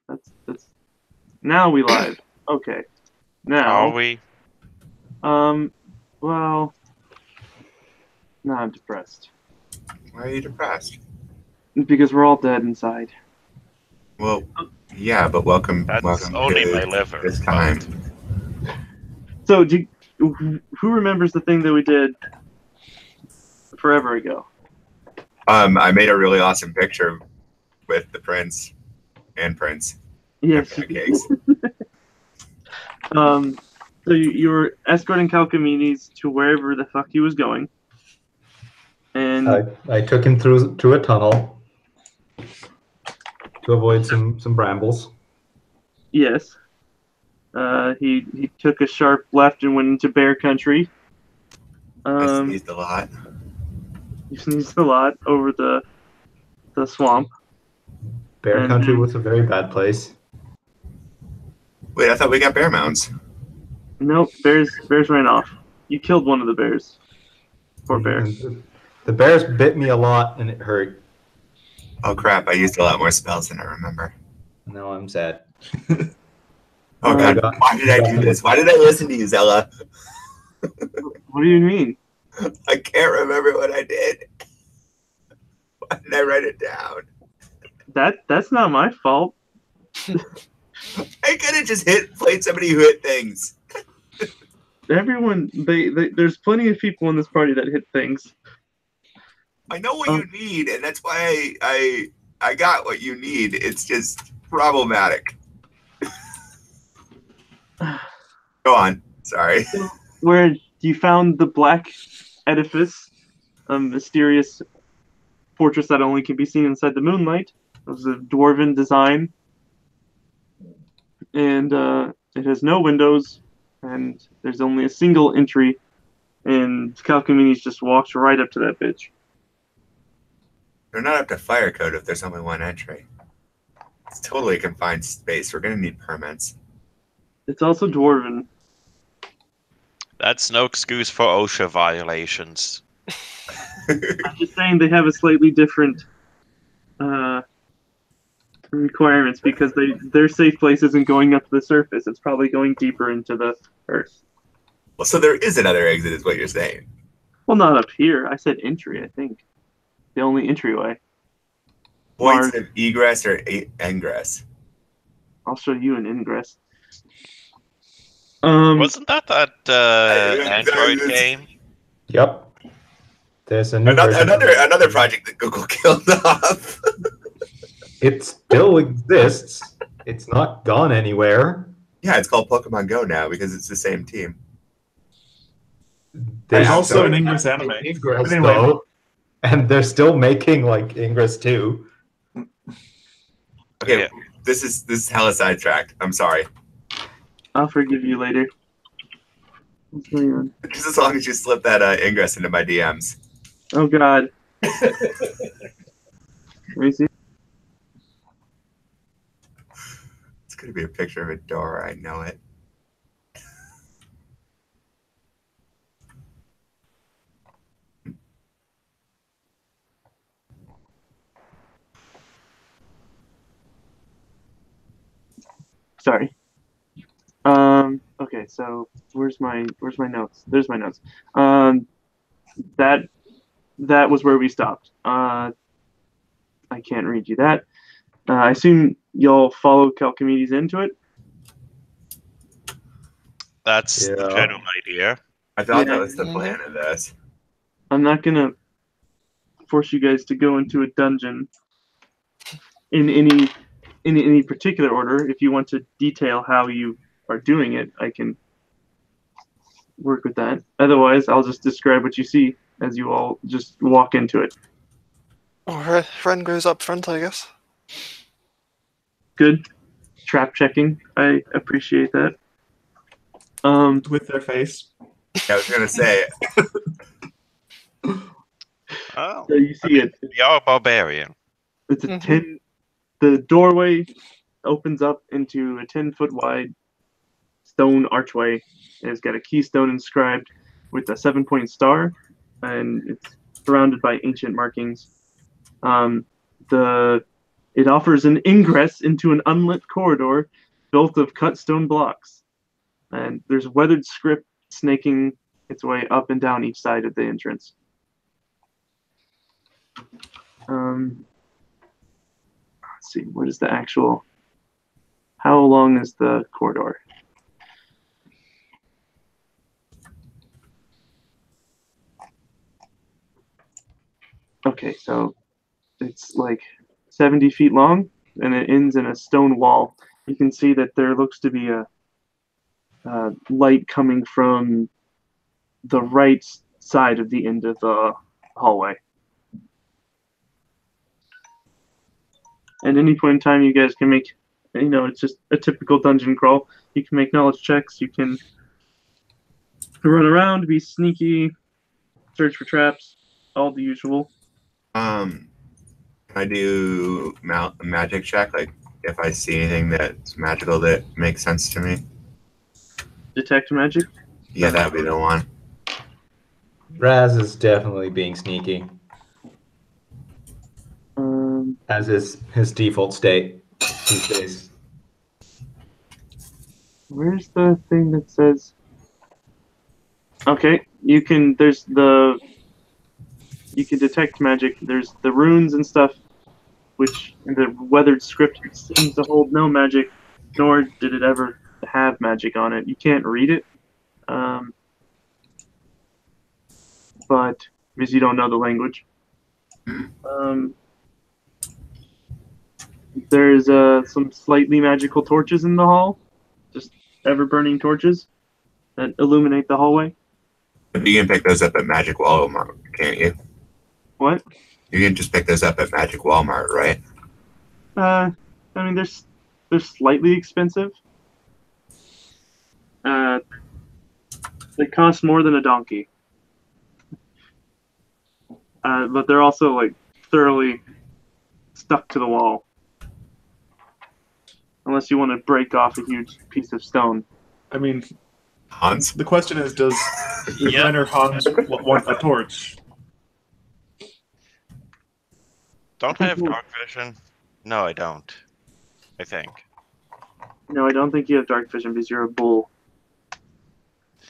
That's now we live. Okay. Are Now, we? um, well, now I'm depressed Why are you depressed? because we're all dead inside. Well, yeah, but welcome That's only my to liver. this time. So, who remembers the thing that we did forever ago? I made a really awesome picture with the prince and prince and Yes. pancakes. So you were escorting Calcamenes to wherever the fuck he was going, and I took him through a tunnel to avoid some brambles. yes, he took a sharp left and went into bear country. I sneezed a lot. You sneezed a lot over the swamp. Bear And country then- was a very bad place. Wait, I thought we got bear mounds. Nope, bears ran off. You killed one of the bears. Poor bear. And the bears bit me a lot, and it hurt. Oh crap! I used a lot more spells than I remember. Now I'm sad. Oh god! God. Why did I do this? Why did I listen to you, Zella? What do you mean? I can't remember what I did. Why did I write it down? That's not my fault. I could have just played somebody who hit things. Everyone, there's plenty of people in this party that hit things. I know what you need, and that's why I got what you need. It's just problematic. Go on. Sorry. Where you found the black edifice, a mysterious fortress that only can be seen inside the moonlight. It was a dwarven design, and it has no windows, and there's only a single entry, and Calcamenes just walks right up to that bitch. They're not up to fire code if there's only one entry. It's totally confined space. We're gonna need permits. It's also dwarven. That's no excuse for OSHA violations. I'm just saying they have a slightly different requirements because their safe place isn't going up to the surface. It's probably going deeper into the earth. Well, so there is another exit, is what you're saying. Well, not up here. I said entry, I think. The only entryway. Points of egress or ingress. I'll show you an ingress. Wasn't that Android it's- game? Yep. There's a new version. Another project that Google killed off. It still exists. It's not gone anywhere. Yeah, it's called Pokemon Go now because it's the same team. There's They also still an make Ingress anime. Ingress, Anyway. though, and they're still making like Ingress 2. Okay, Yeah. this is hella sidetracked. I'm sorry. I'll forgive you later. What's going on? Just as long as you slip that ingress into my DMs. Oh god. Let me see. It's gonna be a picture of a door. I know it. Sorry. Okay, so where's my notes? There's my notes. That was where we stopped. I can't read you that. I assume y'all follow Calcamedes into it. That's the Yeah. general idea. I thought Yeah. that was the plan of this. I'm not gonna force you guys to go into a dungeon in any particular order. If you want to detail how you are doing it, I can work with that. Otherwise, I'll just describe what you see as you all just walk into it. Or Ren goes up front, I guess. Good trap checking. I appreciate that. With their face. I was gonna say Oh, So you see it. we are barbarian. It's a Mhm. 10. The doorway opens up into a 10-foot wide stone archway, and it's got a keystone inscribed with a 7-point star, and it's surrounded by ancient markings. The It offers an ingress into an unlit corridor built of cut stone blocks. And there's weathered script snaking its way up and down each side of the entrance. Let's see, what is the actual... How long is the corridor? Okay, so it's like 70 feet long, and it ends in a stone wall. You can see that there looks to be a light coming from the right side of the end of the hallway. At any point in time, you guys can make, it's just a typical dungeon crawl. You can make knowledge checks. You can run around, be sneaky, search for traps, all the usual. Can I do a magic check? Like, if I see anything that's magical that makes sense to me? Detect magic? Yeah, that would be the one. Raz is definitely being sneaky, as is his default state these days. Where's the thing that says... Okay, you can detect magic. There's the runes and stuff, which in the weathered script seems to hold no magic, nor did it ever have magic on it. You can't read it, but because you don't know the language. There's some slightly magical torches in the hall, just ever-burning torches that illuminate the hallway. But you can pick those up at Magic Walmart, can't you? What? You can just pick those up at Magic Walmart, right? I mean, they're slightly expensive. They cost more than a donkey. But they're also like thoroughly stuck to the wall. Unless you want to break off a huge piece of stone. I mean, Hans? the question is, does designer Hans want a torch? Don't I have dark vision? No, I don't. I think. No, I don't think you have dark vision because you're a bull.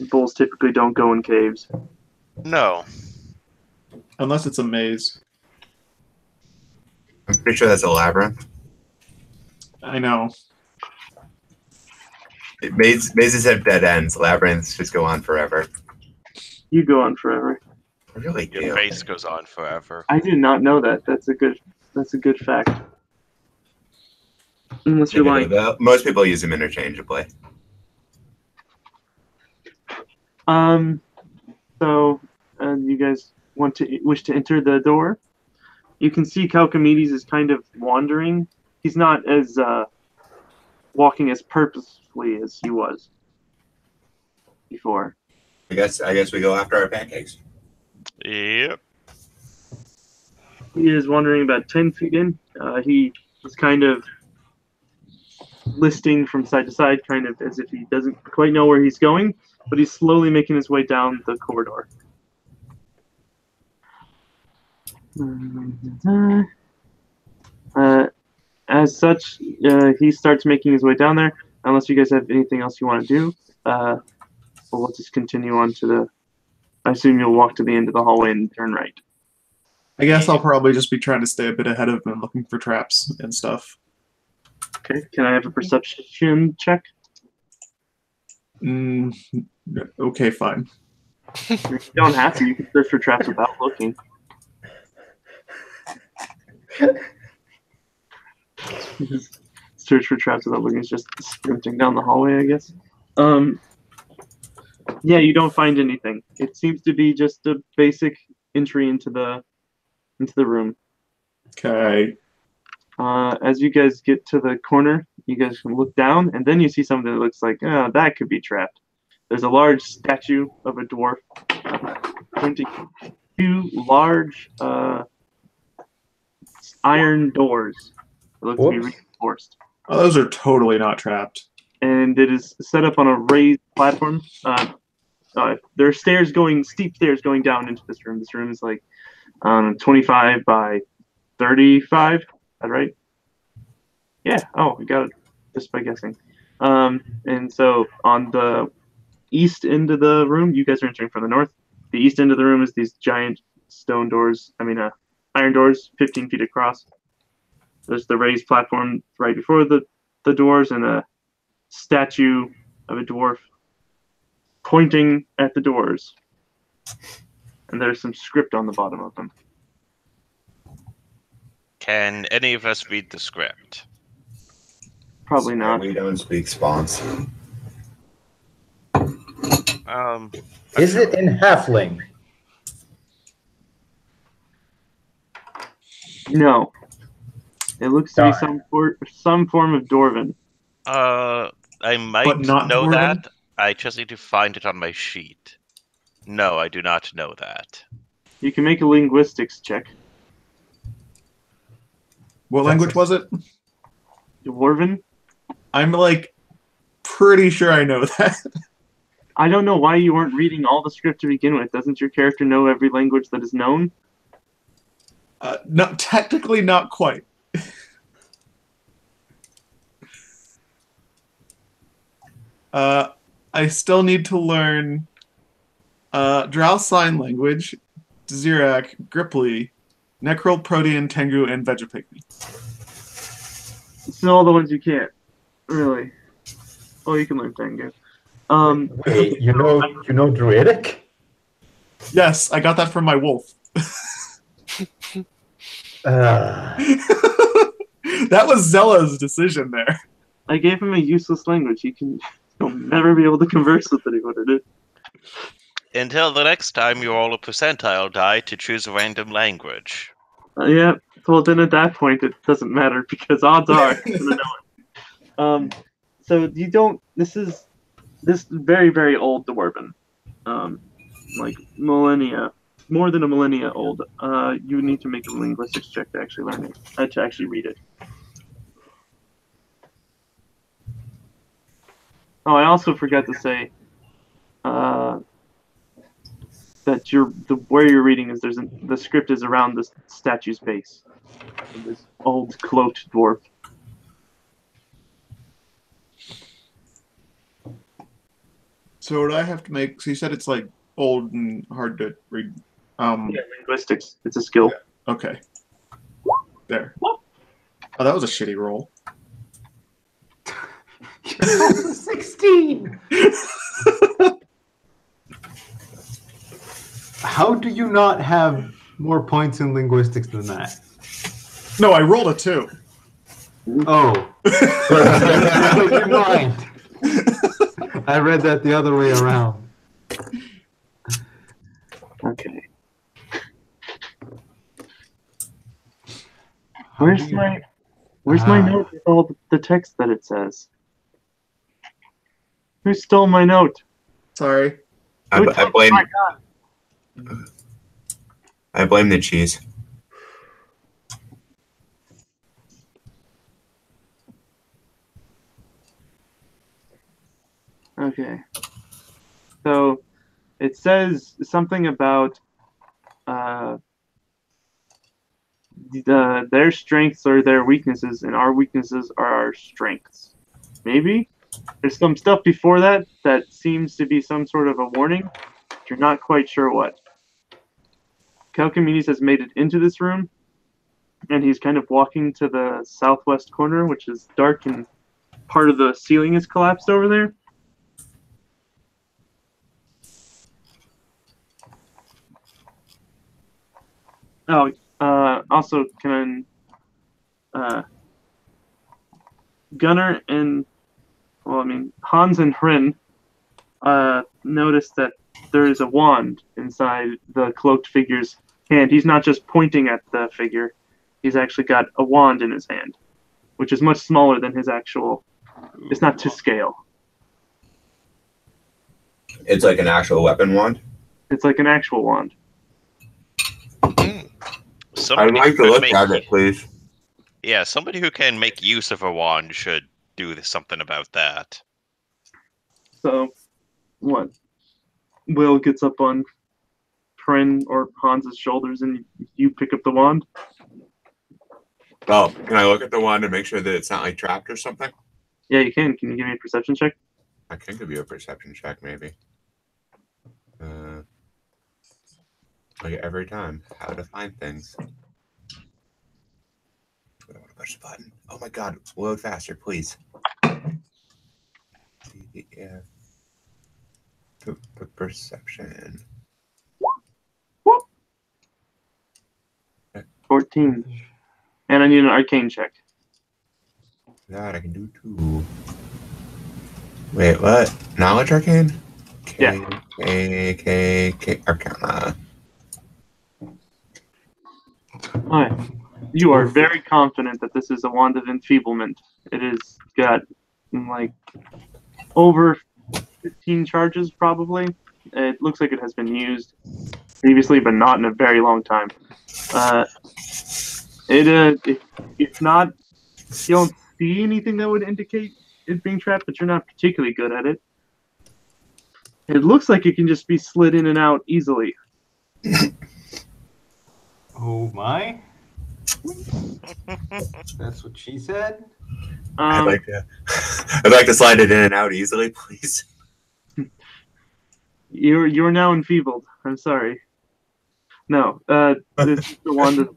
Bulls typically don't go in caves. No. Unless it's a maze. I'm pretty sure that's a labyrinth. I know. Mazes have dead ends. Labyrinths just go on forever. You go on forever. I really do. Your face goes on forever. I did not know that. That's a good fact. Unless you're lying. Most people use them interchangeably. So you guys wish to enter the door? You can see Calcomedes is kind of wandering. He's not as walking as purposefully as he was before. I guess we go after our pancakes. Yep. He is wandering about 10 feet in. He is kind of listing from side to side, kind of as if he doesn't quite know where he's going, but he's slowly making his way down the corridor. As such, he starts making his way down there. Unless you guys have anything else you want to do, well, let's just continue on to the... I assume you'll walk to the end of the hallway and turn right. I guess I'll probably just be trying to stay a bit ahead of him, looking for traps and stuff. Okay, can I have a perception check? Okay, fine. You don't have to. You can search for traps without looking. Search for traps without looking is just sprinting down the hallway, I guess. Yeah, you don't find anything. It seems to be just a basic entry into the room. Okay. As you guys get to the corner, you guys can look down, and then you see something that looks like, that could be trapped. There's a large statue of a dwarf pointing two large iron doors that look to be reinforced. Oh, those are totally not trapped. And it is set up on a raised platform. There are steep stairs going down into this room. This room is like 25 by 35. Is that right? Yeah. Oh, we got it just by guessing. And so on the east end of the room, you guys are entering from the north. The east end of the room is these giant stone doors. Iron doors, 15 feet across. There's the raised platform right before the doors, and a statue of a dwarf pointing at the doors. And there's some script on the bottom of them. Can any of us read the script? Probably not. We don't speak spawns. Is it in halfling? No. It looks to be Darn. some form of Dwarven. I might But not know Dwarven? that. I just need to find it on my sheet. No, I do not know that. You can make a linguistics check. What language was it? Dwarven? I'm like pretty sure I know that. I don't know why you weren't reading all the script to begin with. Doesn't your character know every language that is known? No, technically not quite. I still need to learn Drow Sign Language, Zirak, Gripply, Necrol, Protean, Tengu, and Vegapigmy. It's all the ones you can't. Really. Oh, you can learn Tengu. Wait, you know Druidic? Yes, I got that from my wolf. That was Zella's decision there. I gave him a useless language. He'll never be able to converse with anyone in it. Until the next time you roll a percentile die to choose a random language. Yeah. Well, then at that point, it doesn't matter because odds are you're gonna know it. So you don't. This is very, very old Dwarven. Like millennia, more than a millennia old. You need to make a linguistics check to actually learn it, to actually read it. Oh, I also forgot to say that where you're reading is the script is around the statue's base. This old cloaked dwarf. So what do I have to make? So you said it's like old and hard to read. Yeah, linguistics. It's a skill. Okay. There. Oh, that was a shitty roll. 16! How do you not have more points in linguistics than that? No, I rolled a 2. Oh. Never mind. I read that the other way around. Okay. Where's my note with all the text that it says? Who stole my note? Sorry. I blame. Oh my God. I blame the cheese. Okay. So it says something about their strengths are their weaknesses, and our weaknesses are our strengths. Maybe there's some stuff before that seems to be some sort of a warning. But you're not quite sure what. Calcamenes has made it into this room, and he's kind of walking to the southwest corner, which is dark, and part of the ceiling is collapsed over there. Oh, also Gunnar and, Hans and Hryn noticed that there is a wand inside the cloaked figure's hand. He's not just pointing at the figure, he's actually got a wand in his hand, which is much smaller than his actual. It's not to scale. It's like an actual weapon wand. It's like an actual wand. I'd Somebody like who to could look make- at it, please. Yeah, somebody who can make use of a wand should do something about that. So, what? Will gets up on Hryn or Hans's shoulders, and you pick up the wand. Oh, can I look at the wand to make sure that it's not like trapped or something? Yeah, you can. Can you give me a perception check? I can give you a perception check, maybe. Like every time, how to find things. I don't want to push the button. Oh my god, load faster, please. DBSPF. The perception. 14. And I need an arcane check. That I can do too. Wait, what? Knowledge arcane? Yeah. K Arcana. Alright. You are very confident that this is a wand of enfeeblement. It has got like over 15 charges probably. It looks like it has been used previously, but not in a very long time. If not, you don't see anything that would indicate it being trapped, but you're not particularly good at it. It looks like it can just be slid in and out easily. Oh my? That's what she said? I'd like to slide it in and out easily, please. You're now enfeebled. I'm sorry. No, this is the wand of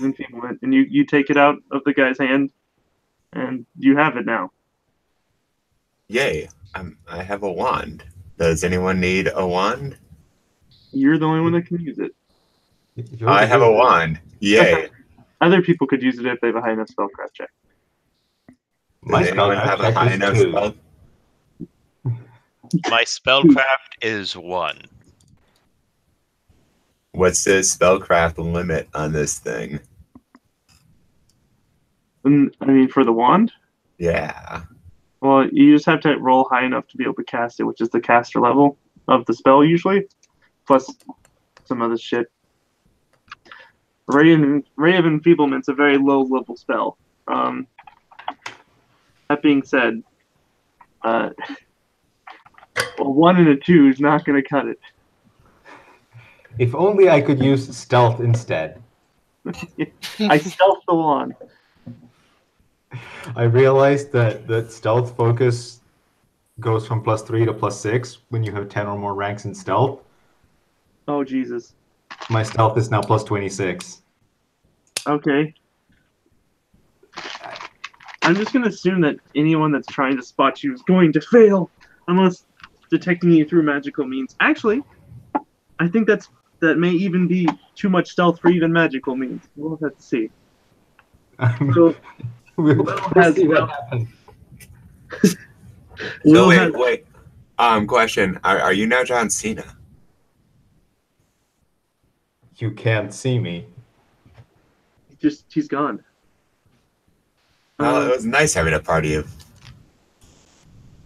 enfeeblement, and you take it out of the guy's hand, and you have it now. Yay! I have a wand. Does anyone need a wand? You're the only one that can use it. I have a wand. Yay! Other people could use it if they have a high enough spellcraft check. My Does anyone spellcraft have a check high is enough 2. spell? My spellcraft is 1. What's the spellcraft limit on this thing? I mean, for the wand, Yeah. well, you just have to roll high enough to be able to cast it, which is the caster level of the spell usually, plus some other shit. Ray of Enfeeblement's a very low level spell. That being said, a 1 and a 2 is not going to cut it. If only I could use stealth instead. I stealth the wand. I realized that stealth focus goes from +3 to +6 when you have 10 or more ranks in stealth. Oh, Jesus. My stealth is now +26. Okay. I'm just going to assume that anyone that's trying to spot you is going to fail, unless detecting you through magical means. Actually, I think that may even be too much stealth for even magical means. We'll have to see. So, we'll has see what well- happens. So Will wait. Question. Are you now John Cena? You can't see me. he's gone. Well, it was nice having a party of.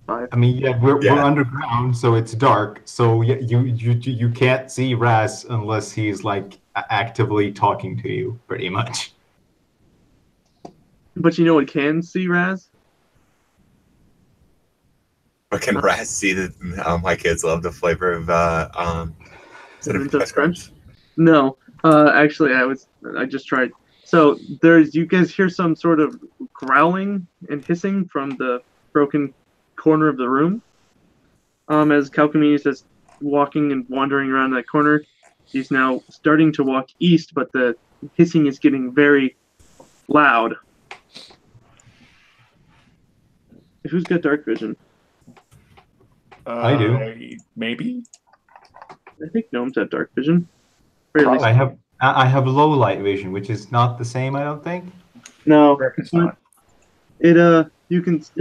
I mean, yeah, we're Yeah. underground, so it's dark. So you can't see Raz unless he's like actively talking to you, pretty much. But you know what can see, Raz? But can Raz see that my kids love the flavor of cinnamon toast crunch? No. Actually, I just tried. So you guys hear some sort of growling and hissing from the broken corner of the room. As Calcamenes is walking and wandering around that corner, he's now starting to walk east, but the hissing is getting very loud. Who's got dark vision? I do. Maybe. I think gnomes have dark vision. Or at least- I have low light vision, which is not the same, I don't think. No, It's not. you're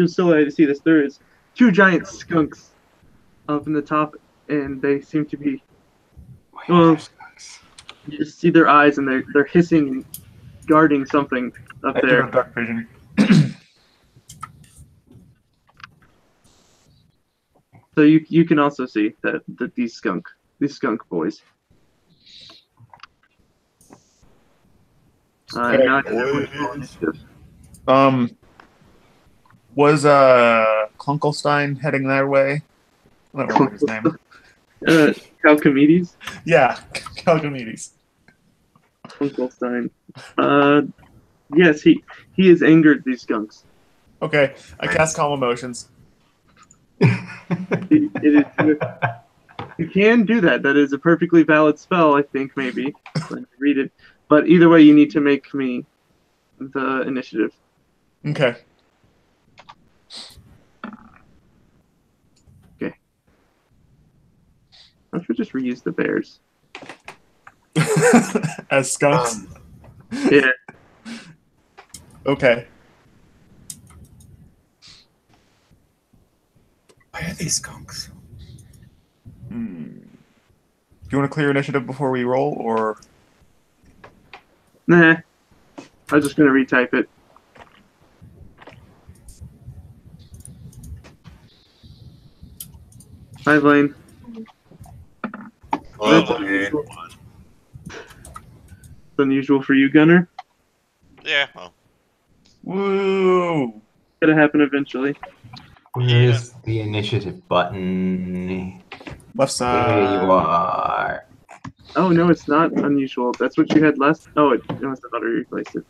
still able to see this. There is 2 giant skunks up in the top, and they seem to be. Well, you just see their eyes, and they're hissing and guarding something up I do there. have dark vision. So you can also see that these skunk boys. Skunk Now I can boys. roll initiative. Was Klunkelstein heading their way? I don't remember his name. Calcamedes, Yeah, Calgamedes. Uncle Stein. Yes, he has angered these skunks. Okay, I cast Calm Emotions. It is, you can do that. That is a perfectly valid spell, I think, maybe. Let me read it. But either way, you need to make me the initiative. Okay. Okay. I should just reuse the bears. As skunks. Yeah. Okay. Why are these skunks? Do you want to clear initiative before we roll, or? Nah. I'm just going to retype it. Hi, Blaine. Hello, That's Blaine. unusual. It's unusual for you, Gunner. Yeah, well, Woo! Gonna happen eventually. Where's the initiative button? Left side. There you are. Oh no, it's not unusual. That's what you had last. Oh, it must have already replaced it.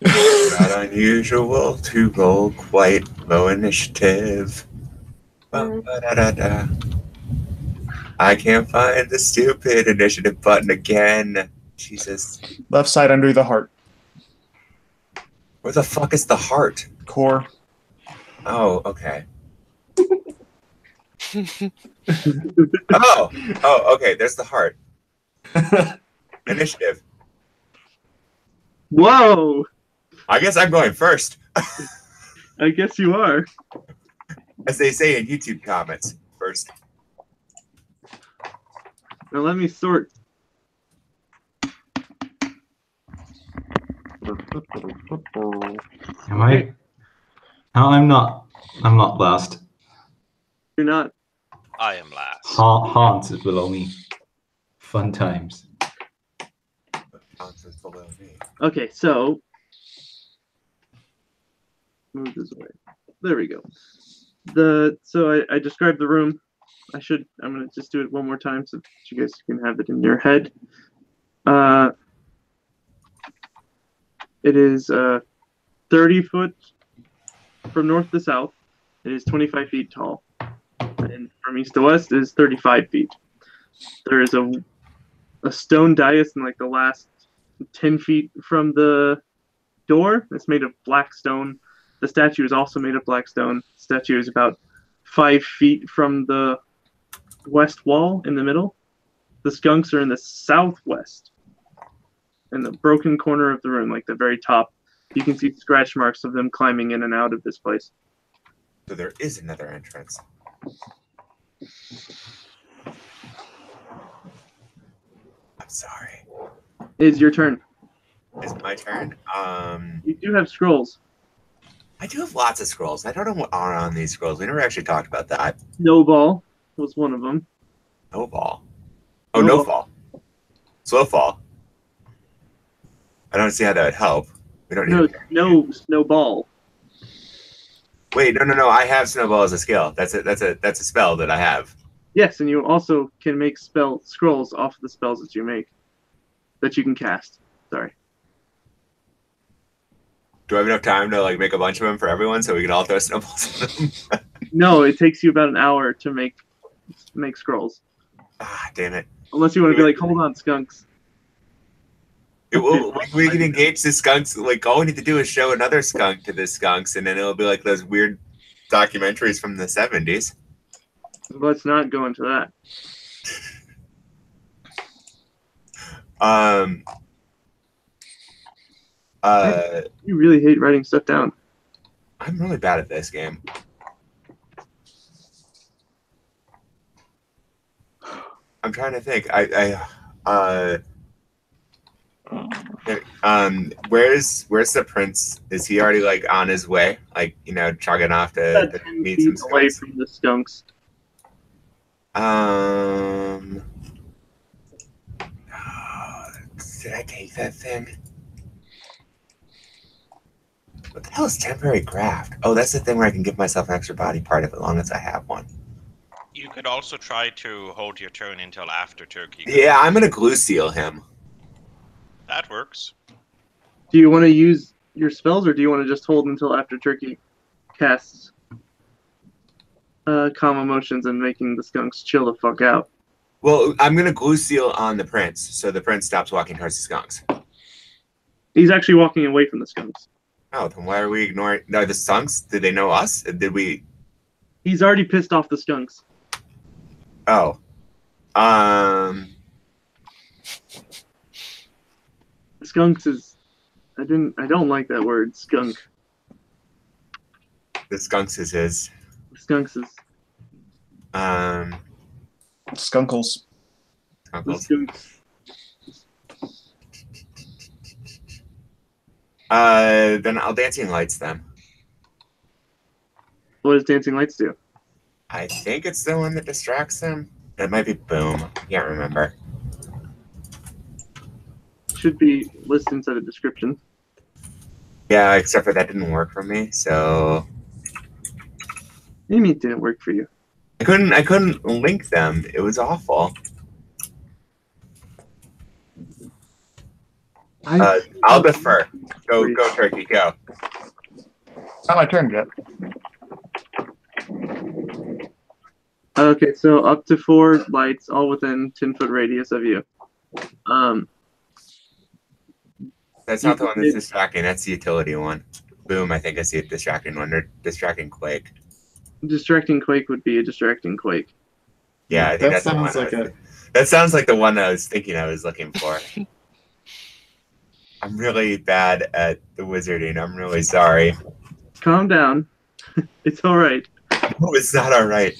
Not unusual to roll quite low initiative. Ba-ba-da-da-da. I can't find the stupid initiative button again. Jesus. Left side under the heart. Where the fuck is the heart? Core. Oh, okay. Oh, okay. There's the heart. Initiative. Whoa! I guess I'm going first, I guess you are. as they say in YouTube comments. First. Now let me sort. Am I? No, I'm not. I'm not last. You're not. I am last. Hans is below me. Fun times. Answers below me. Okay, so move this away. There we go. So I described the room. I'm gonna just do it one more time so that you guys can have it in your head. It is 30 foot from north to south. It is 25 feet tall, and from east to west is 35 feet. There is a stone dais in like the last 10 feet from the door. It's made of black stone. The statue is also made of black stone. The statue is about 5 feet from the west wall in the middle. The skunks are in the southwest, in the broken corner of the room, like the very top. You can see scratch marks of them climbing in and out of this place. So there is another entrance. I'm sorry. It is your turn. It's my turn. You do have scrolls. I do have lots of scrolls. I don't know what are on these scrolls. We never actually talked about that. Snowball was one of them. No ball. Oh, no fall. Slow fall. I don't see how that would help. We don't need. No snowball. Wait, no. I have snowball as a skill. That's a spell that I have. Yes, and you also can make scrolls off of the spells that you make, that you can cast. Sorry. Do I have enough time to like make a bunch of them for everyone so we can all throw snowballs at them? No, it takes you about an hour to make scrolls. Ah, damn it. Unless you want to be like, hold on, skunks. We can engage the skunks. Like, all we need to do is show another skunk to the skunks, and then it'll be like those weird documentaries from the 70s. Let's not go into that. You really hate writing stuff down. I'm really bad at this game. I'm trying to think. Where's the prince? Is he already like on his way? Like, you know, chugging off to meet some skunks? Away from the skunks. Did I take that thing? What the hell is temporary graft? Oh, that's the thing where I can give myself an extra body part as long as I have one. You could also try to hold your turn until after Turkey. Yeah, I'm gonna glue seal him. That works. Do you want to use your spells, or do you want to just hold until after Turkey casts calm emotions and making the skunks chill the fuck out? Well, I'm gonna glue seal on the prince, so the prince stops walking towards the skunks. He's actually walking away from the skunks. Oh, then why are we ignoring? No, the skunks. Did they know us? Did we? He's already pissed off the skunks. Oh, Skunks is. I don't like that word, skunk. the skunks is his. Skunks is. Skunkles. The Skunkles. skunks. Then I'll dancing lights them. What does Dancing Lights do? I think it's the one that distracts them. It might be boom. I can't remember. Should be listed inside the description. Yeah, except for that didn't work for me, so What do you mean it didn't work for you? I couldn't link them. It was awful. I'll defer. Go Turkey, go. It's not my turn yet. Okay, so up to 4 lights, all within 10-foot radius of you. That's not the one that's distracting. That's the utility one. Boom, I think I see a distracting one. Or distracting quake. Distracting Quake would be a distracting Quake. Yeah, I think That that's the sounds one. like That sounds like the one I was thinking I was looking for. I'm really bad at the wizarding. I'm really sorry. Calm down. It's all right. No, it's not all right.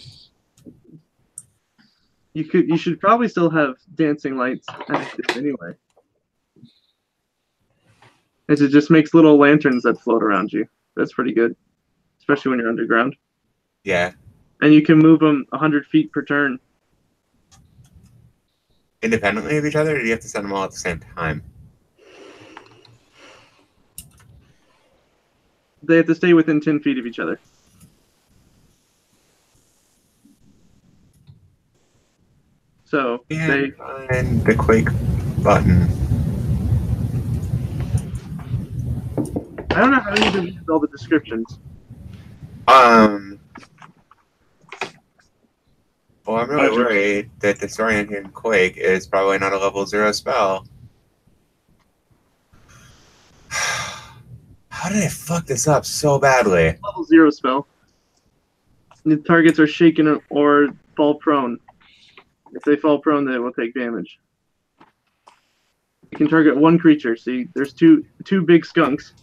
You should probably still have dancing lights active anyway. As it just makes little lanterns that float around you. That's pretty good, especially when you're underground. Yeah. And you can move them 100 feet per turn. Independently of each other, or do you have to send them all at the same time? They have to stay within 10 feet of each other. So they Find the quake button. I don't know how you can use all the descriptions. Well, I'm really worried that Disorienting Quake is probably not a level 0 spell. How did I fuck this up so badly? Level 0 spell. The targets are shaken or fall prone. If they fall prone, they will take damage. You can target one creature. See, there's two big skunks.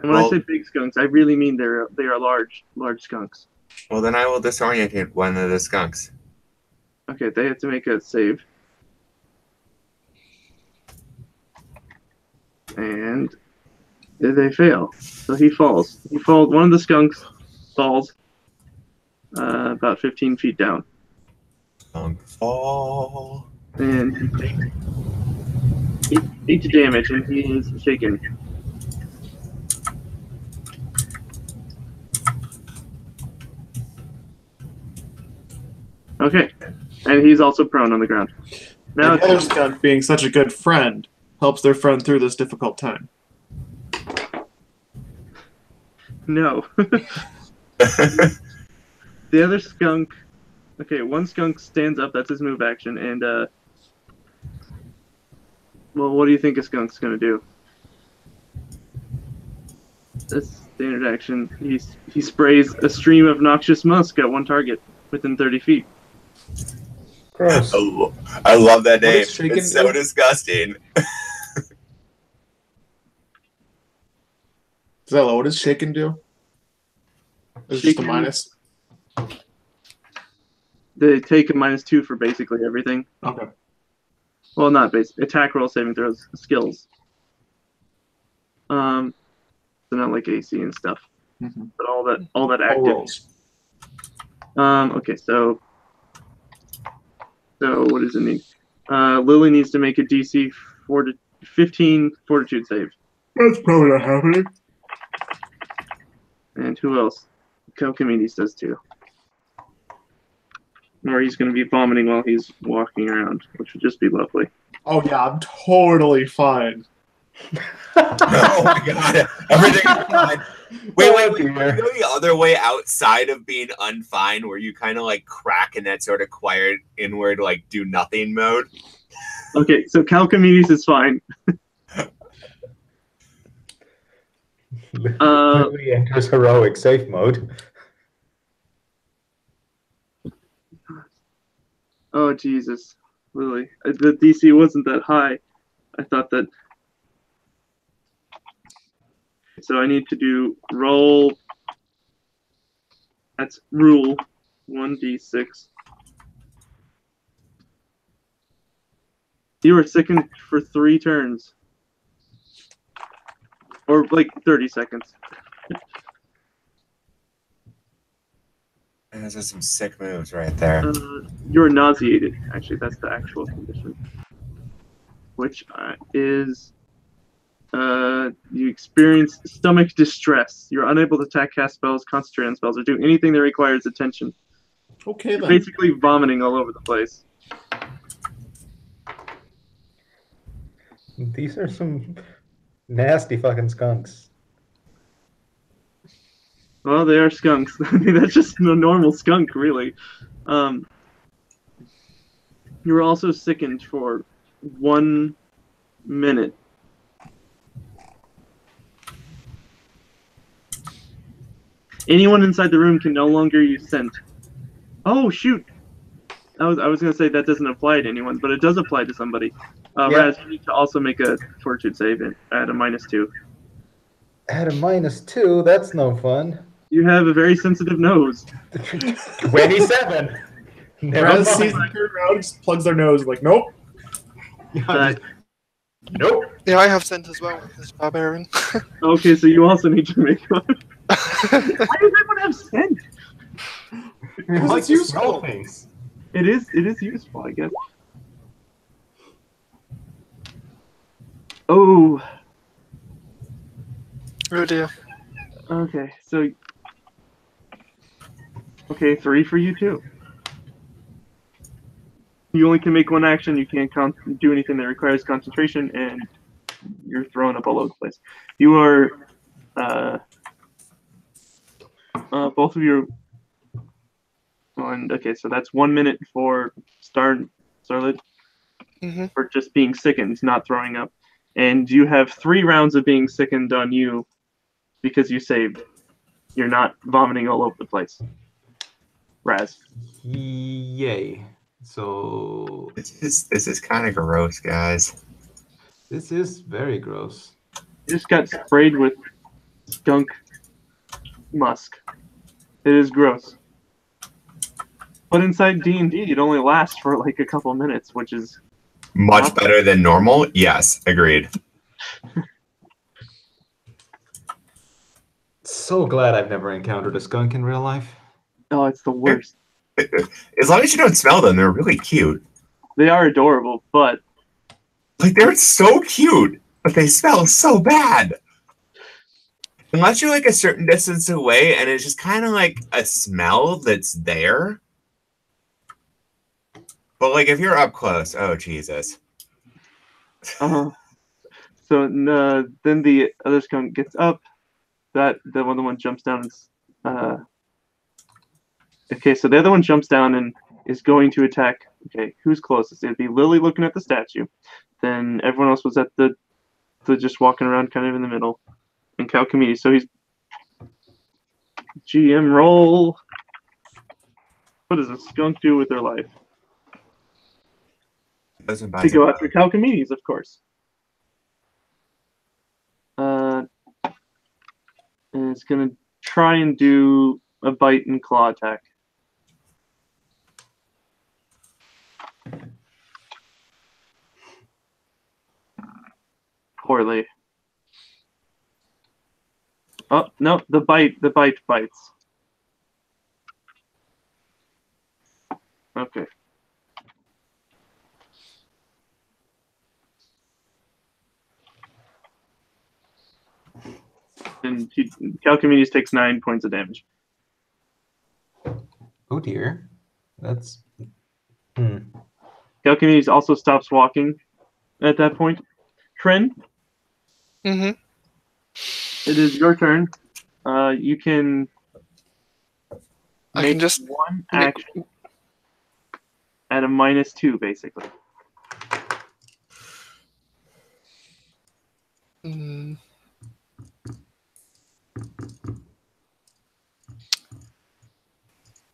And when I say big skunks, I really mean they are large skunks. Well, then I will disorient one of the skunks. Okay, they have to make a save. And they fail. So he falls. One of the skunks falls about 15 feet down. Skunk fall. And he takes 8 damage, and he is shaken. Okay, and he's also prone on the ground. Now And the other skunk, being such a good friend, helps their friend through this difficult time. no. The other skunk. Okay, one skunk stands up. That's his move action, and well, what do you think a skunk's gonna do? That's standard action. He sprays a stream of noxious musk at one target within 30 feet. Gross. Oh, I love that name. does shaken It's so do? disgusting. Zella, what does shaken do? It's just a Shaken- minus. They take a -2 for basically everything. Okay. Well, not base attack roll, saving throws, skills. So not like AC and stuff, Mm-hmm. but all that All active. rolls. Okay, so what does it need? Lily needs to make a DC 15 Fortitude save. That's probably not happening. And who else? Calchemides does too. Or he's going to be vomiting while he's walking around, which would just be lovely. Oh yeah, I'm totally fine. Oh my god, everything is fine. Wait, Oh, you dear. know the other way outside of being unfine, where you kind of like crack in that sort of quiet inward, like do nothing mode? Okay, so Calcamedes is fine. Literally enters heroic safe mode. Oh Jesus, really? The DC wasn't that high. I thought that. So I need to do roll. That's rule 1d6. You are sickened for 3 turns. Or like 30 seconds. Those are some sick moves right there. You're nauseated. Actually, that's the actual condition. Which is you experience stomach distress. You're unable to attack, cast spells, concentrate on spells, or do anything that requires attention. Okay, You're then. basically vomiting all over the place. These are some nasty fucking skunks. Well, they are skunks. I mean, that's just a normal skunk, really. You were also sickened for 1 minute. Anyone inside the room can no longer use scent. Oh shoot! I was gonna say that doesn't apply to anyone, but it does apply to somebody. Yeah. Raz, you need to also make a fortitude save at a -2. At a -2, that's no fun. You have a very sensitive nose. 27. Never Raz sees mind. the third round, just plugs their nose, like, nope. Uh, Nope. Yeah, I have scent as well. This barbarian. okay, so you also need to make one. Why does everyone have scent? Because it's useful. Things. It is useful, I guess. Oh, Oh dear. okay. So, okay, 3 for you too. You only can make one action. You can't do anything that requires concentration, and you're thrown up all over the place. You are, both of you. And okay, so that's 1 minute for Starlet for just being sickened, not throwing up. And you have 3 rounds of being sickened on you because you saved. You're not vomiting all over the place. Raz. Yay. So This is kind of gross, guys. this is very gross. You just got sprayed with skunk musk. It is gross. But inside D&D, it only lasts for like a couple minutes, which is Much better than normal? Yes, agreed. So glad I've never encountered a skunk in real life. oh, it's the worst. As long as you don't smell them, they're really cute. They are adorable, but Like, they're so cute, but they smell so bad. Unless you're like a certain distance away and it's just kind of like a smell that's there. But like if you're up close, oh Jesus. so then the other skunk gets up. The other one jumps down. Okay, so the other one jumps down and is going to attack. Okay, who's closest? It'd be Lily looking at the statue. Then everyone else was at the just walking around kind of in the middle. And Calcamedes. So he's GM roll. What does a skunk do with their life? Doesn't buy To go after Calcamedes, of course. And it's gonna try and do a bite and claw attack. Poorly. Oh no, the bite bites. Okay. And Calcamedes takes 9 points of damage. Oh dear. That's Calcamedes also stops walking at that point. Tren, Mm-hmm. It is your turn. You can I make can just one action at a -2, basically. Mm,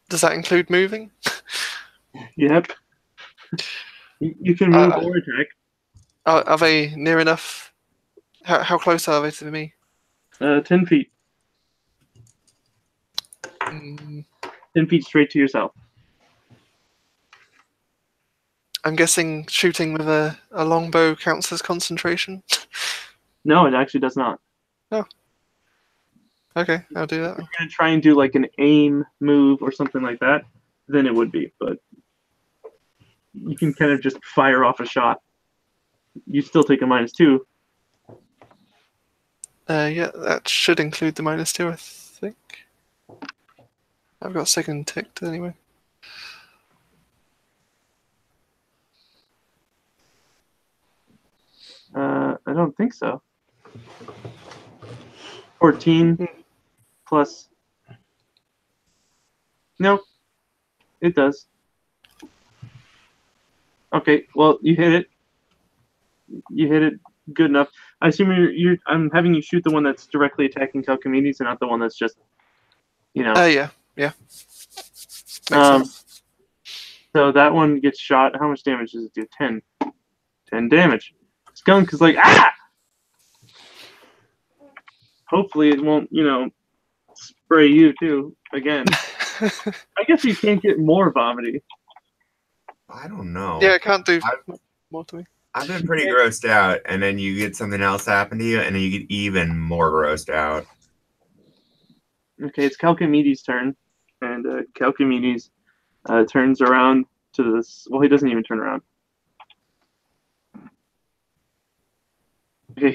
does that include moving? Yep. You can move or attack. Are they near enough? How close are they to me? 10 feet. Mm, 10 feet straight to yourself. I'm guessing shooting with a longbow counts as concentration. No, it actually does not. Okay, I'll do that. If you're going to try and do like an aim move or something like that, then it would be. But you can kind of just fire off a shot. You still take a -2. Yeah, that should include the -2, I think. I've got second ticked anyway. I don't think so. 14 plus. No, it does. Okay, well, you hit it. You hit it good enough. I assume I'm having you shoot the one that's directly attacking Calcomedes and not the one that's just, Yeah. Makes Um, sense. So that one gets shot. How much damage does it do? 10. 10 damage. Skunk is like, ah! Hopefully it won't, spray you too, again. I guess you can't get more vomity. I don't know. Yeah, it can't do more to me. I've been pretty grossed out, and then you get something else happen to you, and then you get even more grossed out. Okay, it's Calcomedes' turn. And Calcomedes turns around to this. Well, he doesn't even turn around. Okay,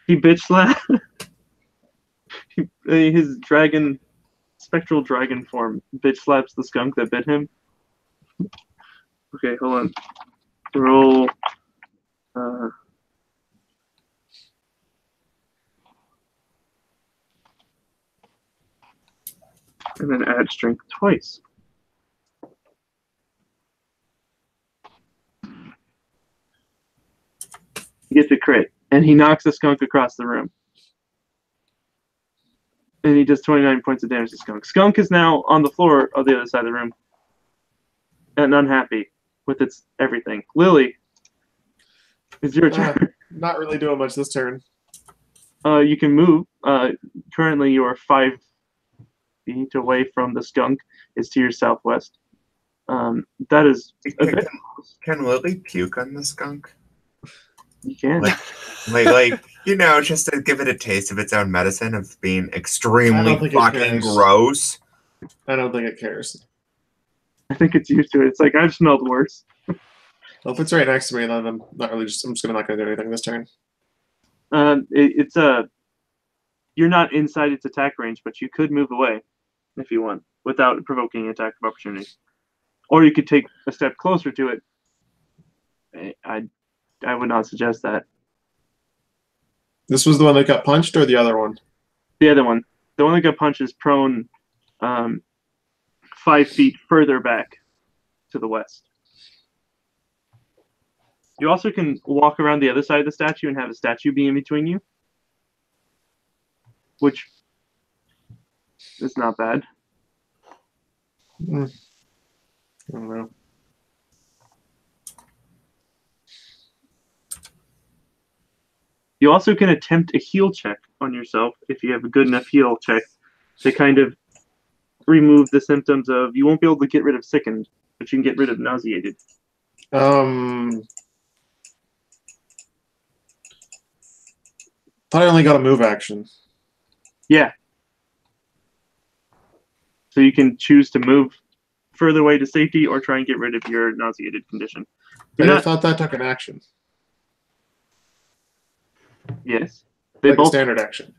he bitch slap. His spectral dragon form bitch slaps the skunk that bit him. Okay, hold on. Roll. And then add strength twice. He gets a crit, and he knocks the skunk across the room. And he does 29 points of damage to Skunk. Skunk is now on the floor of the other side of the room and unhappy with its everything. Lily, it's your turn. Not really doing much this turn. You can move. Currently, you are 5 feet away from the skunk. It's to your southwest. That is a bit. Can Lily puke on the skunk? You can. Like, just to give it a taste of its own medicine of being I extremely don't think it fucking cares. gross. I don't think it cares. I think it's used to it. It's like, I've smelled worse. Well, if it's right next to me, then I'm not just gonna do anything this turn. You're not inside its attack range, but you could move away if you want without provoking attack of opportunity. Or you could take a step closer to it. I would not suggest that. This was the one that got punched, or the other one? The other one. The one that got punched is prone 5 feet further back to the west. You also can walk around the other side of the statue and have a statue be in between you, which is not bad. I don't know. You also can attempt a heal check on yourself if you have a good enough heal check to kind of remove the symptoms of, you won't be able to get rid of sickened, but you can get rid of nauseated. Thought I only got a move action. Yeah. So you can choose to move further away to safety or try and get rid of your nauseated condition. I thought that took an action. Yes. They Like both. a standard action.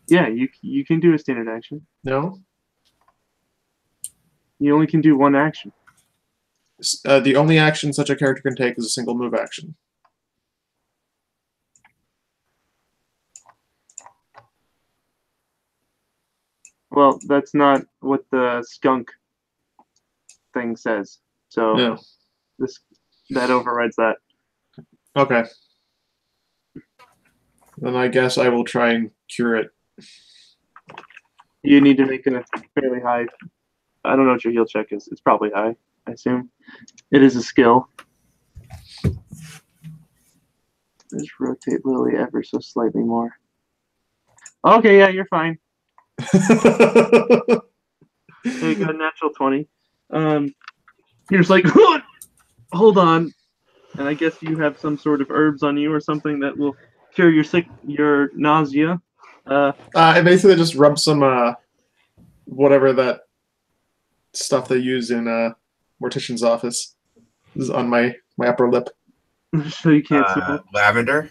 Yeah, you can do a standard action. No? You only can do one action. The only action such a character can take is a single move action. Well, that's not what the skunk thing says. So No. that overrides that. Okay. Then I guess I will try and cure it. You need to make a fairly high. I don't know what your heal check is. It's probably high, I assume. It is a skill. Just rotate Lily ever so slightly more. Okay, yeah, you're fine. There you go, natural 20. You're just like, hold on. And I guess you have some sort of herbs on you or something that will cure your nausea. I basically just rub some whatever that stuff they use in mortician's office is on my upper lip. So you can't smell. Lavender.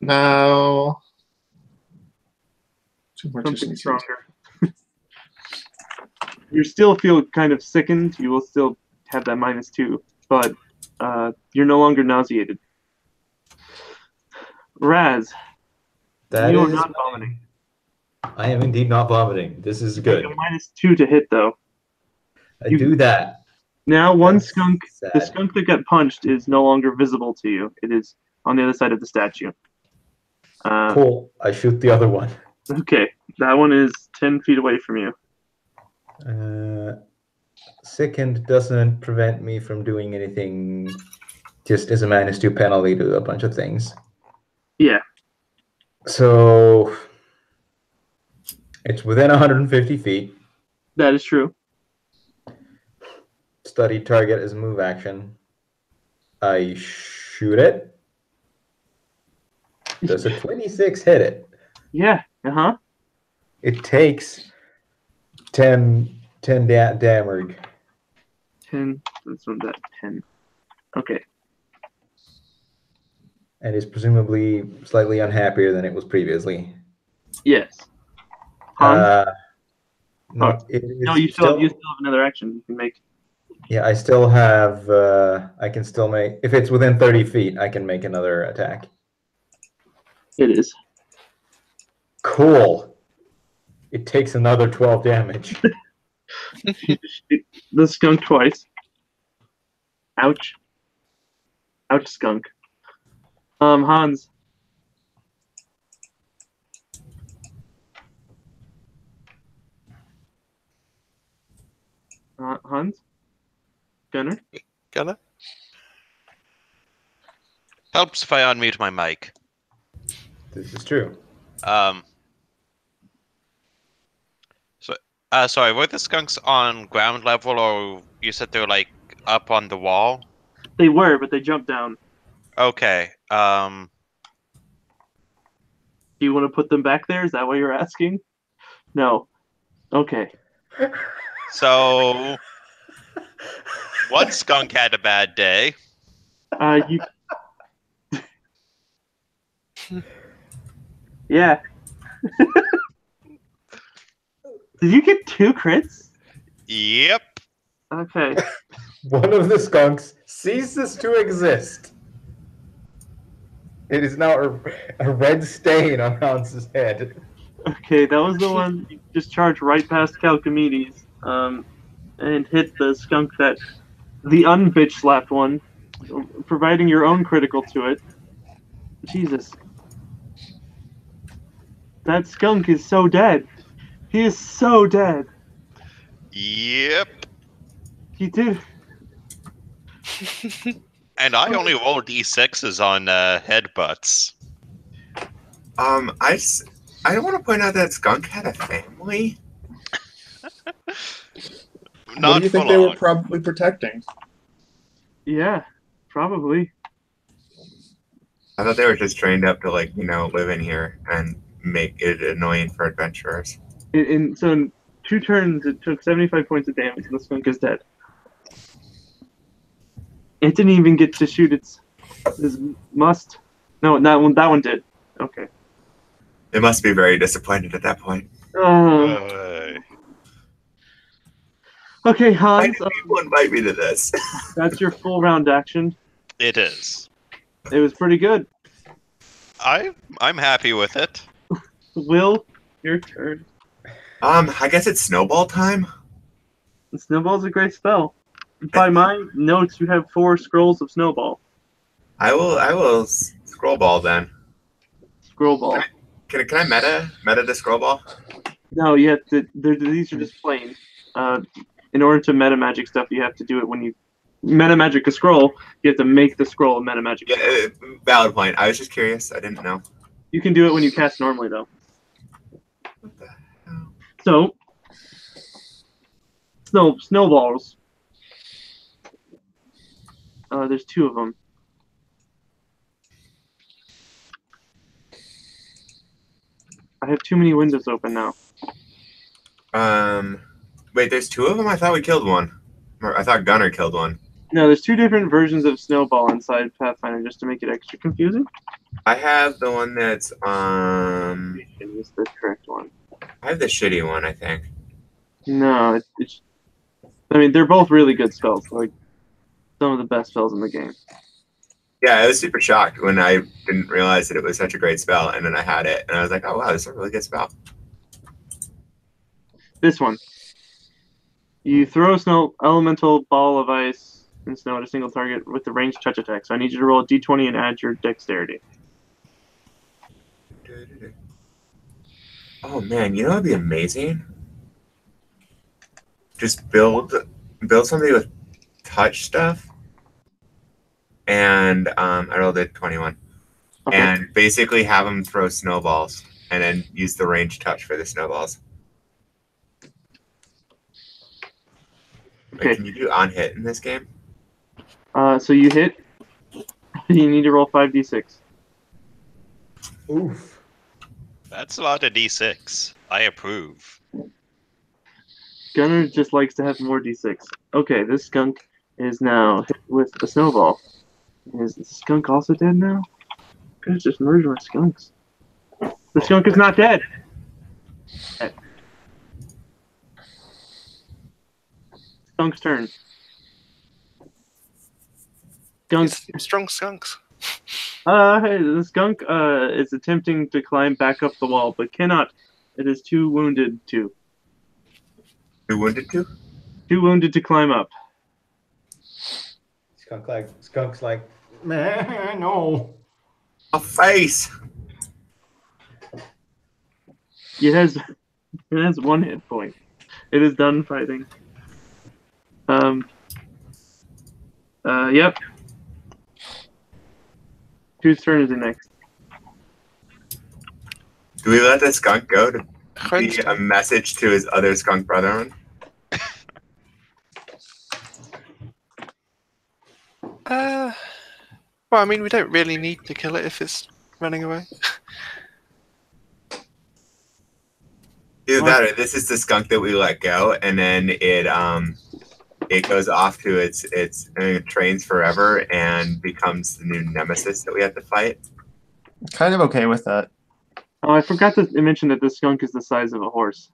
Now, two Something morticians use. stronger. You still feel kind of sickened. You will still have that -2, but you're no longer nauseated. Raz, That you are is- not vomiting. I am indeed not vomiting. This is good. Make a -2 to hit, though. I do that. Now, one That's skunk, the sad. skunk that got punched, is no longer visible to you. It is on the other side of the statue. Cool. I shoot the other one. Okay, that one is 10 feet away from you. Sickened doesn't prevent me from doing anything. Just as a -2 penalty to a bunch of things. Yeah, So it's within 150 feet. that is true. Study target as a move action. I shoot it. Does a 26 hit it? Yeah, uh-huh. It takes 10 damage. 10, this one's at 10. Okay, And is presumably slightly unhappier than it was previously. yes. Hans? No, Oh, it is No, you still have another action you can make. Yeah, I still have. I can still make. If it's within 30 feet, I can make another attack. It is. Cool. It takes another 12 damage. The skunk twice. Ouch. Ouch, skunk. Hans. Hans? Gunner? Gunner? Helps if I unmute my mic. This is true. Sorry, were the skunks on ground level, or you said they were like up on the wall? They were, but they jumped down. Okay. Do you want to put them back there? Is that what you're asking? No. Okay. So one skunk had a bad day. You. Yeah. Did you get 2 crits? Yep. Okay. One of the skunks ceases to exist. It is now a red stain on Hans's head. Okay, that was the one you just charged right past Calcamedes, and hit the skunk that the unbitch slapped one, providing your own critical to it. Jesus. That skunk is so dead. He is so dead. Yep. He did. And I only roll d6s on headbutts. I want to point out that skunk had a family. Not What do you think full they were on. probably protecting? Yeah, probably. I thought they were just trained up to live in here and make it annoying for adventurers. So in 2 turns, it took 75 points of damage, and the skunk is dead. It didn't even get to shoot its must. No, that one did. Okay. They must be very disappointed at that point. Okay, Why Hans, did people invite me to this? that's your full round action. It is. It was pretty good. I'm happy with it. Will, your turn. I guess it's snowball time. And Snowball's a great spell. By my notes, you have 4 scrolls of Snowball. I will scroll ball then. Scroll Ball. Can I meta the scroll ball? No, you have to. These are just plain. In order to meta magic stuff, you have to do it when you meta magic a scroll. You have to make the scroll a meta magic. Yeah, valid point. I was just curious. I didn't know. You can do it when you cast normally, though. What the hell? So, snowballs. There's 2 of them. I have too many windows open now. Wait, there's 2 of them? I thought we killed one. Or I thought Gunner killed one. No, there's 2 different versions of Snowball inside Pathfinder, just to make it extra confusing. I have the one that's Is the correct one? I have the shitty one, I think. No, it's. I mean, they're both really good spells. Like some of the best spells in the game. Yeah, I was super shocked when I didn't realize that it was such a great spell, and then I had it, and I was like, oh wow, this is a really good spell. This one. You throw a snow elemental ball of ice and snow at a single target with the ranged touch attack. So I need you to roll a d20 and add your dexterity. Oh man, you know what'd be amazing? Just build somebody with touch stuff. And I rolled a 21. Okay. And basically have them throw snowballs and then use the range touch for the snowballs. Okay. Wait, can you do on hit in this game? So you hit. You need to roll 5d6. Oof. That's a lot of d6. I approve. Gunner just likes to have more d6. Okay, this skunk is now hit with a snowball. Is the skunk also dead now? Guys, just merge my skunks. The skunk is not dead. Skunk's turn. Skunk. Strong skunks. Hey, the skunk is attempting to climb back up the wall, but cannot. It is too wounded to. Who wounded to? Too wounded to climb up. Skunk's like, man, no. A face. It has 1 hit point. It is done fighting. Yep. Whose turn is it next? Do we let the skunk go to be Friends. a message to his other skunk brethren? Well, I mean, we don't really need to kill it if it's running away. Either that or this is the skunk that we let go, and then it goes off to its it trains forever and becomes the new nemesis that we have to fight. Kind of okay with that. Oh, I forgot to mention that this skunk is the size of a horse.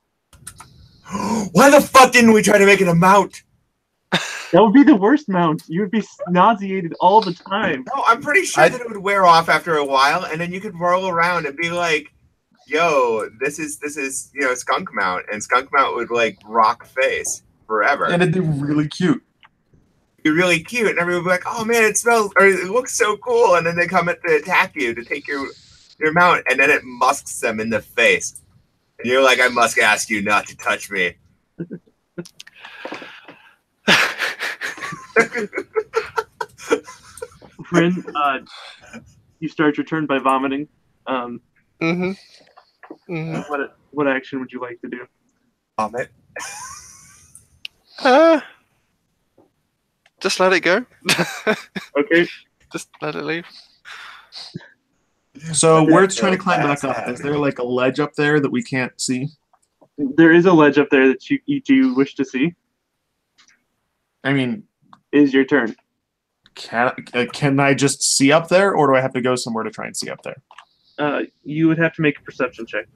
Why the fuck didn't we try to make it a mount? That would be the worst mount. You would be nauseated all the time. No, I'm pretty sure that it would wear off after a while, and then you could roll around and be like, "Yo, this is skunk mount," and skunk mount would like rock face forever. And it'd be really cute. Be really cute, and everyone would be like, "Oh man, it smells or it looks so cool," and then they come to attack you to take your mount, and then it musks them in the face, and you're like, "I must ask you not to touch me." Bryn, you start your turn by vomiting. What action would you like to do? Vomit. Just let it go. Okay. Just let it leave. So where it's trying to climb back up, is there like a ledge up there that we can't see? There is a ledge up there that you wish to see. I mean, Is your turn. can I just see up there, or do I have to go somewhere to try and see up there? You would have to make a perception check.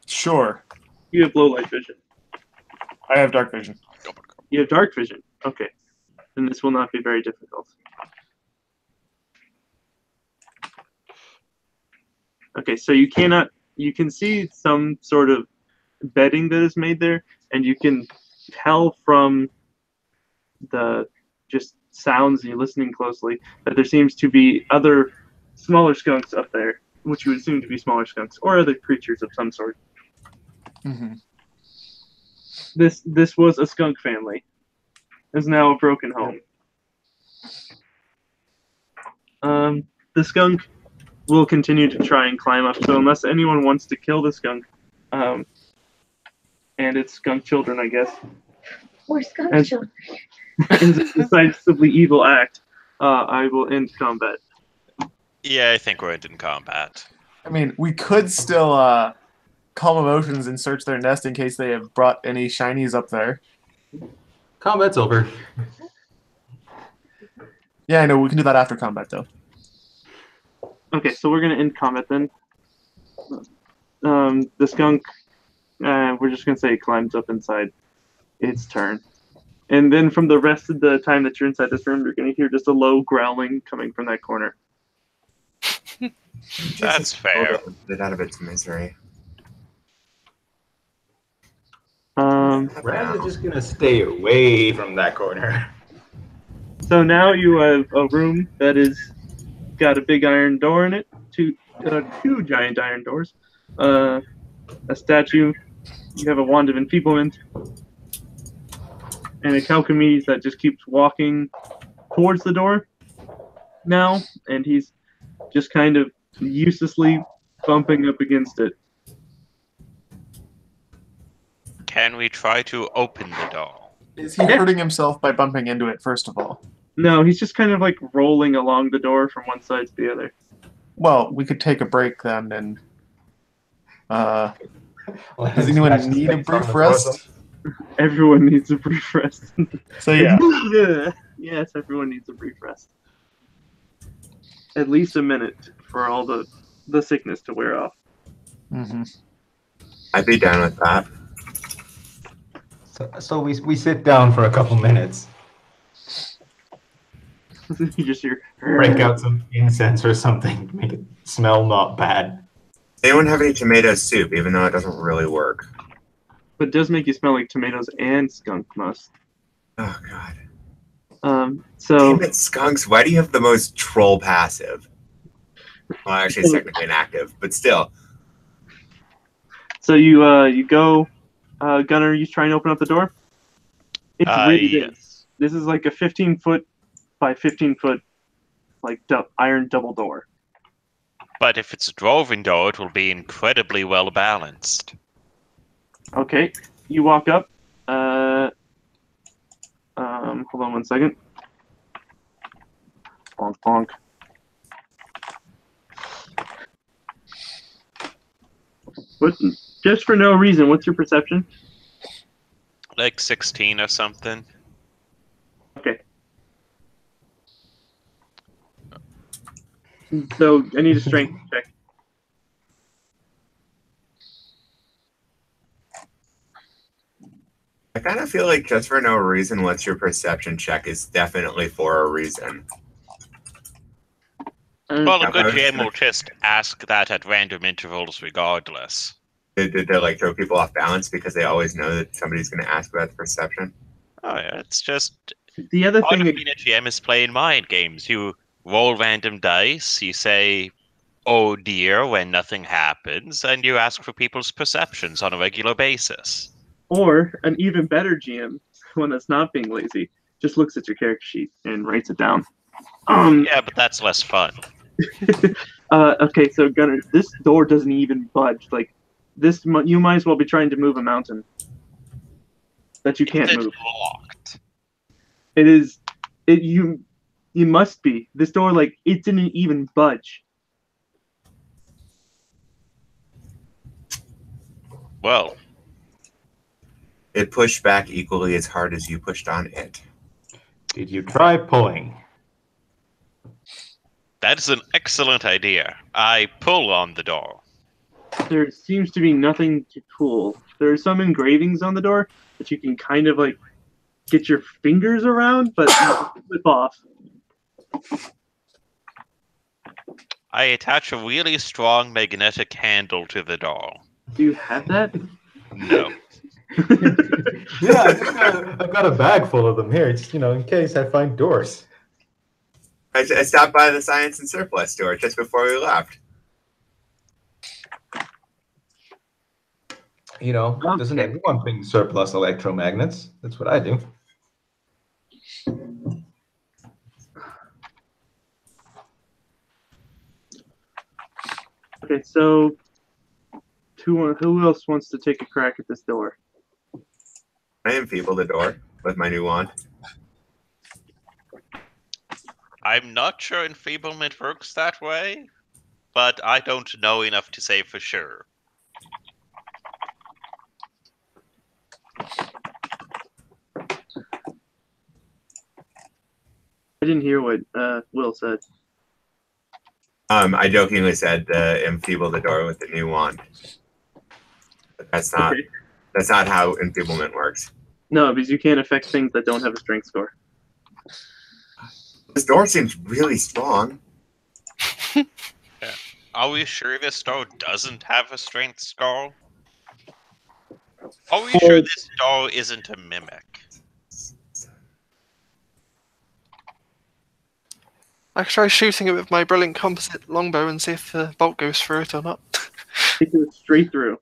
Sure. You have low light vision. I have dark vision. You have dark vision. Okay. Then this will not be very difficult. Okay, so you cannot you can see some sort of bedding that is made there, and you can tell from the just sounds and you're listening closely that there seems to be other smaller skunks up there, which you would assume to be smaller skunks or other creatures of some sort. Mm-hmm. This was a skunk family. Is now a broken home. The skunk will continue to try and climb up. So unless anyone wants to kill the skunk, and its skunk children, I guess, Or skunk As- children. is a decisively evil act, I will end combat. Yeah, I think we're ending combat. I mean, we could still calm emotions and search their nest in case they have brought any shinies up there. Combat's over. Yeah, I know. We can do that after combat, though. Okay, so we're gonna end combat then. The skunk, we're just gonna say it climbs up inside its turn. And then from the rest of the time that you're inside this room, you're gonna hear just a low growling coming from that corner. That's fair. Get out of its misery. Raz is just gonna stay away from that corner. So now you have a room that is got a big iron door in it, two giant iron doors, a statue. You have a wand of enfeeblement, and a Calcamedes that just keeps walking towards the door now, and he's just kind of uselessly bumping up against it. Can we try to open the door? Is he hurting himself by bumping into it, first of all? No, he's just kind of like rolling along the door from one side to the other. Well, we could take a break then, and does Does anyone need a brief rest? Everyone needs a brief rest. So yeah, Yes, everyone needs a brief rest. At least a minute for all the sickness to wear off. mm-hmm. I'd be down with that. So we sit down for a couple minutes, You just hear break out some incense or something to make it smell not bad. Anyone have any tomato soup, even though it doesn't really work? but it does make you smell like tomatoes and skunk musk. Oh god. So Damn it, skunks, why do you have the most troll passive? Well, actually it's technically inactive, but still. So you go, Gunner. You try and open up the door. It's really big. Yes. This is like a 15-foot by 15-foot, like iron double door. But if it's a dwarven door, it will be incredibly well balanced. Okay, you walk up. Hold on 1 second. Bonk bonk. What? Just for no reason. What's your perception? Like 16 or something. Okay. So I need a strength check. I kind of feel like just for no reason, what's your perception check is definitely for a reason. Well, a Yeah, good I was GM gonna- will just ask that at random intervals regardless. Did they like throw people off balance because they always know that somebody's going to ask about the perception? Oh yeah, it's just The other part of thing, being a GM is playing mind games. You roll random dice, you say, "Oh dear," when nothing happens, and you ask for people's perceptions on a regular basis. or an even better GM, one that's not being lazy, just looks at your character sheet and writes it down. Yeah, but that's less fun. Okay, so Gunner, this door doesn't even budge. Like this, you might as well be trying to move a mountain that you can't It's move. locked. It is. You must be. This door, like, it didn't even budge. Well, It pushed back equally as hard as you pushed on it. Did you try pulling? that's an excellent idea. I pull on the door. There seems to be nothing to pull. There are some engravings on the door that you can kind of like get your fingers around, but slip off. I attach a really strong magnetic handle to the door. Do you have that? No. Yeah, I've got a bag full of them here. It's, in case I find doors. I stopped by the Science and Surplus store just before we left. Doesn't Okay. everyone bring surplus electromagnets? That's what I do. Okay, so who else wants to take a crack at this door? I enfeeble the door with my new wand. I'm not sure enfeeblement works that way, but I don't know enough to say for sure. I didn't hear what Will said. I jokingly said enfeeble the door with the new wand. But that's not Okay. that's not how enfeeblement works. No, because you can't affect things that don't have a strength score. This door seems really strong. Are we sure this door doesn't have a strength score? Are we sure this door isn't a mimic? I could try shooting it with my brilliant composite longbow and see if the bolt goes through it or not. It goes straight through.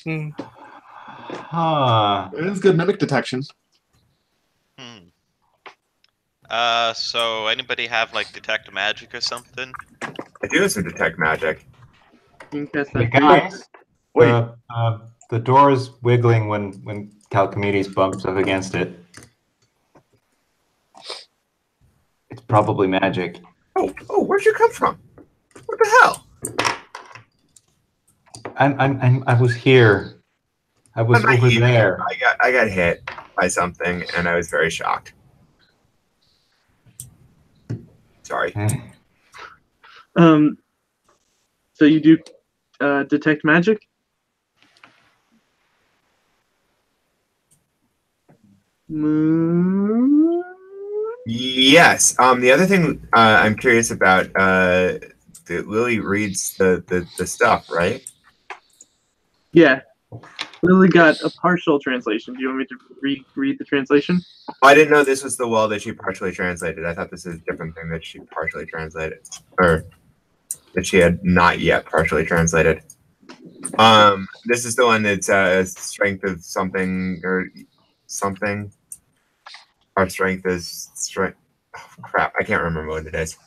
Hmm. Huh. It is good mimic detection. So anybody have like detect magic or something? I do have some detect magic. You can cast Hey, that. guys, Wait. the door is wiggling when Calchimedes bumps up against it. It's probably magic. Oh, where'd you come from? What the hell? I was here. I was I'm not over even- there. I got hit by something, and I was very shocked. Sorry. So you do detect magic? Yes. The other thing I'm curious about, that Lily reads the stuff, right? Yeah. Lily got a partial translation. Do you want me to read the translation? I didn't know this was the wall that she partially translated. I thought this is a different thing that she partially translated, or that she had not yet partially translated. This is the one that's strength of something or something. Our strength is strength. Oh, crap, I can't remember what it is.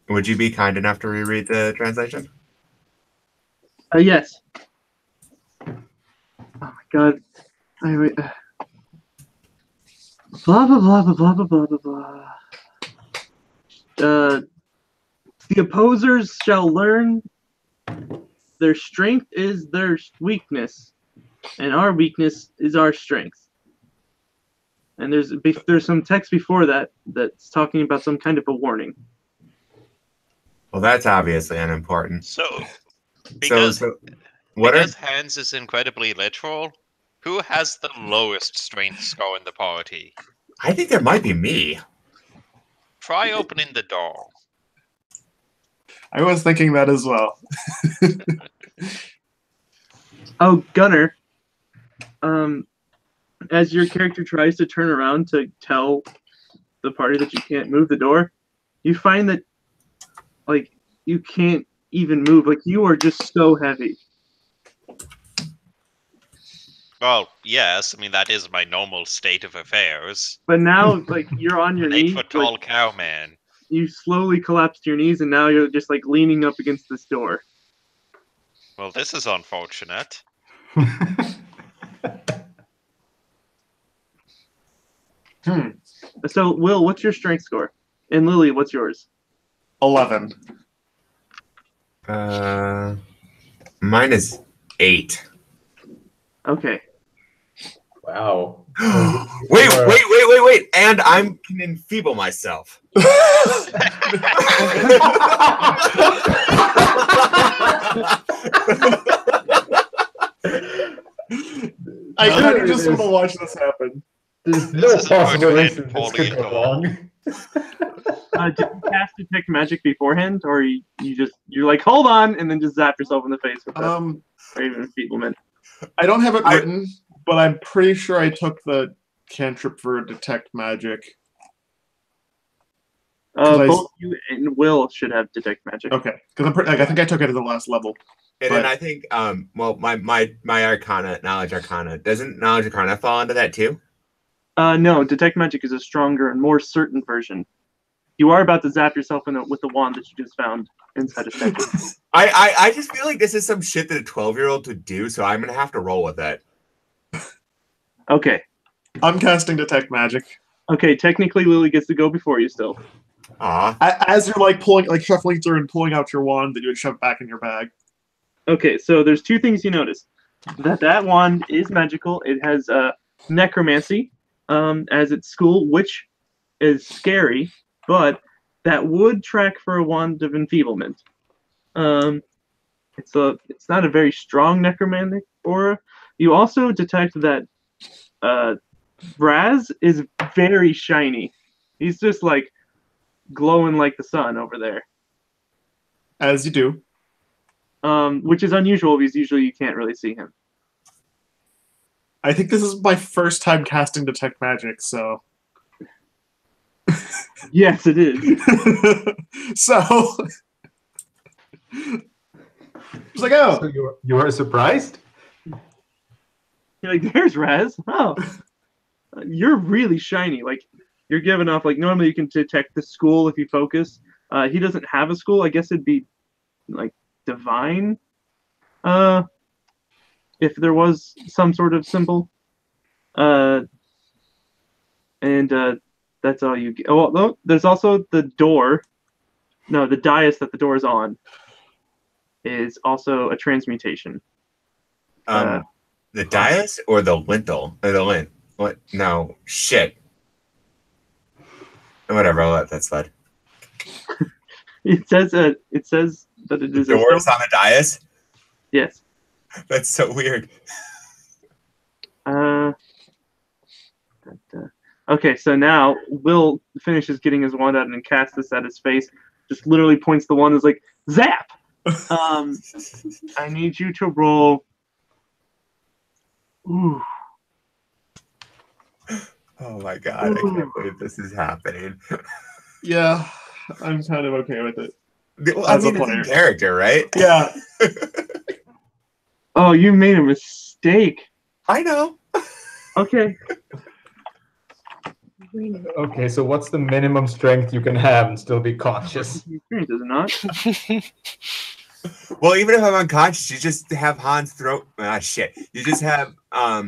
Would you be kind enough to reread the translation? Yes. Oh my god. Blah blah blah blah blah blah blah blah. The opposers shall learn their strength is their weakness, and our weakness is our strength. And there's some text before that that's talking about some kind of a warning. Well, that's obviously unimportant. So, because what because Hans is incredibly literal, who has the lowest strength score in the party? I think that might be me. Try opening the door. I was thinking that as well. Oh, Gunner. As your character tries to turn around to tell the party that you can't move the door, you find that, like, you can't even move. Like, you are just so heavy. Well, yes, I mean that is my normal state of affairs. But now, like, you're on your An knees. 8-foot tall Like, cowman. you slowly collapse to your knees, and now you're just, like, leaning up against this door. Well, this is unfortunate. So, Will, what's your strength score? And Lily, what's yours? 11. Mine is 8. Okay. Wow. Wait! And I can enfeeble myself. I kind of just want to watch this happen. This This is a good possible win, reason this poorly could go goal. wrong. Did you cast detect magic beforehand, or you're like, hold on, and then just zap yourself in the face with that, or even enfeeblement? I don't have it written, but I'm pretty sure I took the cantrip for detect magic. 'Cause Both you and Will should have detect magic. Okay, because I think I took it at the last level. And then I think, well, my Arcana, Knowledge Arcana, doesn't Knowledge Arcana fall into that too? No, detect magic is a stronger and more certain version. You are about to zap yourself with the wand that you just found inside a statue. I just feel like this is some shit that a 12-year-old would do, so I'm gonna have to roll with it. Okay. I'm casting detect magic. Okay, technically Lily gets to go before you still. As you're like shuffling through and pulling out your wand that you would shove back in your bag. Okay, so there's two things you notice. That wand is magical. It has necromancy as its school, which is scary, but that would track for a wand of enfeeblement. It's not a very strong necromantic aura. You also detect that Raz is very shiny. He's just like glowing like the sun over there. As you do. Which is unusual because usually you can't really see him. I think this is my first time casting detect magic, so yes, it is. So it's like, oh, So you are surprised? You're like, there's Raz. Oh, you're really shiny. Like, you're giving off, like, normally you can detect the school if you focus. He doesn't have a school. I guess it'd be, like, divine. If there was some sort of symbol. And that's all you get. Oh, well, there's also the door. No, the dais that the door is on is also a transmutation. The dais or the lintel? Or the lint? What? No. Shit. Whatever, I'll let that slide. It says that it is the doors on the dais? Yes. That's so weird. Okay, so now Will finishes getting his wand out and casts this at his face. Just literally points the wand and is like, zap! I need you to roll. Ooh. Oh my god, I can't believe this is happening. Yeah, I'm kind of okay with it. Well, I mean, it's in character, right? Yeah. Oh, you made a mistake. I know. Okay. Okay, so what's the minimum strength you can have and still be conscious? Experience, is it not? Well, even if I'm unconscious, you just have Hans throw. Ah, shit. You just have Oh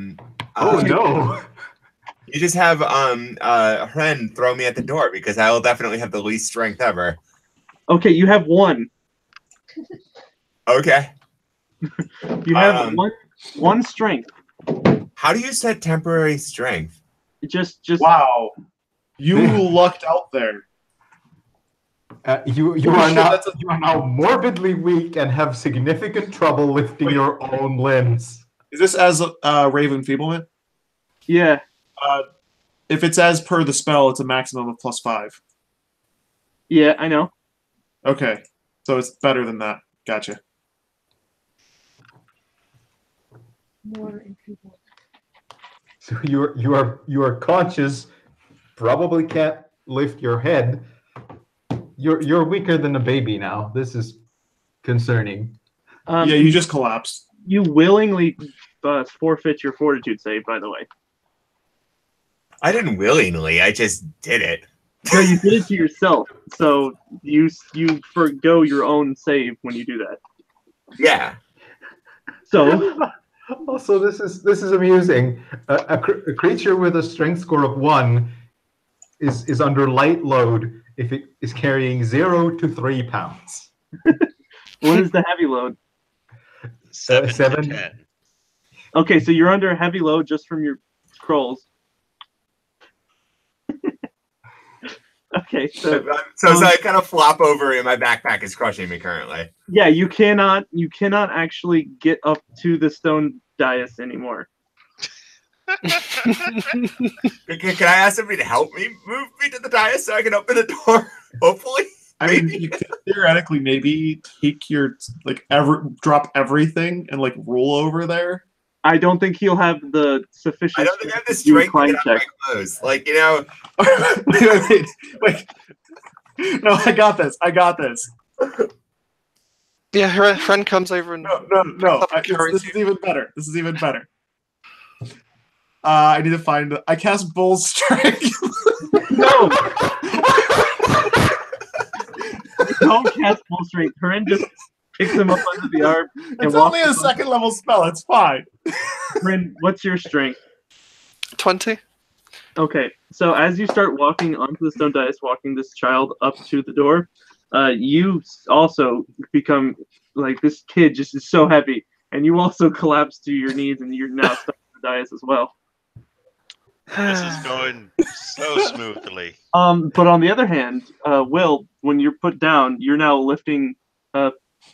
no! You just have Hren throw me at the door because I will definitely have the least strength ever. Okay, you have one. Okay. You have one strength. How do you set temporary strength? Just Wow. You lucked out there. You are now morbidly weak and have significant trouble lifting your own limbs. Is this as Raven Feeblement? Yeah. If it's as per the spell, it's a maximum of +5. Yeah, I know. Okay, so it's better than that. Gotcha. So you are conscious, probably can't lift your head. You're weaker than a baby now. This is concerning. Yeah, you just collapsed. You willingly forfeit your fortitude save, by the way. I didn't willingly. I just did it. No, you did it to yourself. So you forgo your own save when you do that. Yeah. So Also, this is amusing. A creature with a strength score of 1 is under light load if it is carrying 0 to 3 pounds. What is the heavy load? 7 7. to 10. Okay, so you're under a heavy load just from your scrolls. Okay, so I kind of flop over and my backpack is crushing me currently. yeah, you cannot actually get up to the stone dais anymore. Can I ask somebody to help me move me to the dais so I can open the door? Hopefully. I mean, you could theoretically maybe take your drop everything and like roll over there. I don't think he'll have the sufficient. I don't think I have the to do a strength to climb get out check. my clothes. Like, you know. wait. No, I got this. Yeah, her friend comes over and No. This is even better. I need to find. I cast Bull Strength. No. Don't cast full strength. Corinne just picks him up under the arm. And It's walks only a up. second level spell. It's fine. Corinne, what's your strength? 20. Okay, so as you start walking onto the stone dais, walking this child up to the door, you also become like this kid just is so heavy, and you also collapse to your knees, and you're now stuck on the dais as well. This is going so smoothly. But on the other hand, Will, when you're put down, you're now lifting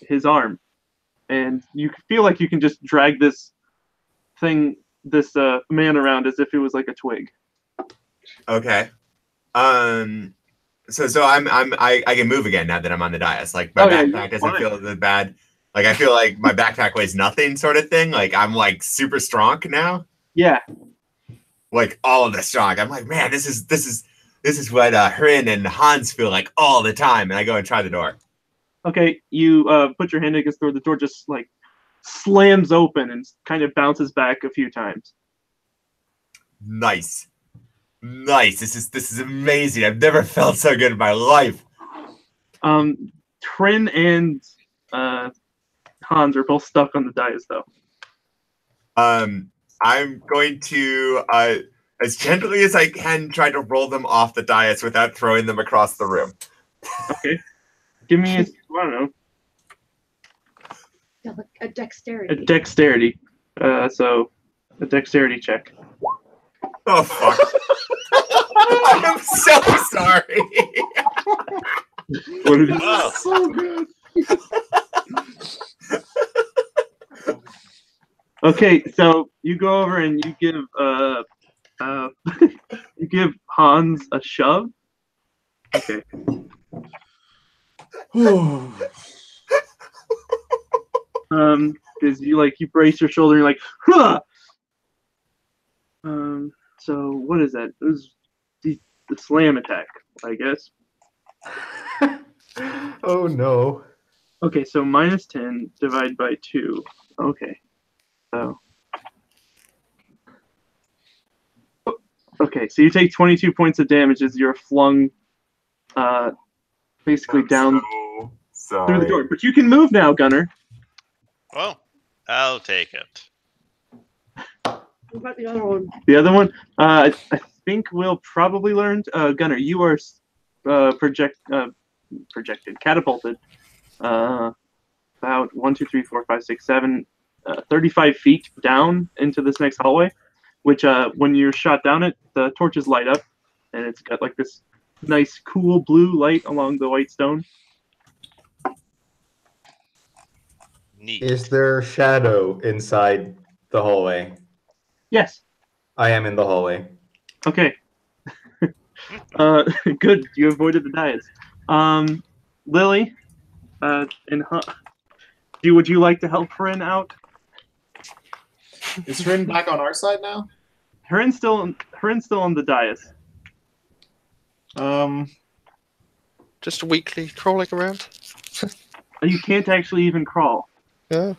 his arm, and you feel like you can just drag this man around as if it was like a twig. Okay. So I can move again now that I'm on the dais. Like my backpack doesn't feel that bad. Like I feel like my backpack weighs nothing, sort of thing. Like I'm like super strong now. Yeah. Like all of the strong. I'm like, man, this is what Hrin and Hans feel like all the time. And I go and try the door. Okay, you put your hand against the door. The door just like slams open and kind of bounces back a few times. Nice. This is amazing. I've never felt so good in my life. Trin and Hans are both stuck on the dais, though. I'm going to, as gently as I can, try to roll them off the dais without throwing them across the room. Okay. Give me I don't know. Yeah, like a dexterity. A dexterity. So a dexterity check. Oh, fuck. I'm so sorry. What did you Wow. So good. Okay, so you go over and you give you give Hans a shove. Okay. Because you brace your shoulder and you're like, huh! So what is that? It was the slam attack, I guess. Oh no. Okay, so minus 10 divided by 2. Okay. So. Okay, so you take 22 points of damage as you're flung basically down so through the door. But you can move now, Gunner. Well, I'll take it. What about the other one? The other one, I think Will probably learned. Gunner, you are catapulted about 35 feet down into this next hallway, which when you're shot down it, the torches light up, and it's got like this nice cool blue light along the white stone. Neat. Is there shadow inside the hallway? Yes. I am in the hallway. Okay. Good. You avoided the dais. Lily, would you like to help Hrin out? Is Rin back on our side now? Hrin's still on the dais. just weakly crawling around. You can't actually even crawl. Yeah.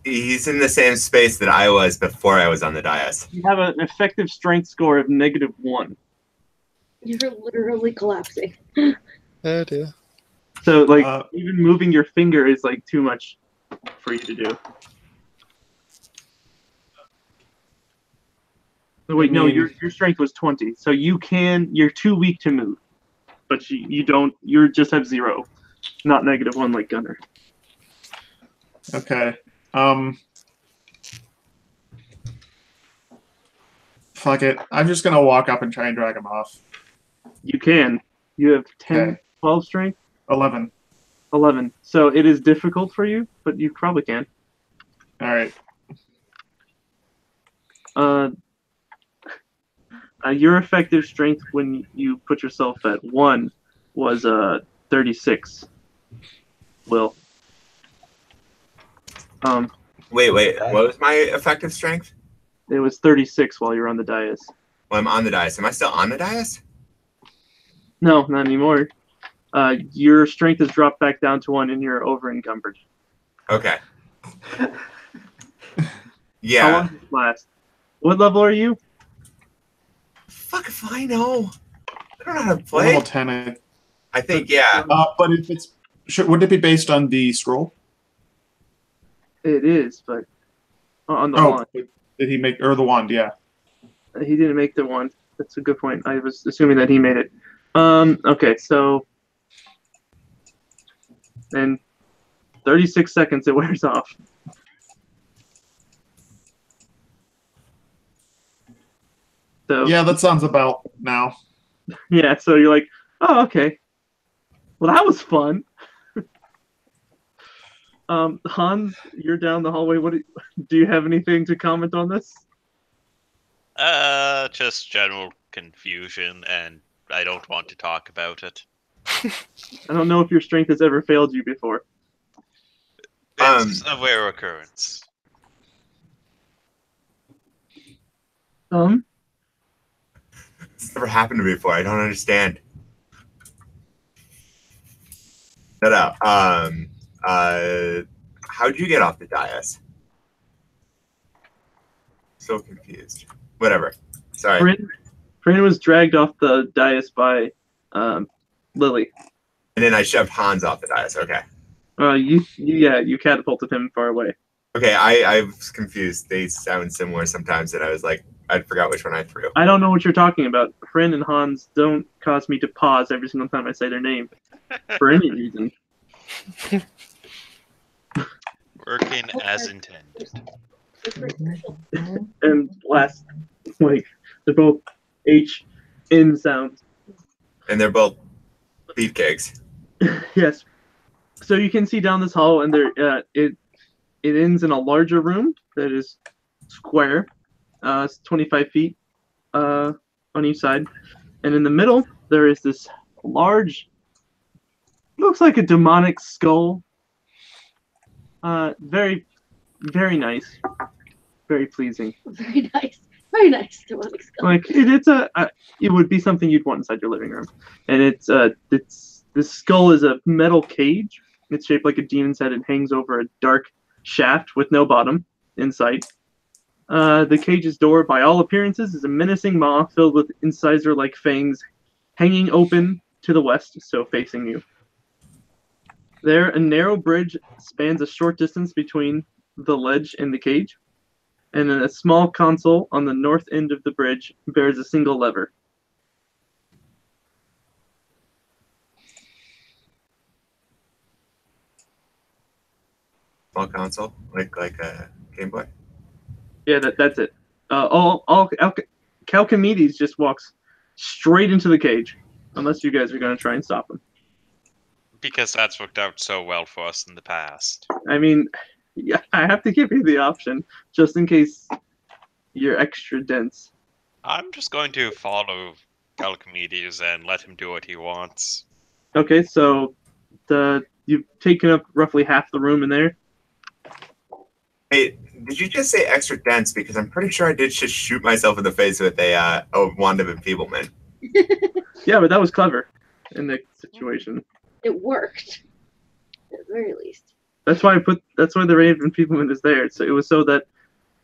He's in the same space that I was before I was on the dais. You have an effective strength score of -1. You're literally collapsing. Oh dear. So even moving your finger is like too much for you to do. No, wait, no, your strength was 20, so you're too weak to move, but you just have 0, not -1 like Gunner. Okay. Fuck it. I'm just gonna walk up and try and drag him off. You can. You have 10, Okay. 12 strength, 11. 11. So it is difficult for you, but you probably can. All right. Your effective strength when you put yourself at 1 was 36. Will. Wait. What was my effective strength? It was 36 while you were on the dais. Well, I'm on the dais. Am I still on the dais? No, not anymore. Your strength has dropped back down to 1 and you're over encumbered. Okay. How Yeah. long does it last? What level are you? Fuck if I know. I don't know how to play. Level 10. I think, yeah. But if it's would it be based on the scroll? It is, but on the Oh, wand. did he make or the wand? Yeah. He didn't make the wand. That's a good point. I was assuming that he made it. Okay, so in 36 seconds it wears off. So Yeah, that sounds about now. yeah, so you're like, oh, okay. Well, that was fun. Hans, you're down the hallway. Do you have anything to comment on this? Just general confusion, and I don't want to talk about it. I don't know if your strength has ever failed you before. It's a rare occurrence. It's never happened to me before. I don't understand. No. How'd you get off the dais? So confused. Whatever. Sorry. Fran was dragged off the dais by Lily. And then I shoved Hans off the dais. Okay. You catapulted him far away. Okay, I was confused. They sound similar sometimes, and I was like, I forgot which one I threw. I don't know what you're talking about. Fran and Hans don't cause me to pause every single time I say their name for any reason. Working as intended. And last, they're both H-N sounds. And they're both beefcakes. Yes. So you can see down this hall, and it ends in a larger room that is square. It's 25 feet on each side. And in the middle, there is this large, looks like a demonic skull. Very, very nice. Very pleasing. Very nice. Very nice. Demonic skull. Like it would be something you'd want inside your living room. And this skull is a metal cage. It's shaped like a demon's head and hangs over a dark shaft with no bottom in sight. The cage's door, by all appearances, is a menacing maw filled with incisor-like fangs hanging open to the west, so facing you. There, a narrow bridge spans a short distance between the ledge and the cage, and then a small console on the north end of the bridge bears a single lever. Small console, like a Game Boy. Yeah, that's it. Calcamedes just walks straight into the cage, unless you guys are going to try and stop him. Because that's worked out so well for us in the past. I mean, yeah, I have to give you the option, just in case you're extra dense. I'm just going to follow Calcamedes and let him do what he wants. Okay, so you've taken up roughly half the room in there. Hey, did you just say extra dense? Because I'm pretty sure I did just shoot myself in the face with a wand of enfeeblement. Yeah, but that was clever in the situation. It worked. At the very least. That's why the ray of enfeeblement is there. So it was so that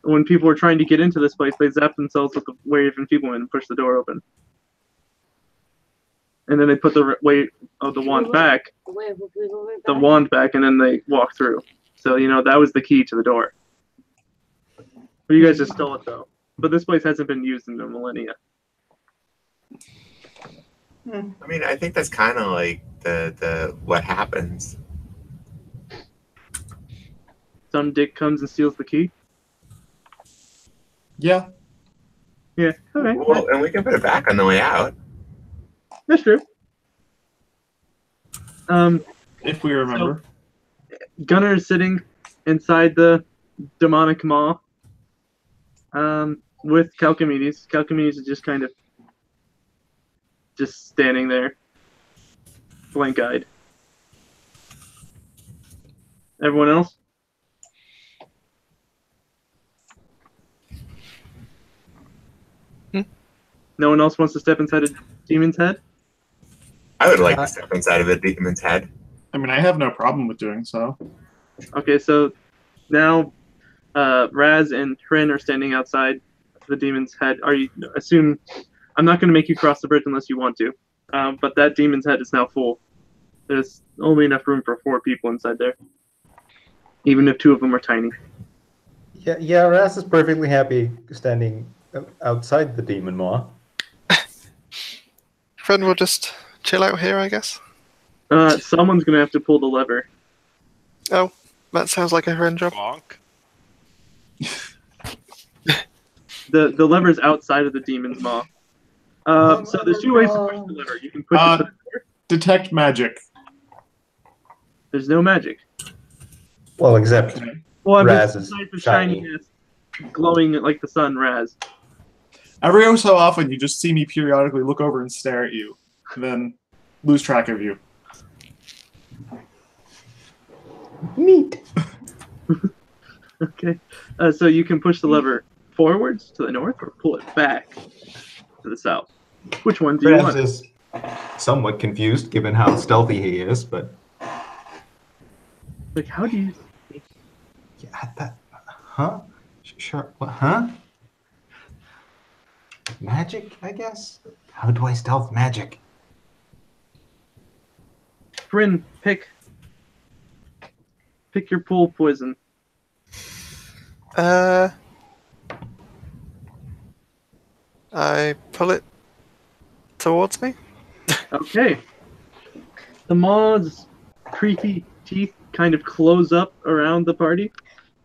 when people were trying to get into this place, they zap themselves with the ray of enfeeblement and push the door open. And then they put the weight of the wand back, and then they walk through. So, that was the key to the door. But you guys just stole it, though. But this place hasn't been used in a millennia. I mean, I think that's kind of like the what happens. Some dick comes and steals the key? Yeah. Yeah, okay. Well, and we can put it back on the way out. That's true. If we remember. Gunnar is sitting inside the demonic maw with Calcamedes. Calcamedes is just kind of just standing there, blank-eyed. Everyone else? No one else wants to step inside a demon's head? I would like to step inside of a demon's head. I mean, I have no problem with doing so. Okay, so now Raz and Trin are standing outside the demon's head. Assume I'm not going to make you cross the bridge unless you want to, but that demon's head is now full. There's only enough room for 4 people inside there, even if 2 of them are tiny. Yeah, Raz is perfectly happy standing outside the demon maw. Friend will just chill out here, I guess. Someone's going to have to pull the lever. Oh, that sounds like a friend job. Bonk. The lever's outside of the demon's maw. So there's 2 ways to push the lever. You can push it to the door. Detect magic. There's no magic. Well, except Well, I'm Raz just is besides the shiny. shininess, glowing like the sun, Raz. Every so often, you just see me periodically look over and stare at you, and then lose track of you. Neat. Okay. So you can push the lever forwards to the north or pull it back to the south. Which one do you Raz want? is somewhat confused given how stealthy he is, but Like, how do you... yeah, huh? Sure. What? Huh? Magic, I guess. How do I stealth magic? Bryn, pick your pool poison. I pull it towards me. Okay. The maw's creepy teeth kind of close up around the party,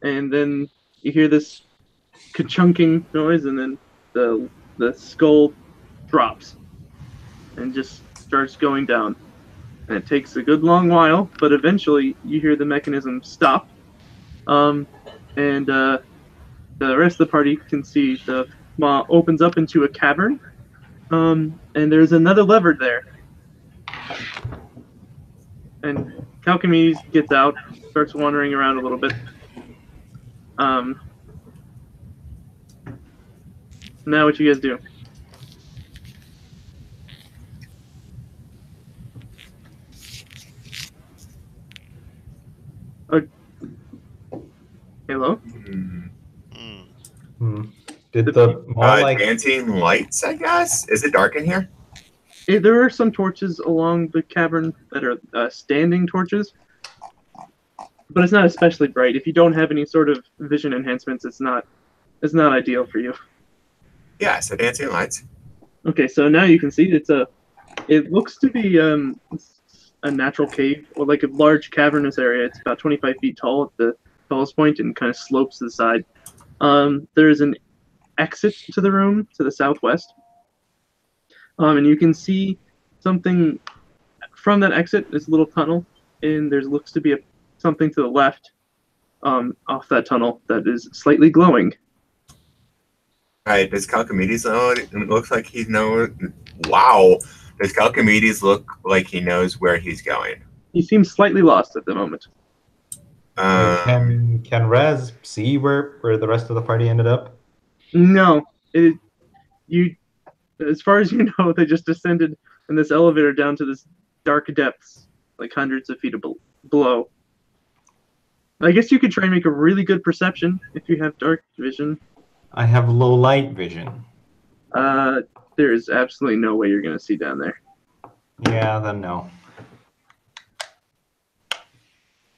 and then you hear this ka-chunking noise, and then the skull drops and just starts going down. And it takes a good long while, but eventually you hear the mechanism stop. And the rest of the party can see the maw opens up into a cavern. And there's another lever there. And Calcamedes gets out, starts wandering around a little bit. Now what you guys do? Hello? Did the maw like? Dancing lights, I guess? Is it dark in here? There are some torches along the cavern that are standing torches, but it's not especially bright. If you don't have any sort of vision enhancements, it's not ideal for you. Yeah, so dancing lights. Okay, so now you can see it looks to be a natural cave, or like a large cavernous area. It's about 25 feet tall at the tallest point and kind of slopes to the side. There's an exit to the room to the southwest. And you can see something from that exit. There's a little tunnel, and there looks to be something to the left off that tunnel that is slightly glowing. All right, does Calcamedes know? It looks like he knows. Wow. Does Calcamedes look like he knows where he's going? He seems slightly lost at the moment. Can Raz see where the rest of the party ended up? No, as far as you know, they just descended in this elevator down to this dark depths, like hundreds of feet below. I guess you could try and make a really good perception if you have dark vision. I have low light vision. There is absolutely no way you're going to see down there. Yeah, then no.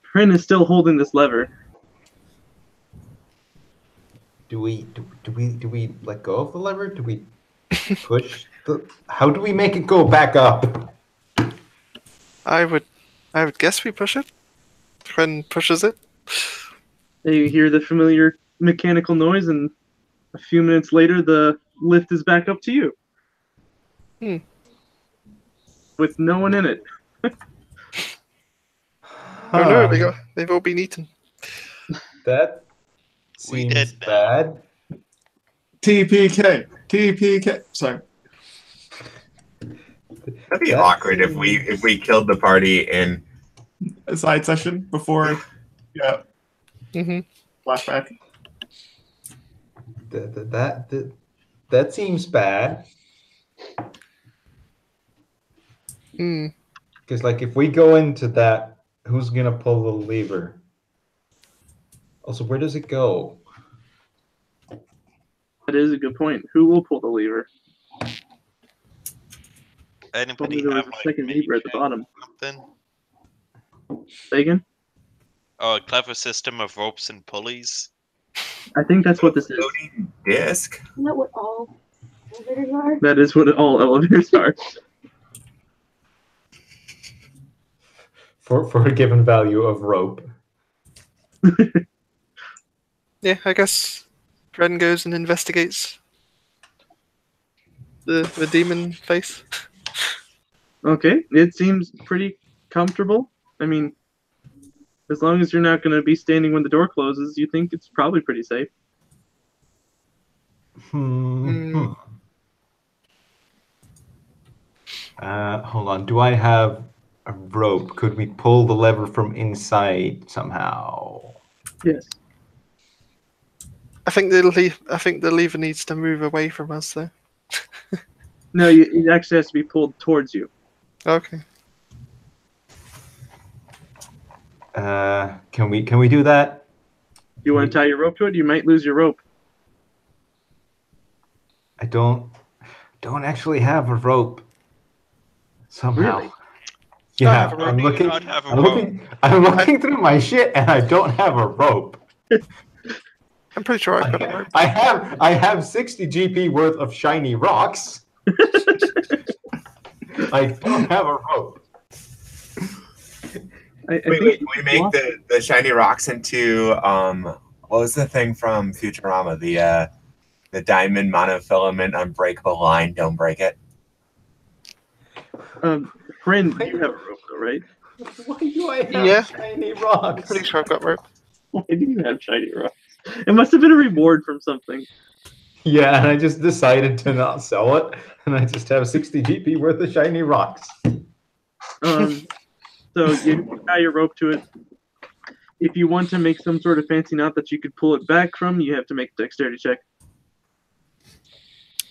Prin is still holding this lever. Do we let go of the lever? Do we push the? How do we make it go back up? I would guess we push it. Friend pushes it. You hear the familiar mechanical noise, and a few minutes later, the lift is back up to you. With no one in it. Oh no, they've all been eaten. That We seems did bad. TPK. Sorry. That'd be That awkward if we killed the party in. A side session before. Yeah. Mm-hmm. Flashback. That seems bad. Hmm. Because, like, if we go into that, who's gonna pull the lever? Also, where does it go? That is a good point. Who will pull the lever? Anybody There was have a like second mini lever at the chain bottom. or something? Say again? Oh, a clever system of ropes and pulleys. I think that's what this is. Floating disc. Isn't that what all elevators are? That is what all elevators are. For a given value of rope. Yeah, I guess Ren goes and investigates the demon face. Okay, it seems pretty comfortable. I mean, as long as you're not going to be standing when the door closes, you think it's probably pretty safe. Hmm. Hold on. Do I have a rope? Could we pull the lever from inside somehow? Yes. I think the lever needs to move away from us, though. No, it actually has to be pulled towards you. Okay. Can we do that? You want to tie your rope to it? You might lose your rope. I don't actually have a rope. Somehow. Really? Yeah, How I'm do you looking. not have a I'm looking through my shit, and I don't have a rope. I'm pretty sure I've got a rope. I have 60 GP worth of shiny rocks. I don't have a rope. I Wait, think can we make the shiny rocks into what was the thing from Futurama? The diamond monofilament unbreakable line. Don't break it. Friend, you have a rope though, right? Why do I have Yeah. shiny I'm rocks? pretty sure I've got rope. Why do you have shiny rocks? It must have been a reward from something. Yeah, and I just decided to not sell it, and I just have 60 GP worth of shiny rocks. So you tie your rope to it. If you want to make some sort of fancy knot that you could pull it back from, you have to make a dexterity check.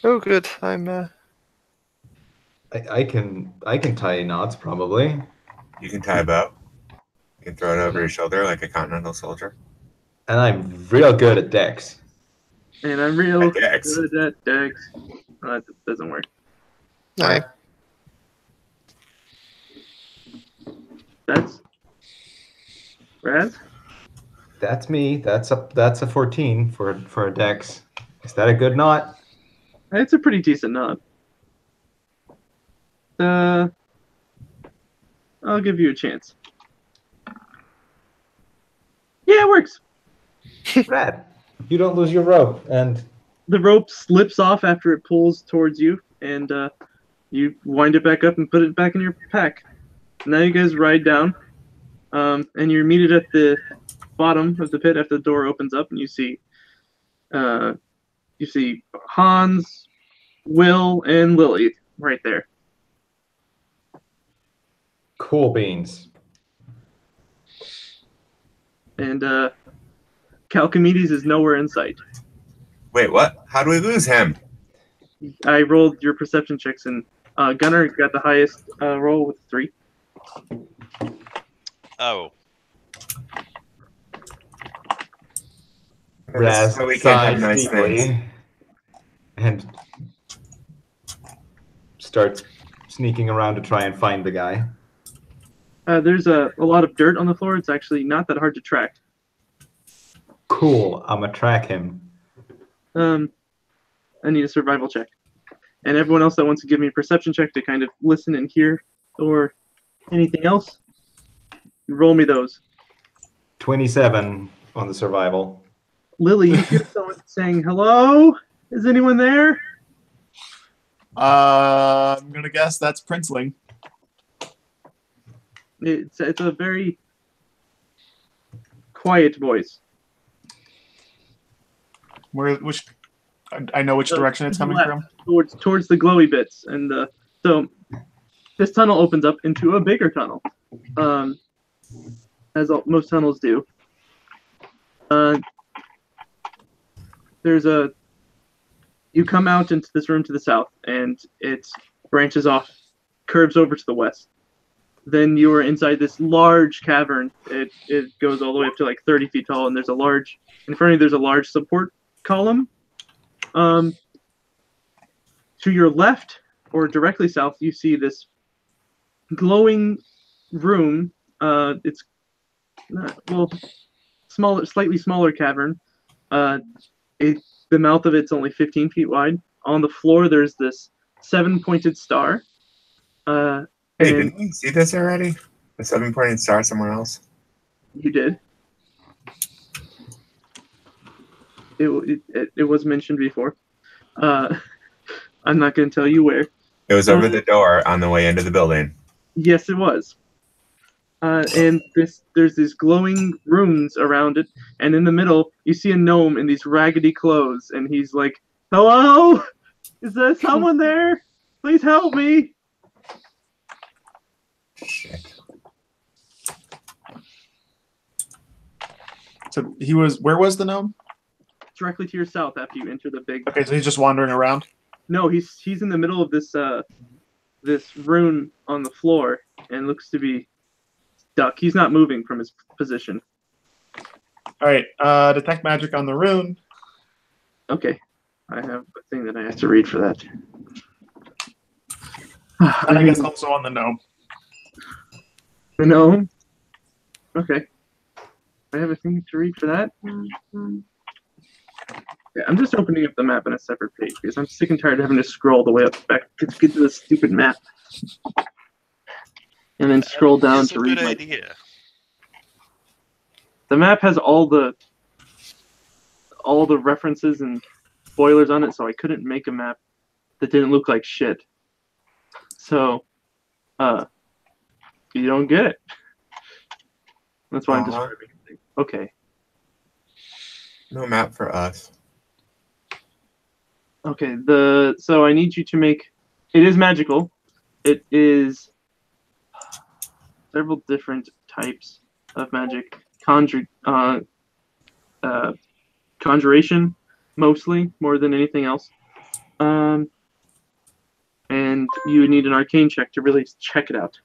Oh, good. I'm. I can tie knots probably. You can tie a bow. You can throw it over your shoulder like a continental soldier. And I'm real good at dex. And I'm real At dex. good at dex. That doesn't work. No. That's Raz. That's me. That's a 14 for a dex. Is that a good knot? It's a pretty decent knot. I'll give you a chance. Yeah, it works. Rad. You don't lose your rope, and The rope slips off after it pulls towards you, and you wind it back up and put it back in your pack. Now you guys ride down, and you're meted at the bottom of the pit after the door opens up, and you see Hans, Will, and Lily right there. cool beans. And Calchimedes is nowhere in sight. Wait, what? How do we lose him? I rolled your perception checks, and Gunnar got the highest roll with 3. Oh, Raz So we can have nice deeply things. and starts sneaking around to try and find the guy. There's a lot of dirt on the floor. It's actually not that hard to track. Cool. I'ma track him. I need a survival check. And everyone else that wants to give me a perception check to kind of listen and hear or anything else, roll me those. 27 on the survival. Lily, you hear someone saying, "Hello? Is anyone there?" I'm gonna guess that's Princeling. It's a very quiet voice. Which I know which direction it's coming Left, from. towards the glowy bits, and so this tunnel opens up into a bigger tunnel, as most tunnels do. You come out into this room to the south, and it branches off, curves over to the west. Then you are inside this large cavern. It goes all the way up to like 30 feet tall, and in front of you there's a large support column. To your left, or directly south, you see this glowing room. It's slightly smaller cavern. The mouth of it's only 15 feet wide. On the floor, there's this 7-pointed star. Hey, didn't we see this already? The 7-pointed star somewhere else? You did. It was mentioned before. I'm not going to tell you where. It was over the door on the way into the building. Yes, it was. And there's these glowing runes around it, and in the middle you see a gnome in these raggedy clothes, and he's like, "Hello, is there someone there? Please help me!" Shit. So where was the gnome? Directly to your south after you enter the big. Okay, so he's just wandering around. No, he's in the middle of this rune on the floor, and looks to be stuck. He's not moving from his position. All right, detect magic on the rune. Okay, I have a thing that I have to read for that. And I guess also on the gnome. The gnome? Okay. I have a thing to read for that. Yeah, I'm just opening up the map on a separate page because I'm sick and tired of having to scroll the way up back to get to this stupid map. And then scroll down to read. Idea. The map has all the references and spoilers on it, so I couldn't make a map that didn't look like shit. So, you don't get it. That's why I'm describing it. Okay. No map for us. Okay. So I need you to make. It is magical. It is several different types of magic. Conjuration, mostly, more than anything else. And you need an arcane check to really check it out.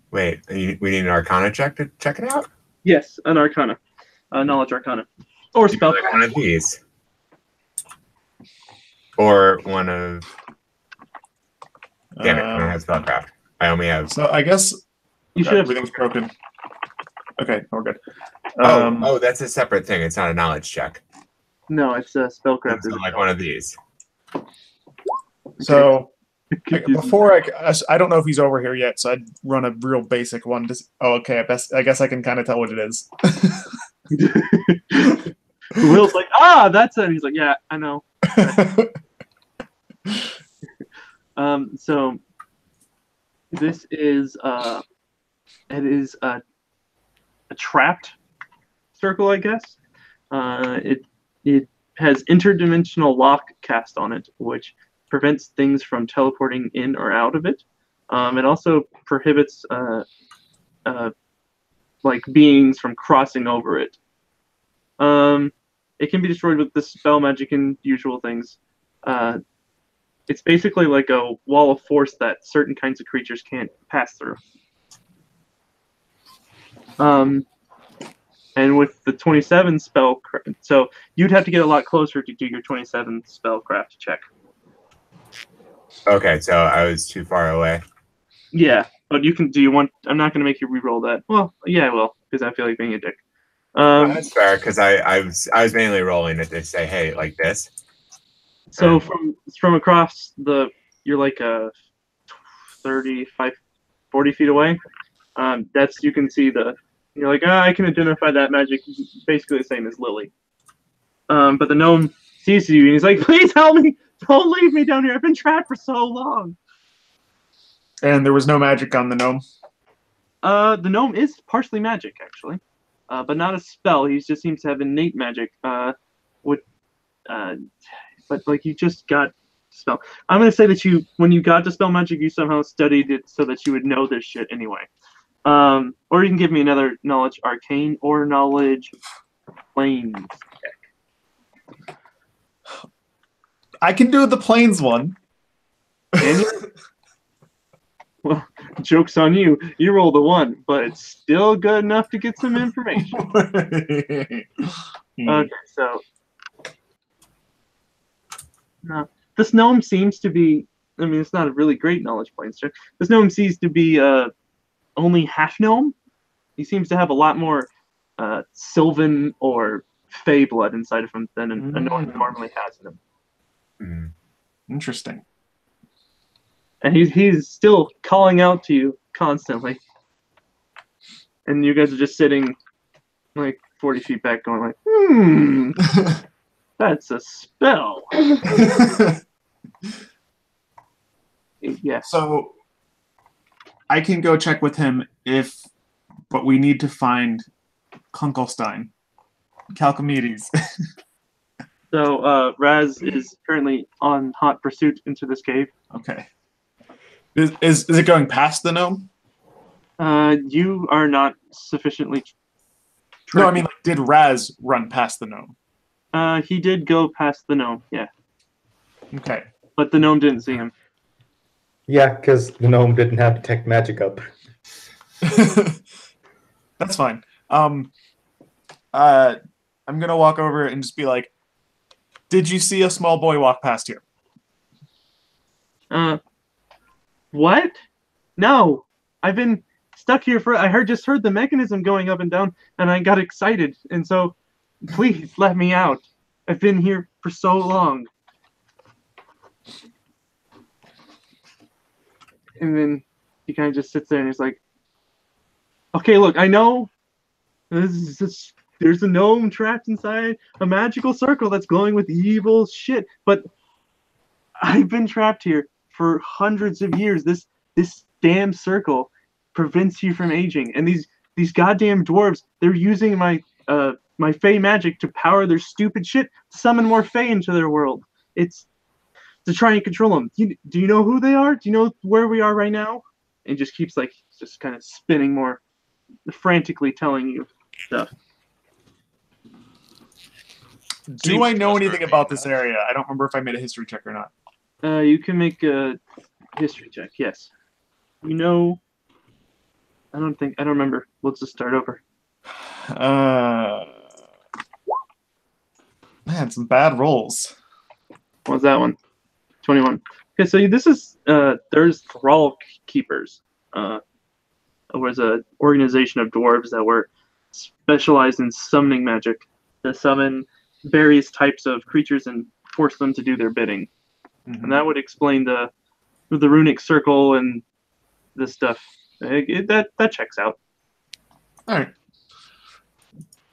Wait, we need an Arcana check to check it out? Yes, an Arcana, knowledge Arcana, or spell. Like one of these, or one of. Damn it! I don't have spellcraft. I only have. So I guess You should have. everything's broken. Okay, we're good. Oh, that's a separate thing. It's not a knowledge check. No, it's a spellcraft. It's like one of these. So before I don't know if he's over here yet, so I'd run a real basic one. Okay, I guess I can kind of tell what it is. Will's like, that's it. He's like, yeah, I know. So this is it is a trapped circle, I guess. It has interdimensional lock cast on it, which prevents things from teleporting in or out of it. It also prohibits like beings from crossing over it. It can be destroyed with the spell magic and usual things. It's basically like a wall of force that certain kinds of creatures can't pass through. And with the 27 spell, so you'd have to get a lot closer to do your 27 spellcraft check. Okay, so I was too far away. Yeah, but you can. Do you want? I'm not going to make you re-roll that. Well, yeah, I will, because I feel like being a dick. That's fair, because I was mainly rolling it to say, hey, like this. So from across you're like 35, 40 feet away. That's you can see you're like, I can identify that magic, basically the same as Lily. But the gnome sees you and he's like, please help me! Don't leave me down here. I've been trapped for so long. And there was no magic on the gnome. The gnome is partially magic, actually, but not a spell. He just seems to have innate magic. But like you just got spell. I'm going to say that when you got to spell magic, you somehow studied it so that you would know this shit anyway. Or you can give me another knowledge arcane or knowledge planes. I can do the planes one. Can you? Well, joke's on you. You rolled a 1, but it's still good enough to get some information. Okay, so this gnome seems to be. I mean, it's not a really great knowledge plane check. This gnome seems to be only half gnome. He seems to have a lot more Sylvan or Fey blood inside of him than a gnome normally has in him. Interesting. And he's still calling out to you constantly. And you guys are just sitting like 40 feet back going like, that's a spell. Yeah. So I can go check with him but we need to find Kunkelstein. Calcomedes. So Raz is currently on hot pursuit into this cave. Okay. Is it going past the gnome? You are not sufficiently. No, I mean, like, did Raz run past the gnome? He did go past the gnome, yeah. Okay. But the gnome didn't see him. Yeah, because the gnome didn't have detect magic up. That's fine. I'm gonna walk over and just be like, "Did you see a small boy walk past here?" What? No, I've been stuck here just heard the mechanism going up and down, and I got excited, and so please let me out. I've been here for so long. And then he kind of just sits there and he's like, okay, look, I know there's a gnome trapped inside a magical circle that's glowing with evil shit, but I've been trapped here for hundreds of years. This damn circle prevents you from aging, and these goddamn dwarves, they're using my Fey magic to power their stupid shit to summon more Fey into their world. It's to try and control them. Do you know who they are? Do you know where we are right now? And just keeps like just kind of spinning more, frantically telling you stuff. Do I know anything about this area? I don't remember if I made a history check or not. You can make a history check. Yes. You know. I don't remember. Let's just start over. Man, some bad rolls. What was that one? 21. Okay, so this is there's thrall keepers. It was an organization of dwarves that were specialized in summoning magic to summon various types of creatures and force them to do their bidding. Mm-hmm. And that would explain the runic circle and this stuff. That checks out. All right.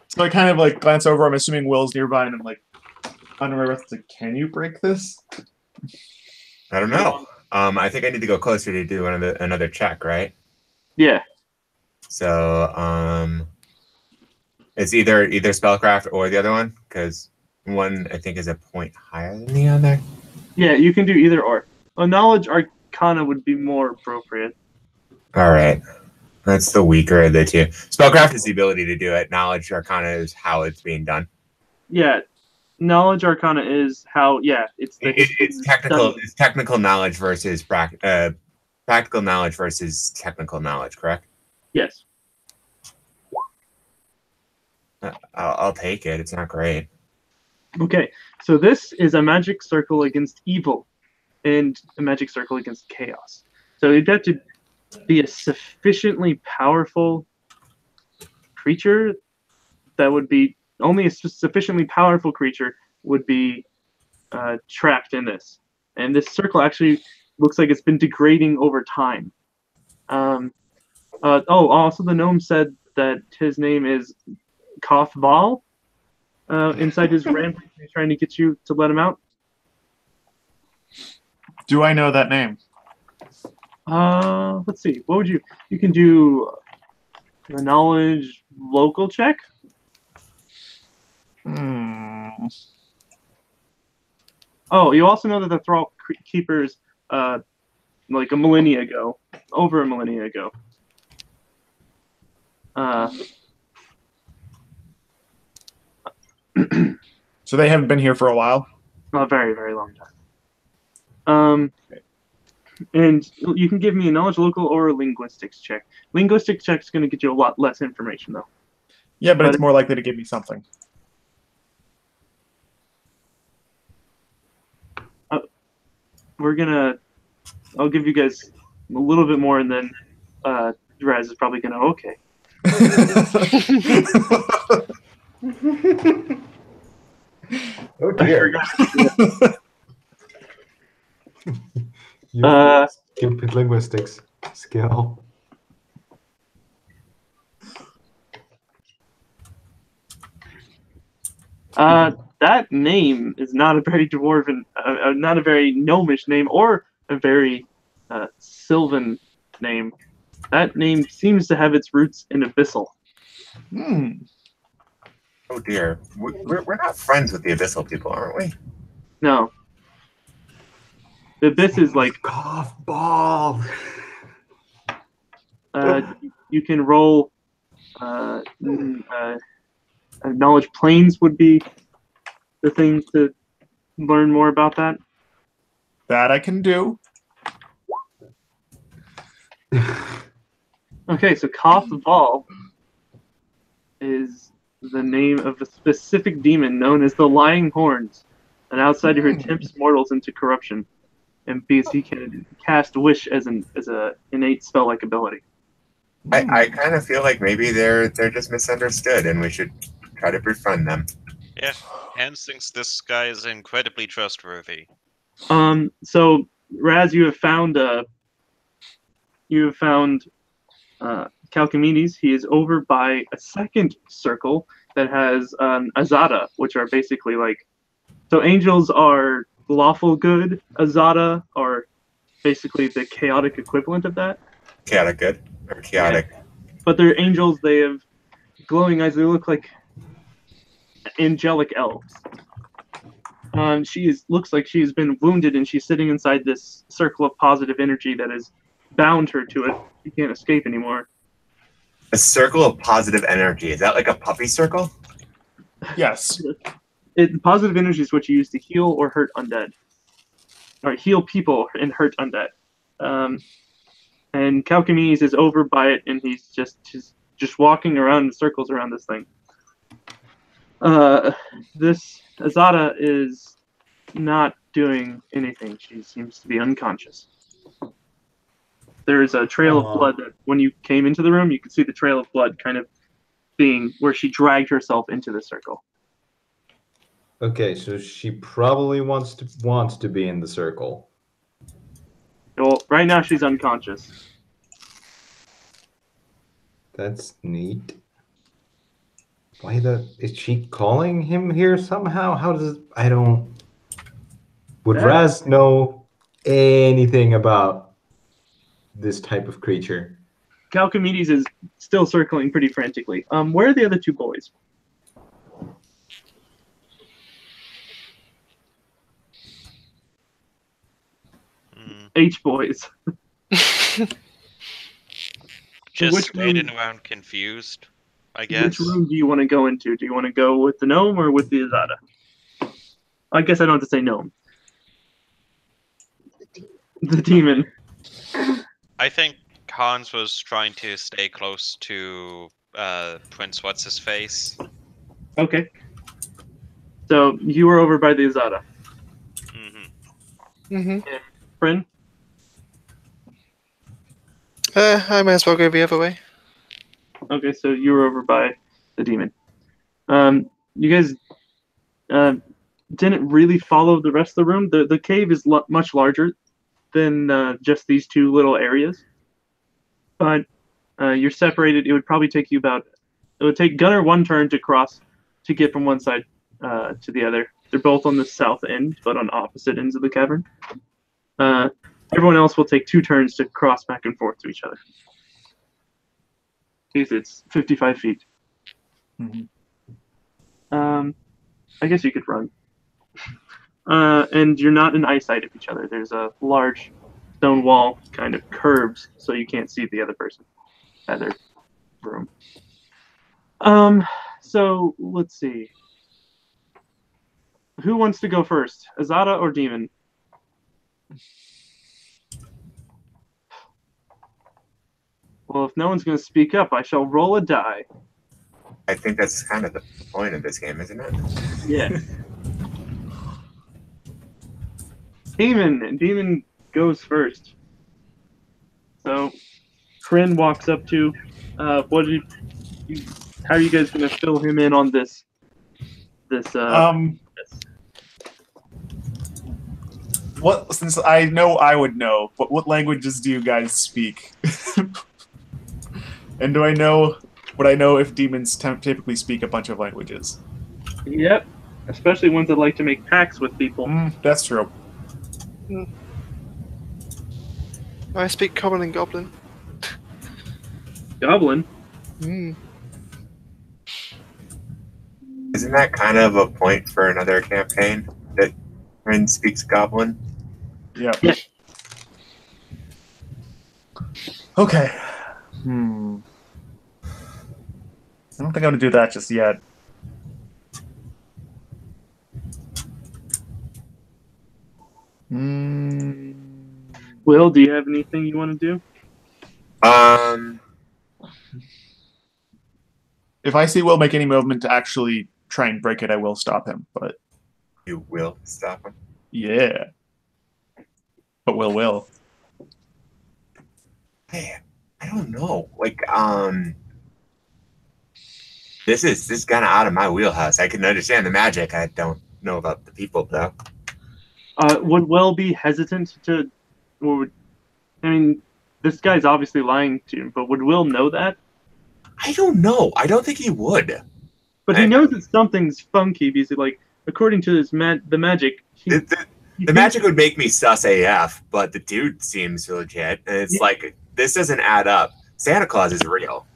So I kind of like glance over. I'm assuming Will's nearby, and I'm like, under my breath, like, can you break this? I don't know. I think I need to go closer to do another check, right? Yeah. So it's either spellcraft or the other one, because one I think is a point higher than the other. Yeah, you can do either or. A knowledge arcana would be more appropriate. All right. That's the weaker of the two. Spellcraft is the ability to do it. Knowledge arcana is how it's being done. Yeah. Knowledge arcana is how, it's technical. It's technical knowledge versus practical knowledge versus technical knowledge, correct? Yes. I'll take it. It's not great. Okay, so this is a magic circle against evil and a magic circle against chaos. So you'd have to be a sufficiently powerful creature that would be only a sufficiently powerful creature would be trapped in this. And this circle actually looks like it's been degrading over time. Also the gnome said that his name is Kothval. Inside his rampage, he's trying to get you to let him out. Do I know that name? Let's see. What would you can do a knowledge local check? Oh, you also know that the Thrall Keepers, like a millennia ago, over a millennia ago. So they haven't been here for a while. A very, very long time. And you can give me a knowledge local or a linguistics check. Linguistics check is going to get you a lot less information, though. Yeah, but But- it's more likely to give me something. I'll give you guys a little bit more, and then Raz is probably going to, okay. Oh dear. You stupid linguistics skill. That name is not a very dwarven, not a very gnomish name, or a very sylvan name. That name seems to have its roots in abyssal. Hmm. Oh dear, we're not friends with the abyssal people, aren't we? No. The abyss is like Cough ball. you can roll. Knowledge planes would be the thing to learn more about that. That I can do. Okay, so Koth Val is the name of a specific demon known as the Lying Horns, an outsider who tempts mortals into corruption, and because he can cast Wish as a innate spell-like ability. I kind of feel like maybe they're just misunderstood, and we should try to befriend them. Yeah, Hans thinks this guy is incredibly trustworthy. So Raz, you have found Calchimedes. He is over by a second circle that has Azada, which are basically like, so angels are lawful good. Azada are basically the chaotic equivalent of that. Chaotic good or chaotic? Yeah. But they're angels. They have glowing eyes. They look like angelic elves. Looks like she has been wounded, and she's sitting inside this circle of positive energy that has bound her to it. She can't escape anymore. A circle of positive energy. Is that like a puppy circle? Yes. Positive energy is what you use to heal or hurt undead, or heal people and hurt undead. And Calchimedes is over by it, and he's just walking around in circles around this thing. This Azada is not doing anything. She seems to be unconscious. There is a trail of blood that when you came into the room, you could see the trail of blood kind of being where she dragged herself into the circle. Okay, so she probably wants to be in the circle. Well, right now she's unconscious. That's neat. Why is she calling him here somehow? How does I don't. Would Raz know anything about this type of creature? Calchimedes is still circling pretty frantically. Where are the other two boys? H boys. Just waiting around confused, I guess. Which room do you want to go into? Do you want to go with the gnome or with the Azada? I guess I don't have to say gnome. The demon. I think Hans was trying to stay close to Prince What's-His-Face. Okay. So you were over by the Azada. Mm-hmm. Bryn? I might as well go the other way. Okay, so you were over by the demon. You guys didn't really follow the rest of the room. The cave is much larger than just these two little areas. But you're separated. It would probably take you it would take Gunnar one turn to cross to get from one side to the other. They're both on the south end, but on opposite ends of the cavern. Everyone else will take 2 turns to cross back and forth to each other. It's 55 feet. Mm-hmm. I guess you could run. and you're not in eyesight of each other. There's a large stone wall kind of curves, so you can't see the other person, other room. So let's see. Who wants to go first, Azada or Demon? Well, if no one's going to speak up, I shall roll a die. I think that's kind of the point of this game, isn't it? Yeah. Demon goes first. So, Kryn walks up to. How are you guys going to fill him in on this? What? Since I know I would know, but what languages do you guys speak? And would I know if demons typically speak a bunch of languages? Yep. Especially ones that like to make pacts with people. That's true. I speak Common and Goblin. Goblin? Isn't that kind of a point for another campaign that Ren speaks Goblin? Yeah. Yeah. Okay. I don't think I'm gonna do that just yet. Will, do you have anything you want to do? If I see Will make any movement to actually try and break it, I will stop him. But You will stop him? yeah. But will. Hey, I don't know. Like, this is kind of out of my wheelhouse. I can understand the magic. I don't know about the people, though. Would Will be hesitant to, this guy's obviously lying to you, but would Will know that? I don't know. I don't think he would. But he knows that something's funky because, like, according to his the magic, The magic would make me sus AF, but the dude seems legit. And it's like, this doesn't add up. Santa Claus is real.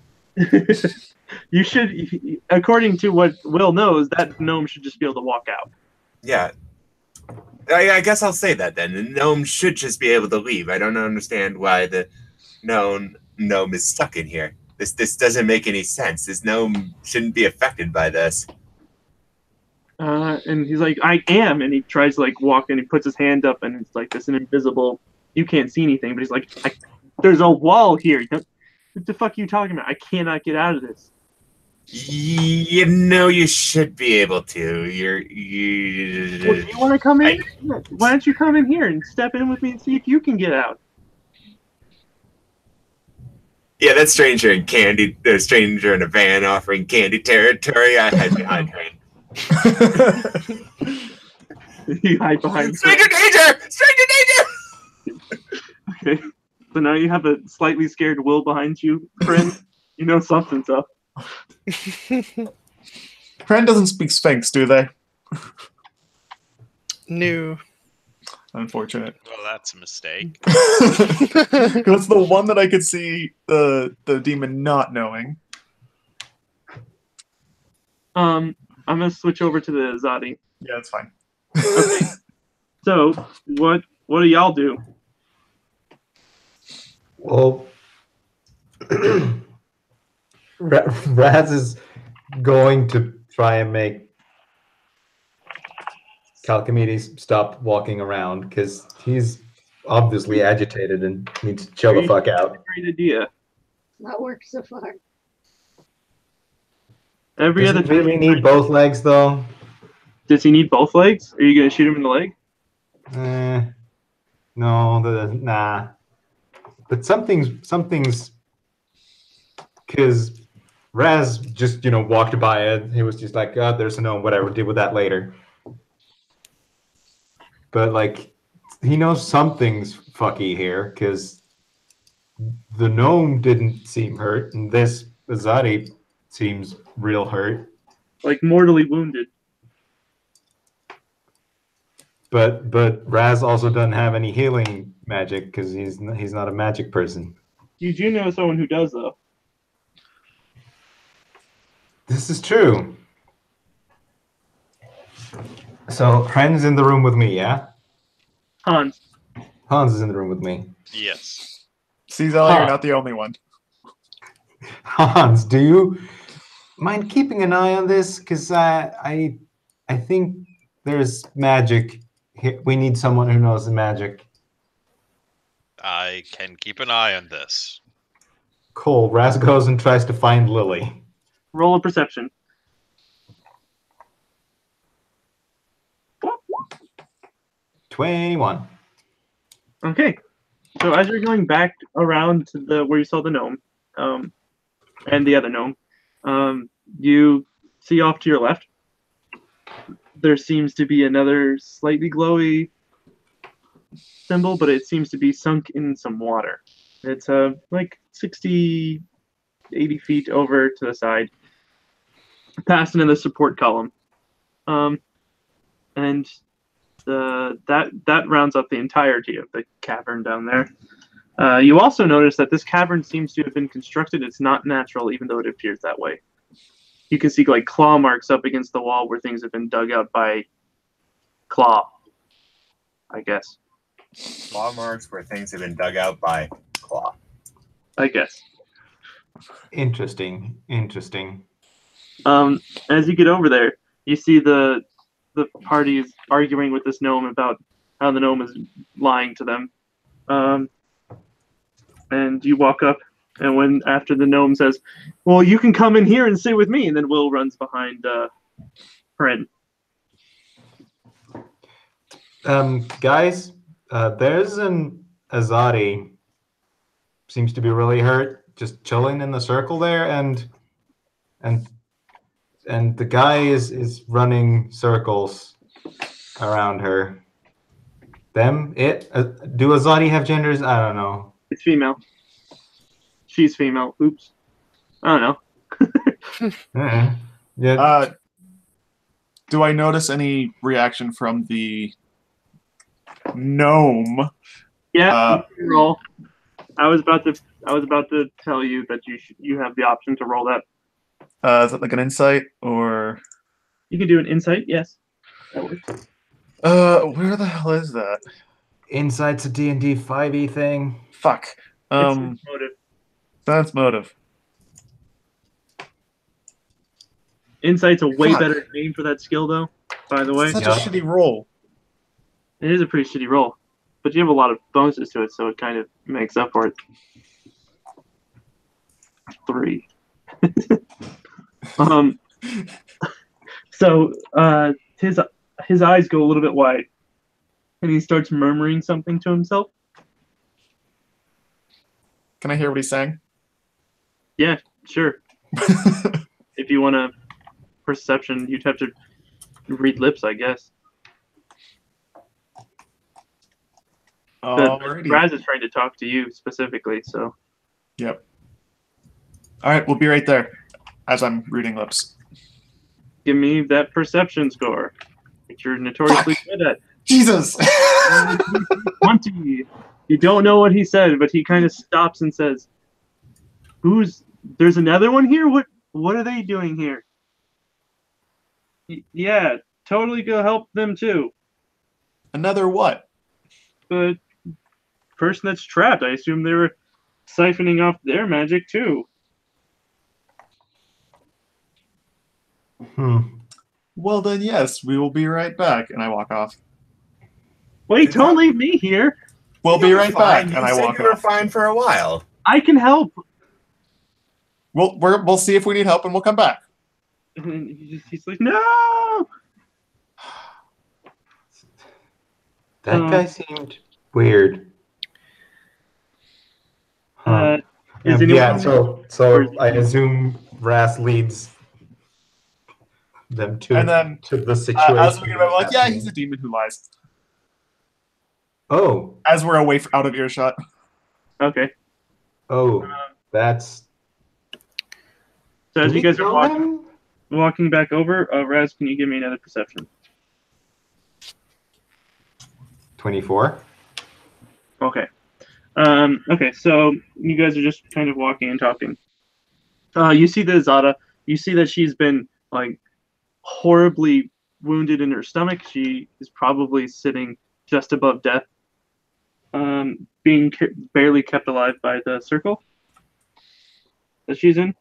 You should, according to what Will knows, that gnome should just be able to walk out. Yeah. I guess I'll say that then. The gnome should just be able to leave. I don't understand why the gnome is stuck in here. This doesn't make any sense. This gnome shouldn't be affected by this. And he's like, I am. And he tries to, like, walk and he puts his hand up and it's like this an invisible, you can't see anything. But he's like, there's a wall here. What the fuck are you talking about? I cannot get out of this. You know you should be able to. Well, you want to come in? Why don't you come in here and step in with me and see if you can get out? Yeah, that's stranger in candy. There's stranger in a van offering candy territory. I hide behind Crane. You hide behind. Stranger danger! Stranger danger! Okay, so now you have a slightly scared Will behind you, friend. You know something's up. Kren doesn't speak Sphinx, do they? No. Unfortunate. Well, that's a mistake. That's the one that I could see the demon not knowing. I'm gonna switch over to the Azadi. Yeah, that's fine. Okay. So what do y'all do? Well, Raz is going to try and make Calchimedes stop walking around because he's obviously agitated and needs to chill the fuck out. Great idea. That works so far. Every Does other he really need both legs though? Does he need both legs? Are you gonna shoot him in the leg? No, nah. But something's because Raz just walked by it. He was just like, oh, there's a gnome, whatever, deal with that later. But like, he knows something's fucky here because the gnome didn't seem hurt, and this Azadi seems real hurt. Like mortally wounded. But Raz also doesn't have any healing magic because he's not a magic person. You do know someone who does though. This is true. So Ren's in the room with me, yeah? Hans. Hans is in the room with me. Yes. See, Zelly, you're Huh. not the only one. Hans, do you mind keeping an eye on this? Because I think there's magic here. We need someone who knows the magic. I can keep an eye on this. Cool. Raz goes and tries to find Lily. Roll a perception. 21. Okay. So as you're going back around to the where you saw the gnome, and the other gnome, you see off to your left. There seems to be another slightly glowy symbol, but it seems to be sunk in some water. It's like 60, 80 feet over to the side, past another support column. And that rounds up the entirety of the cavern down there. You also notice that this cavern seems to have been constructed. It's not natural, even though it appears that way. You can see like claw marks up against the wall where things have been dug out by claw, I guess. Claw marks where things have been dug out by claw. I guess. Interesting. Interesting. As you get over there, you see the party is arguing with this gnome about how the gnome is lying to them. And you walk up, and after the gnome says, "Well, you can come in here and sit with me," and then Will runs behind Ren. Guys, there's an Azadi. Seems to be really hurt, just chilling in the circle there, and the guy is running circles around her. Them, it. Do Azadi have genders? I don't know. It's female. She's female. Oops. I don't know. Yeah. Do I notice any reaction from the gnome? Yeah, you can roll. I was about to tell you that you have the option to roll that. Is it like an insight or? You can do an insight. Yes, that works. Where the hell is that? Insight's a D&D 5e thing. Fuck. It's motive. That's motive. Insight's a way Fuck. better name for that skill, though. By the way, Such Yeah. a shitty roll. it is a pretty shitty roll, but you have a lot of bonuses to it, so it kind of makes up for it. 3. So his eyes go a little bit wide, and he starts murmuring something to himself. Can I hear what he's saying? Yeah, sure. If you want a perception, you'd have to read lips, I guess. But Alrighty. Raz is trying to talk to you specifically, so Yep. All right, we'll be right there. As I'm reading lips. give me that perception score, which you're notoriously good at. Jesus. 20. You don't know what he said, but he kind of stops and says, there's another one here? What are they doing here? Yeah, totally go help them too. Another what? But person that's trapped, I assume they were siphoning off their magic too. Well then, yes, we will be right back. And I walk off. Wait, don't leave me here. We'll be right back. You And I said walk you were off. fine for a while. I can help. We'll see if we need help, and we'll come back. And he's like, no. That guy seemed weird. Is anyone? Yeah, so I assume Ras leads them to, And then, to the situation. As we get away, I'm like, yeah, he's a demon who lies. Oh, As we're away out of earshot. Okay. That's. So as Do you we guys are know walking back over, Raz, can you give me another perception? 24. Okay. Okay, so you guys are just kind of walking and talking. You see the Zada. You see that she's been like horribly wounded in her stomach. She is probably sitting just above death, being barely kept alive by the circle that she's in.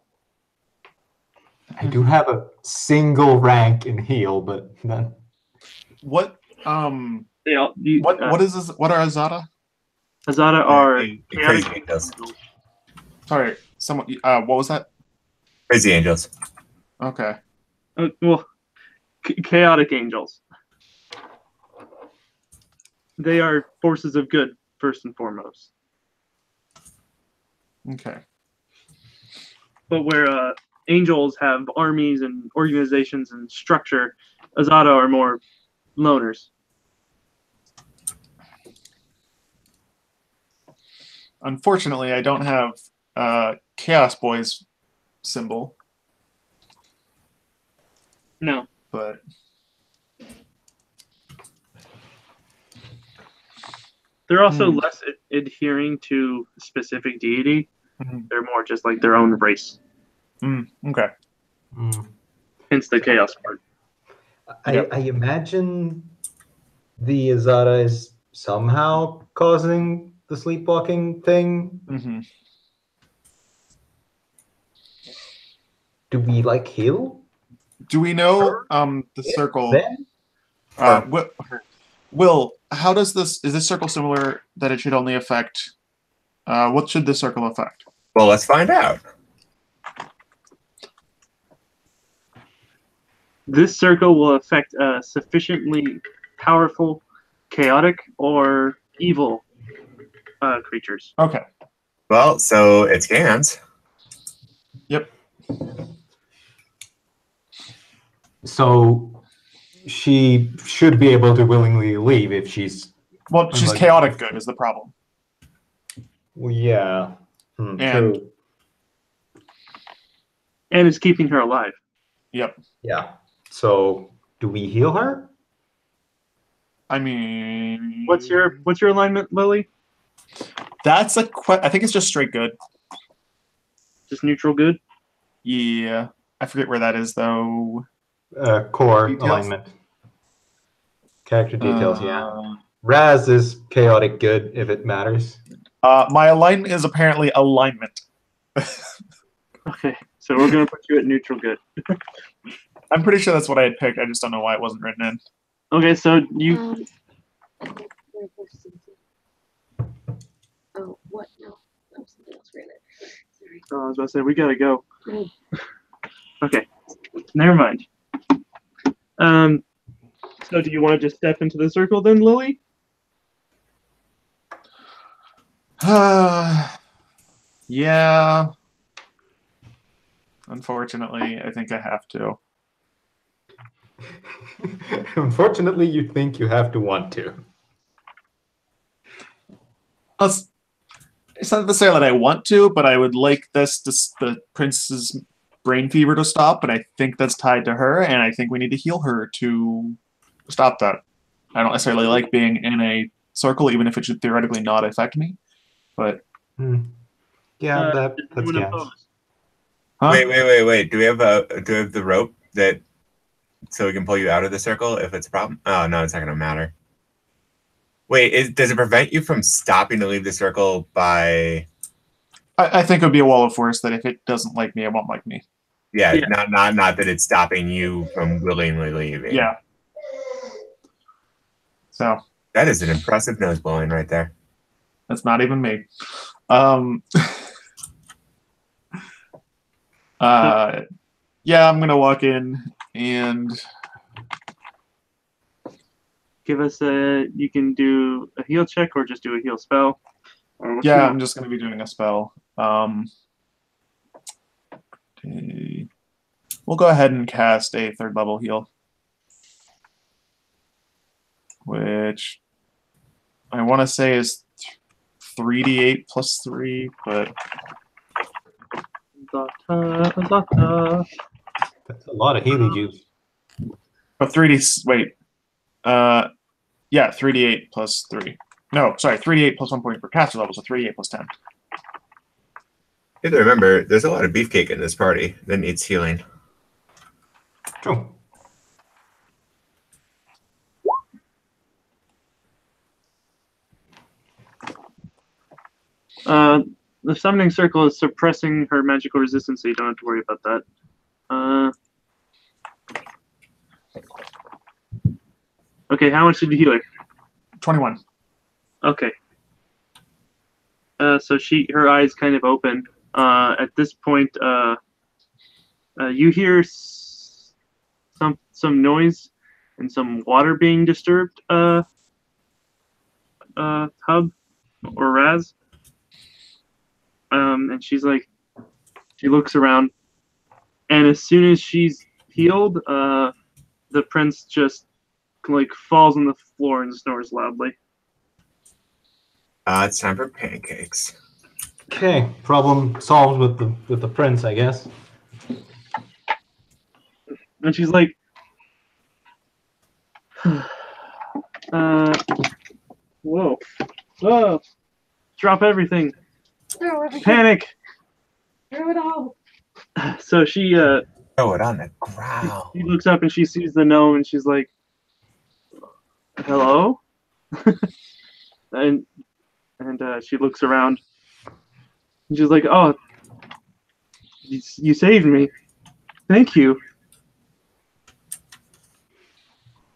I do have a single rank in heal, but then What what is this? What are Azada? Azada are Crazy chaotic angels. Sorry, someone. What was that? Crazy angels. Okay. Well, chaotic angels. They are forces of good, first and foremost. Okay. But where angels have armies and organizations and structure, Azada are more loners. Unfortunately, I don't have Chaos Boy's symbol, No. but They're also less adhering to a specific deity. Mhm. They're more just like their own race. Okay. Hence the chaos part. I imagine the Azada is somehow causing the sleepwalking thing. Mm-hmm. Do we like heal? Do we know the circle? Then? Will, how does this? Is this circle similar that it should only affect? What should this circle affect? Well, let's find out. This circle will affect sufficiently powerful, chaotic, or evil creatures. Okay. Well, so it's Gans. Yep. So she should be able to willingly leave if she's. Well, she's like- chaotic good is the problem. Well, yeah. And- True. And is keeping her alive. Yep. Yeah. So do we heal her? I mean, What's your alignment, Lily? That's I think it's just straight good. Just neutral good? Yeah. I forget where that is though. Core Details? alignment. Character details, yeah. Raz is chaotic good if it matters. My alignment is apparently alignment. Okay, so we're going to put you at neutral good. I'm pretty sure that's what I had picked. I just don't know why it wasn't written in. Okay, so you... Oh, what? No. Oh, something else ran it. Sorry. I was about to say, we got to go. Okay, never mind. So do you want to just step into the circle then, Lily? Yeah. Unfortunately, I think I have to. Unfortunately, you think you have to want to. It's not necessarily that I want to, but I would like the prince's brain fever to stop, and I think that's tied to her, and I think we need to heal her to stop that. I don't necessarily like being in a circle, even if it should theoretically not affect me. But yeah, that's anyone yes. opposed? huh? Wait. Do we have the rope that so we can pull you out of the circle if it's a problem? Oh no, it's not gonna matter. Wait, does it prevent you from stopping to leave the circle by? I think it would be a wall of force that if it doesn't like me, it won't like me. Yeah, Yeah. not that it's stopping you from willingly leaving. Yeah. So That is an impressive nose blowing right there. that's not even me. Yeah, I'm gonna walk in and Give us you can do a heal check or just do a heal spell. Or what yeah, you I'm want. just gonna be doing a spell. Okay. We'll go ahead and cast a 3rd level heal, which I want to say is 3d8 plus 3, but Azata. That's a lot of healing juice. but 3d wait, yeah, 3d8 plus 3. No, sorry, 3d8 plus 1 point per caster level, so 3d8 plus 10. You have to remember, there's a lot of beefcake in this party that needs healing. True. The summoning circle is suppressing her magical resistance, so you don't have to worry about that. Okay, how much did you heal her? 21. Okay. So her eyes kind of open. At this point, you hear some noise and some water being disturbed. Hub or Raz. And she looks around, and as soon as she's healed, the prince just falls on the floor and snores loudly. It's time for pancakes. Okay, problem solved with the prince, I guess. And she's like, whoa, drop everything, panic. Throw it all. So she Throw it on the ground. she looks up and she sees the gnome, and she's like, hello. and she looks around, and she's like, oh, you saved me, thank you.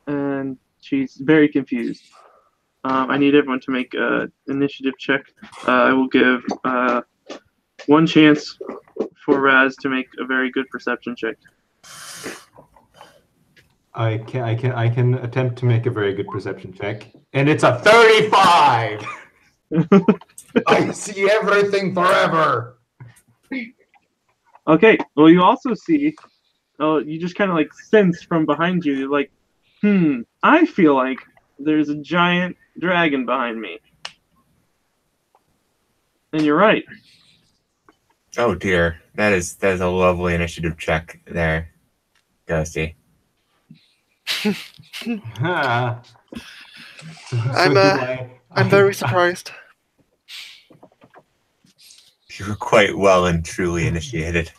And she's very confused. I need everyone to make an initiative check. I will give one chance for Raz to make a very good perception check. I can attempt to make a very good perception check, and it's a 35. I see everything forever. Okay. Well, you also see. Oh, you just kind of sense from behind you. You're like, I feel like there's a giant dragon behind me. And you're right. Oh dear, that is a lovely initiative check there, Ghosty. Ah. I'm very surprised. You were quite well and truly initiated.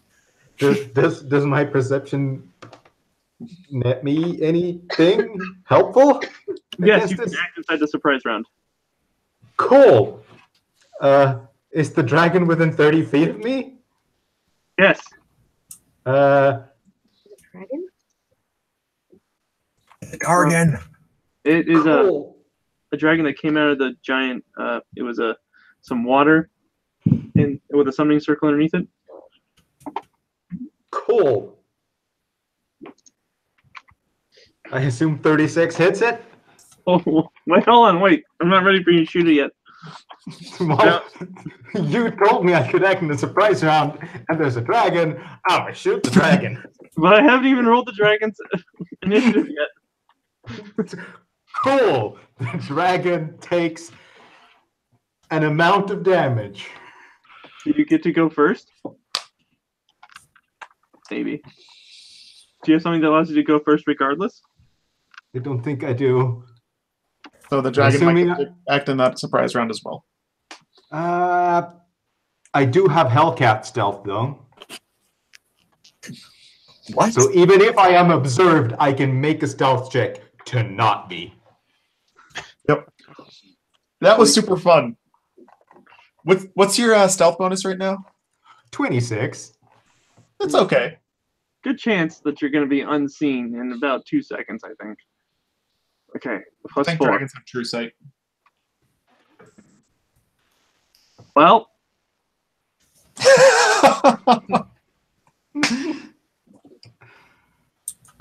Does my perception net me anything helpful? Yes, you can act inside the surprise round. Cool. Is the dragon within 30 feet of me? Yes. Dragon? The Gargan. It is Cool. a dragon that came out of the giant. It was some water, with a summoning circle underneath it. Cool. I assume 36 hits it? Oh, wait, hold on, wait. I'm not ready for you to shoot it yet. Well, you told me I could act in the surprise round, and there's a dragon. I'm gonna shoot the dragon. But I haven't even rolled the dragon's initiative yet. Cool. The dragon takes an amount of damage. Do you get to go first? Maybe. Do you have something that allows you to go first regardless? I don't think I do. So the dragon might Assuming get to act in that surprise round as well. I do have Hellcat stealth, though. What? So even if I am observed, I can make a stealth check to not be. Yep. That was super fun. What's your stealth bonus right now? 26. That's okay. Good chance that you're going to be unseen in about 2 seconds, I think. Okay, I plus think 4. dragons have true sight. Well,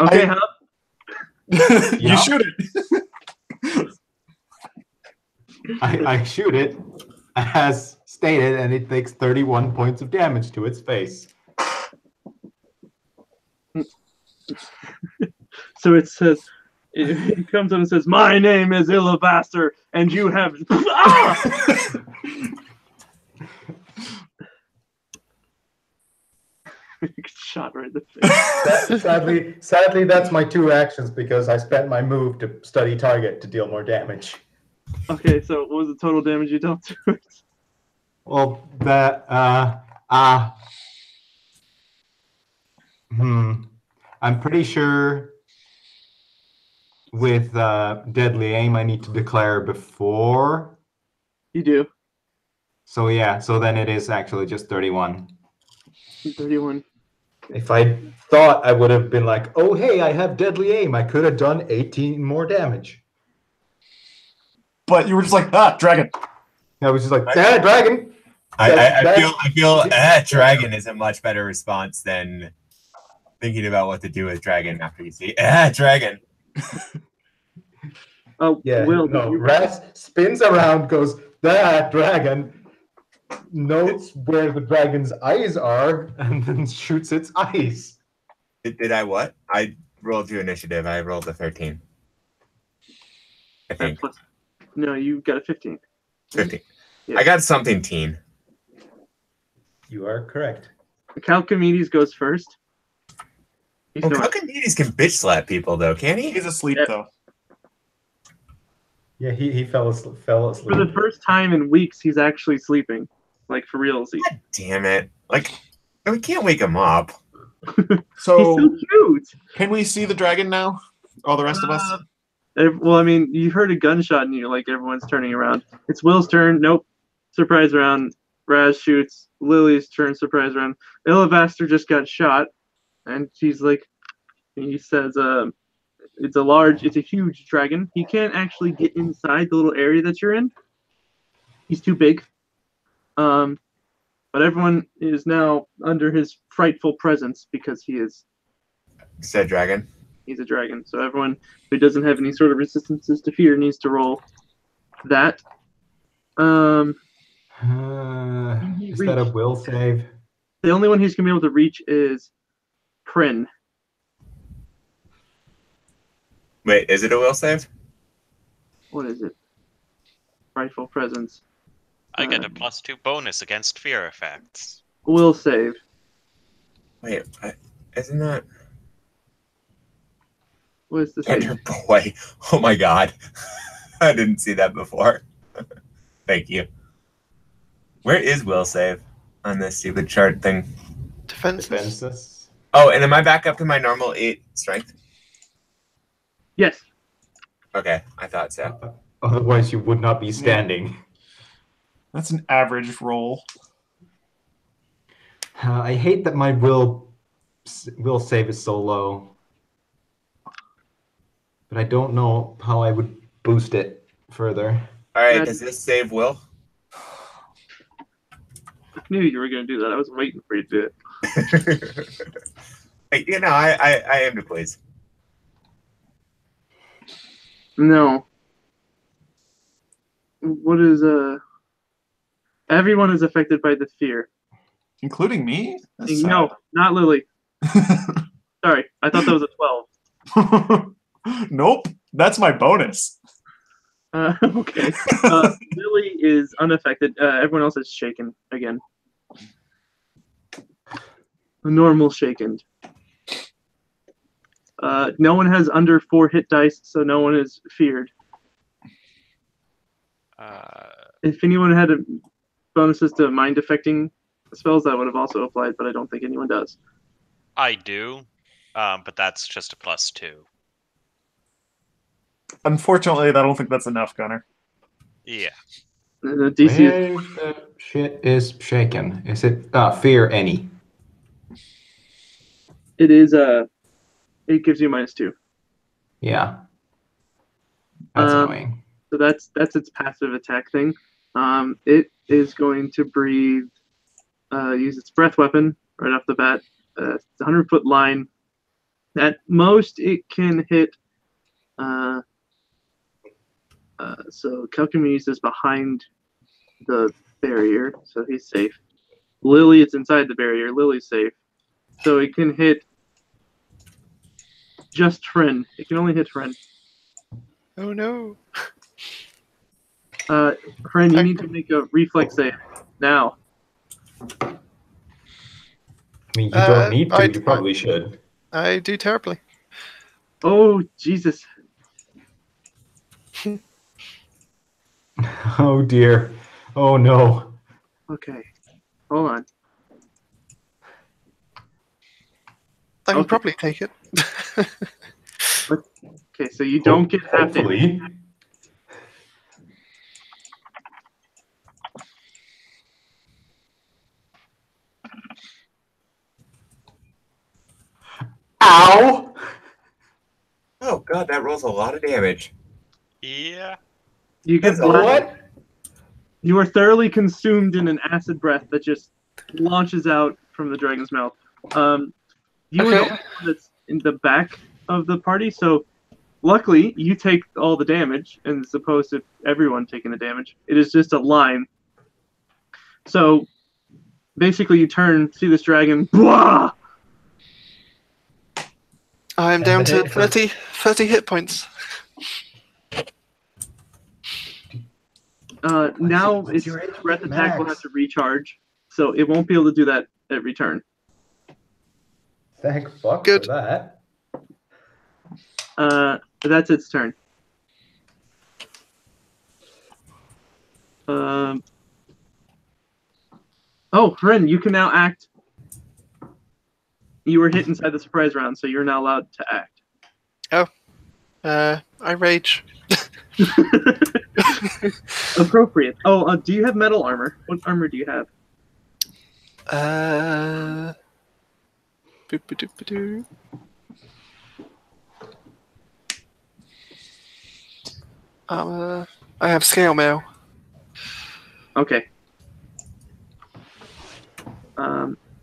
okay, Hub. You Yeah. shoot it. I shoot it as stated, and it takes 31 points of damage to its face. So it says, it comes up and says, "My name is Illivaster, and you have." Ah! Shot right in the face. Sadly, that's my 2 actions because I spent my move to study target to deal more damage. Okay, so what was the total damage you dealt to it? Well, that I'm pretty sure with deadly aim I need to declare before. You do. So yeah, so then it is actually just 31. 31. If I thought I would have been like, oh hey, I have deadly aim, I could have done 18 more damage. But you were just like, dragon. I was just like, dragon. I feel dragon is a much better response than thinking about what to do with dragon after you see dragon. Oh, Yeah, Will, no, you- Raz spins around, goes, dragon, notes where the dragon's eyes are, and then shoots its eyes. Did I what? I rolled your initiative. I rolled a 13. I think. plus- no, you got a 15. 15. Yeah. I got something teen. You are correct. Calcamedes goes first. He's Oh, doing- Calcamedes can bitch slap people, though, can he? He's asleep, Yeah. though. Yeah, he fell asleep. Fell asleep. For the first time in weeks, he's actually sleeping. Like, for real. He's God damn it. Like, we can't wake him up. So, so cute. can we see the dragon now? All the rest of us? Well, I mean, you heard a gunshot and you're like, everyone's turning around. It's Will's turn. Nope. Surprise round. Raz shoots. Lily's turn. Surprise round. Illivaster just got shot. And he's like, he says, it's a huge dragon. He can't actually get inside the little area that you're in. He's too big. But everyone is now under his frightful presence because he's Said dragon. a dragon. So everyone who doesn't have any sort of resistances to fear needs to roll that. Is that a will save? The only one he's gonna be able to reach is Prin. Wait, is it a will save? What is it? Frightful presence. I get a +2 bonus against fear effects. Will save. Wait, isn't that What is this? Enter boy? Oh my god. I didn't see that before. Thank you. Where is will save on this stupid chart thing? Defenses. Oh, and am I back up to my normal 8 strength? Yes. Okay, I thought so. Otherwise, you would not be standing. That's an average roll. I hate that my will save is so low. But I don't know how I would boost it further. Alright, does this save will? I knew you were gonna do that. I was waiting for you to do it. Hey, you know, I am to please. No. What is everyone is affected by the fear. Including me? That's No, not Lily. Sorry, I thought that was a 12. Nope. That's my bonus. Okay. Lily is unaffected. Everyone else is shaken again. Normal shaken. No one has under 4 hit dice, so no one is feared. If anyone had bonuses to mind affecting spells, that would have also applied, but I don't think anyone does. I do, but that's just a +2. Unfortunately, I don't think that's enough, Gunnar. Yeah. The DC is Where the shit is shaken? Is it fear any? it is it gives you -2. Yeah. That's annoying. So that's its passive attack thing. It is going to breathe, use its breath weapon right off the bat. It's a 100-foot line. At most, it can hit. So Calcamedes is behind the barrier, so he's safe. Lily is inside the barrier. Lily's safe, so it can hit just Trin. It can only hit Trin. Oh no. Trin, you need to make a reflex save now. I mean, you don't need to. I- You probably should. I do terribly. Oh Jesus! Oh dear. Oh no. Okay, hold on. I can Okay. probably take it. Okay, so you don't get half damage. Hopefully. Ow! Oh god, that rolls a lot of damage. Yeah. You get That's a lot. What? You are thoroughly consumed in an acid breath that just launches out from the dragon's mouth. You are the Okay. only one that's in the back of the party, so luckily you take all the damage, as opposed to everyone taking the damage. It is just a line. So basically, you turn, see this dragon. Blah! I'm And down the to hit 30 hit points. Now what's its your HP breath attack will max? have to recharge, so it won't be able to do that every turn. Thank fuck Good. for that. That's its turn. Oh, Ren, you can now act. You were hit inside the surprise round, so you're now allowed to act. I rage. Appropriate. Oh, do you have metal armor? What armor do you have? Boop-a-doop-a-doo. I have scale mail. Okay.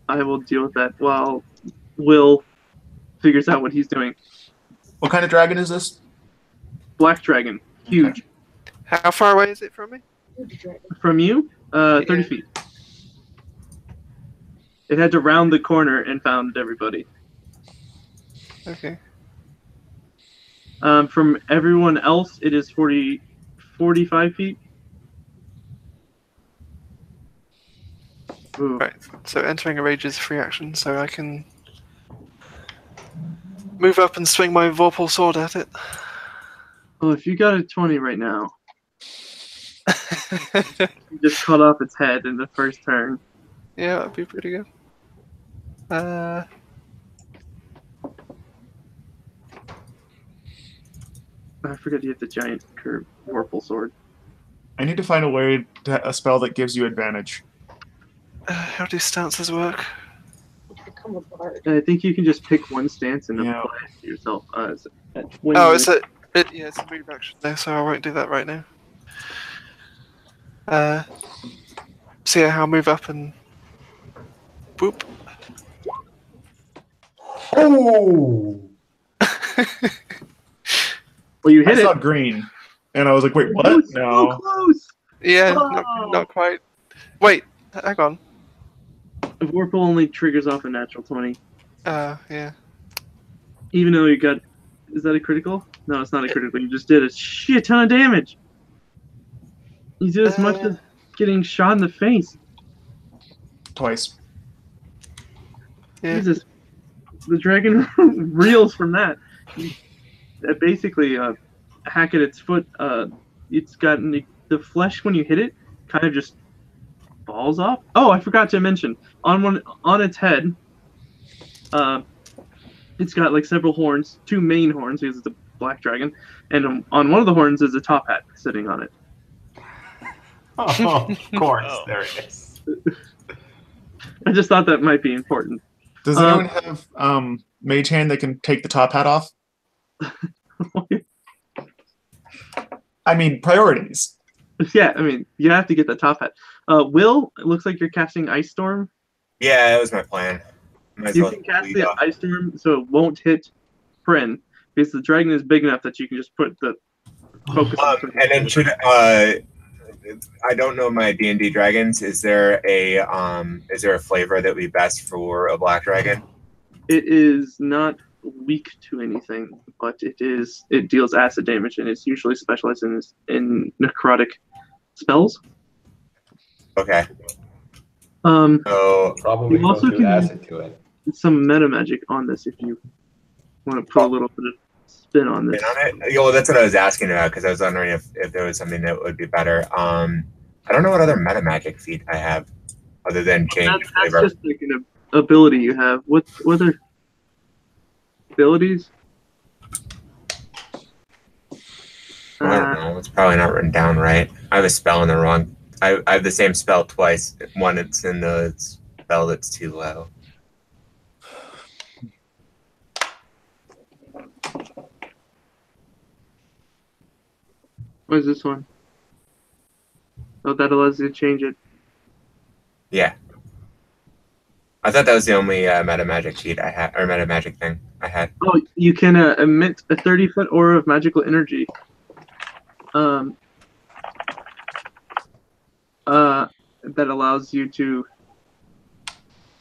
I will deal with that while Will figures out what he's doing. What kind of dragon is this? Black dragon, huge. Okay. How far away is it from me? From you, 30 Yeah. feet. It had to round the corner and found everybody. Okay. From everyone else, it is 45 feet. Ooh. Right. So entering a rage is free action, so I can move up and swing my Vorpal sword at it. Well, if you got a 20 right now, you just cut off its head in the first turn. Yeah, that'd be pretty good. I forgot you have the giant curved Vorpal sword. I need to find a spell that gives you advantage. How do stances work? Become a bard. I think you can just pick one stance and Yeah. apply it to yourself. It's a move action there, so I won't do that right now. So yeah, I'll move up and whoop. Oh! Well, you I hit it. saw green, and I was like, "Wait, It what? was so No." close. Yeah, Oh. not quite. Wait, hang on. Vorpal only triggers off a natural 20. Yeah. Even though you got... Is that a critical? No, it's not a critical. You just did a shit ton of damage. You did as much as getting shot in the face. Twice. Yeah. Jesus. The dragon reels from that. Basically, hack at its foot. It's gotten... The flesh, when you hit it, kind of just falls off. Oh, I forgot to mention. On its head, it's got like several horns, two main horns because it's a black dragon, and on one of the horns is a top hat sitting on it. Oh, of course, Oh. there it is. I just thought that might be important. Does anyone have mage hand that can take the top hat off? I mean, priorities. Yeah, I mean, you have to get the top hat. Will, it looks like you're casting Ice Storm. Yeah, that was my plan. Might as You well can cast lead the off. Ice Storm so it won't hit Prin, because the dragon is big enough that you can just put the focus on Prin. And then should I don't know my D&D dragons. Is there a flavor that would be best for a black dragon? It is not weak to anything, but it deals acid damage, and it's usually specialized in necrotic spells. Okay. You So Probably go also to can acid to it. some meta magic on this if you want to put a little bit of spin on this. in on it. Yeah, well, that's what I was asking about because I was wondering if there was something that would be better. I don't know what other meta magic feat I have other than change That's flavor. just like an ability you have. What other abilities? I don't know. It's probably not written down right. I have a spell in the wrong. I have the same spell twice. One it's in the spell that's too low. What is this one? Oh, that allows you to change it. Yeah. I thought that was the only meta magic cheat I had, or meta magic thing I had. Oh, you can emit a 30-foot aura of magical energy. That allows you to.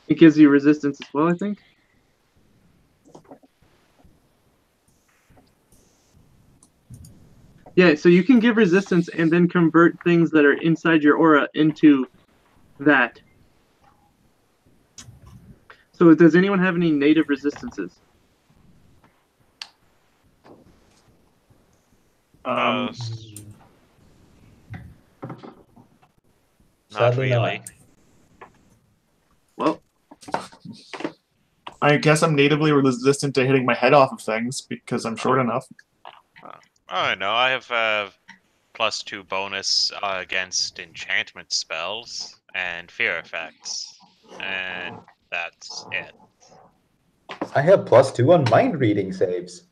It gives you resistance as well, I think. Yeah, so you can give resistance and then convert things that are inside your aura into that. So does anyone have any native resistances? Not Sadly really. not. Well, I guess I'm natively resistant to hitting my head off of things because I'm short enough. Oh no, I have +2 bonus against enchantment spells and fear effects, and that's it. I have +2 on mind reading saves.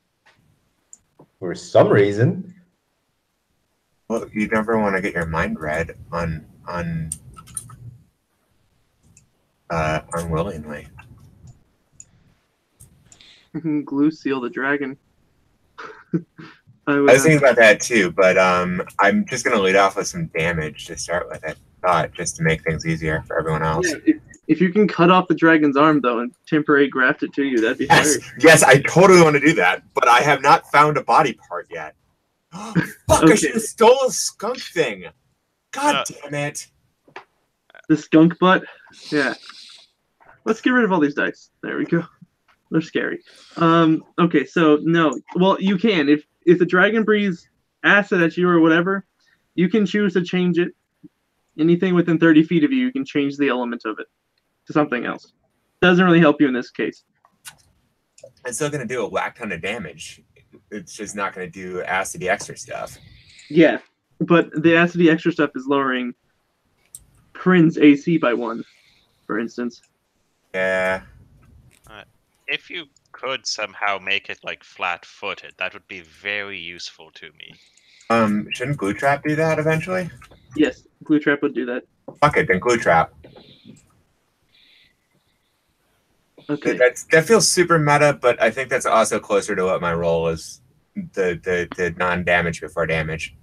For some reason. Well, you never want to get your mind read unwillingly. glue seal the dragon. I was thinking about that too, but I'm just gonna lead off with some damage to start with. I thought just to make things easier for everyone else. Yeah, if you can cut off the dragon's arm though and temporary graft it to you, that'd be hilarious. Yes, I totally want to do that, but I have not found a body part yet. Fuck! Okay. I should have stole a skunk thing. God damn it! The skunk butt. Yeah. Let's get rid of all these dice. There we go. They're scary. Okay, so no. Well, you can. If the dragon breathes acid at you or whatever, you can choose to change it. Anything within 30 feet of you, you can change the element of it to something else. Doesn't really help you in this case. It's still gonna do a whack ton of damage. It's just not gonna do acidy extra stuff. Yeah, but the acidy extra stuff is lowering Prin's AC by 1, for instance. Yeah. If you could somehow make it like flat-footed, that would be very useful to me. Shouldn't glue trap do that eventually? Yes, glue trap would do that. Fuck it, then glue trap. Okay. That feels super meta, but I think that's also closer to what my role is. The non-damage before damage.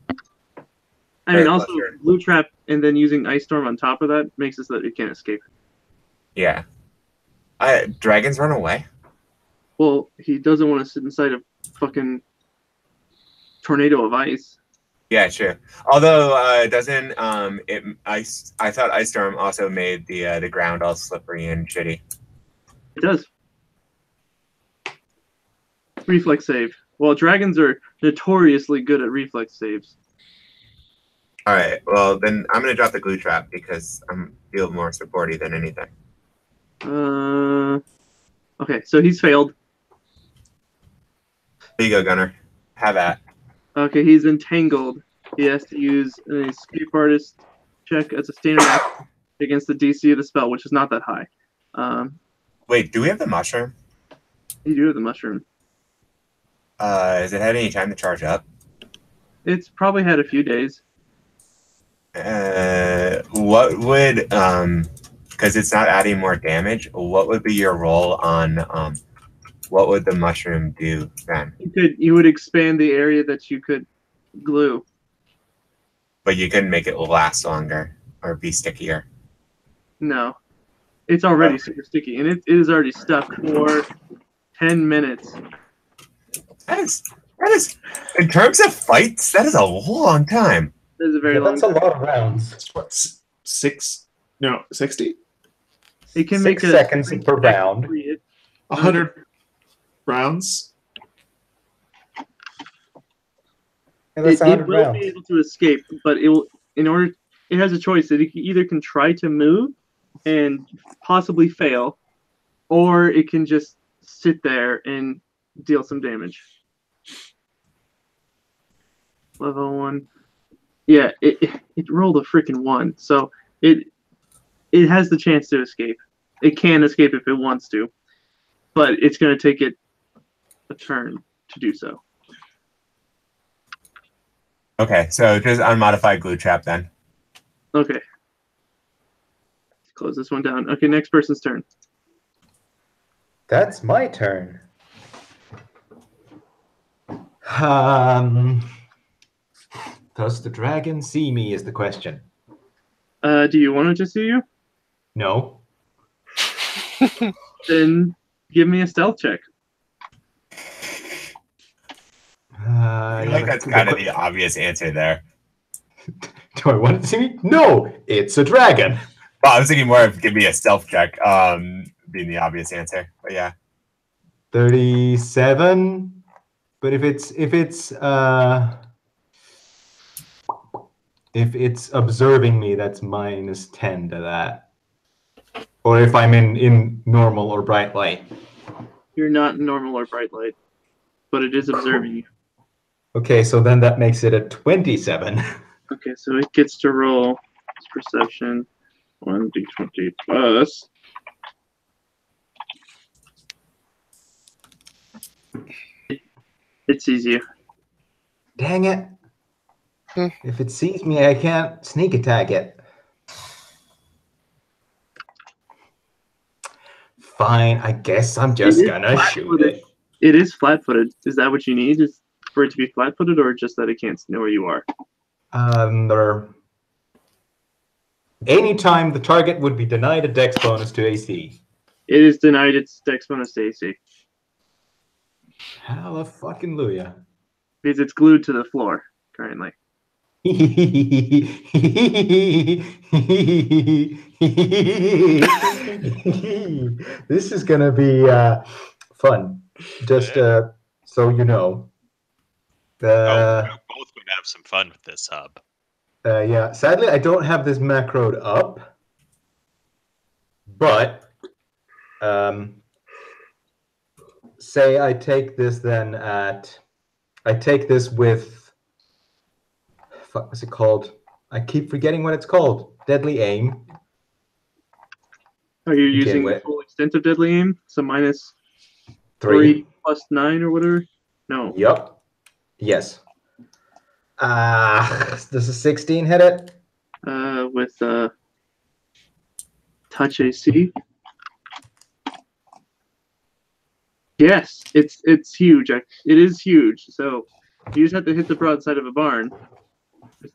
I mean, also glue trap and then using ice storm on top of that makes it so that it can't escape. Yeah. Dragons run away. Well, he doesn't want to sit inside a fucking tornado of ice. Yeah, sure. Although doesn't ice? I thought ice storm also made the ground all slippery and shitty. It does. Reflex save. Well, dragons are notoriously good at reflex saves. All right. Well, then I'm gonna drop the glue trap because I'm feel more supporty than anything. Okay, so he's failed. There you go, Gunner. Have at. Okay, he's entangled. He has to use an escape artist check as a standard action against the DC of the spell, which is not that high. Wait, do we have the mushroom? You do have the mushroom. Has it had any time to charge up? It's probably had a few days. What would because it's not adding more damage, what would be your roll on what would the mushroom do then? You would expand the area that you could glue. But you couldn't make it last longer or be stickier. No. It's already super sticky, and it is already stuck for 10 minutes. That is in terms of fights, that is a long time. That is a very long That's a lot of rounds. What, 60? It can 6 make a seconds per round. 100 rounds? Yeah, that's It 100 will rounds. be able to escape, but it will. It has a choice. It can either can try to move and possibly fail, or it can just sit there and deal some damage. Level 1. Yeah, it rolled a freaking 1, so it has the chance to escape. It can escape if it wants to, but it's going to take it a turn to do so. Okay, so just unmodified glue trap then. Okay. Close this one down. Okay, next person's turn. That's my turn. Does the dragon see me is the question. Do you want it to see you? No. Then give me a stealth check. I feel like that's kind of the obvious answer there. Do I want it to see me? No, it's a dragon. Well, I was thinking more of give me a stealth check, being the obvious answer. But yeah. 37. But if it's observing me, that's -10 to that. Or if I'm in normal or bright light. You're not in normal or bright light, but it is observing you. Okay, so then that makes it a 27. Okay, so it gets to roll its perception 1d20 plus. It sees you. Dang it. If it sees me, I can't sneak attack it. Fine, I guess I'm just gonna shoot it. It is flat-footed. Is that what you need? Is for it to be flat-footed, or just that it can't know where you are? Anytime the target would be denied a dex bonus to AC. It is denied its dex bonus to AC. Hallelujah. Because it's glued to the floor currently. This is gonna be fun. Just so you know. We're both going to have some fun with this hub. Yeah, sadly, I don't have this macroed up, but say I take this then I take this with, fuck, what's it called? I keep forgetting what it's called. Deadly aim. Are you using the full extent of deadly aim? So minus 3 plus 9 or whatever? No. Yup. Yes. Does a 16 hit it? With touch AC. Yes, it's huge. It is huge. So you just have to hit the broadside of a barn.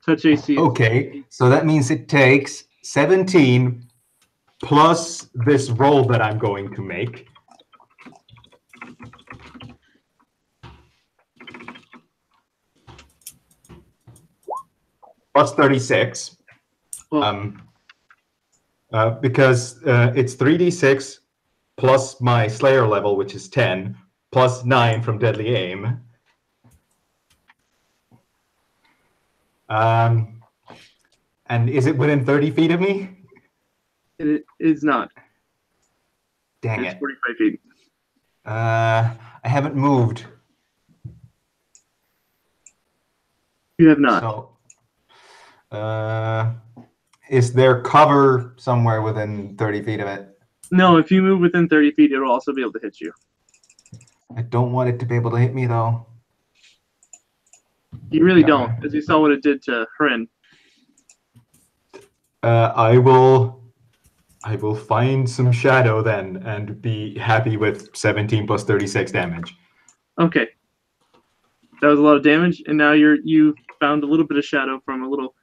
Touch AC. Okay, so that means it takes 17 plus this roll that I'm going to make. Plus 36. Well, because it's 3d6 plus my Slayer level, which is 10, plus 9 from Deadly Aim. And is it within 30 feet of me? it is not. Dang It's it. 45 feet. I haven't moved. You have not. So, is there cover somewhere within 30 feet of it? No, if you move within 30 feet, it'll also be able to hit you. I don't want it to be able to hit me, though. You really don't, because you saw what it did to Hrin. I will find some shadow then and be happy with 17 plus 36 damage. Okay. That was a lot of damage, and now you found a little bit of shadow from a little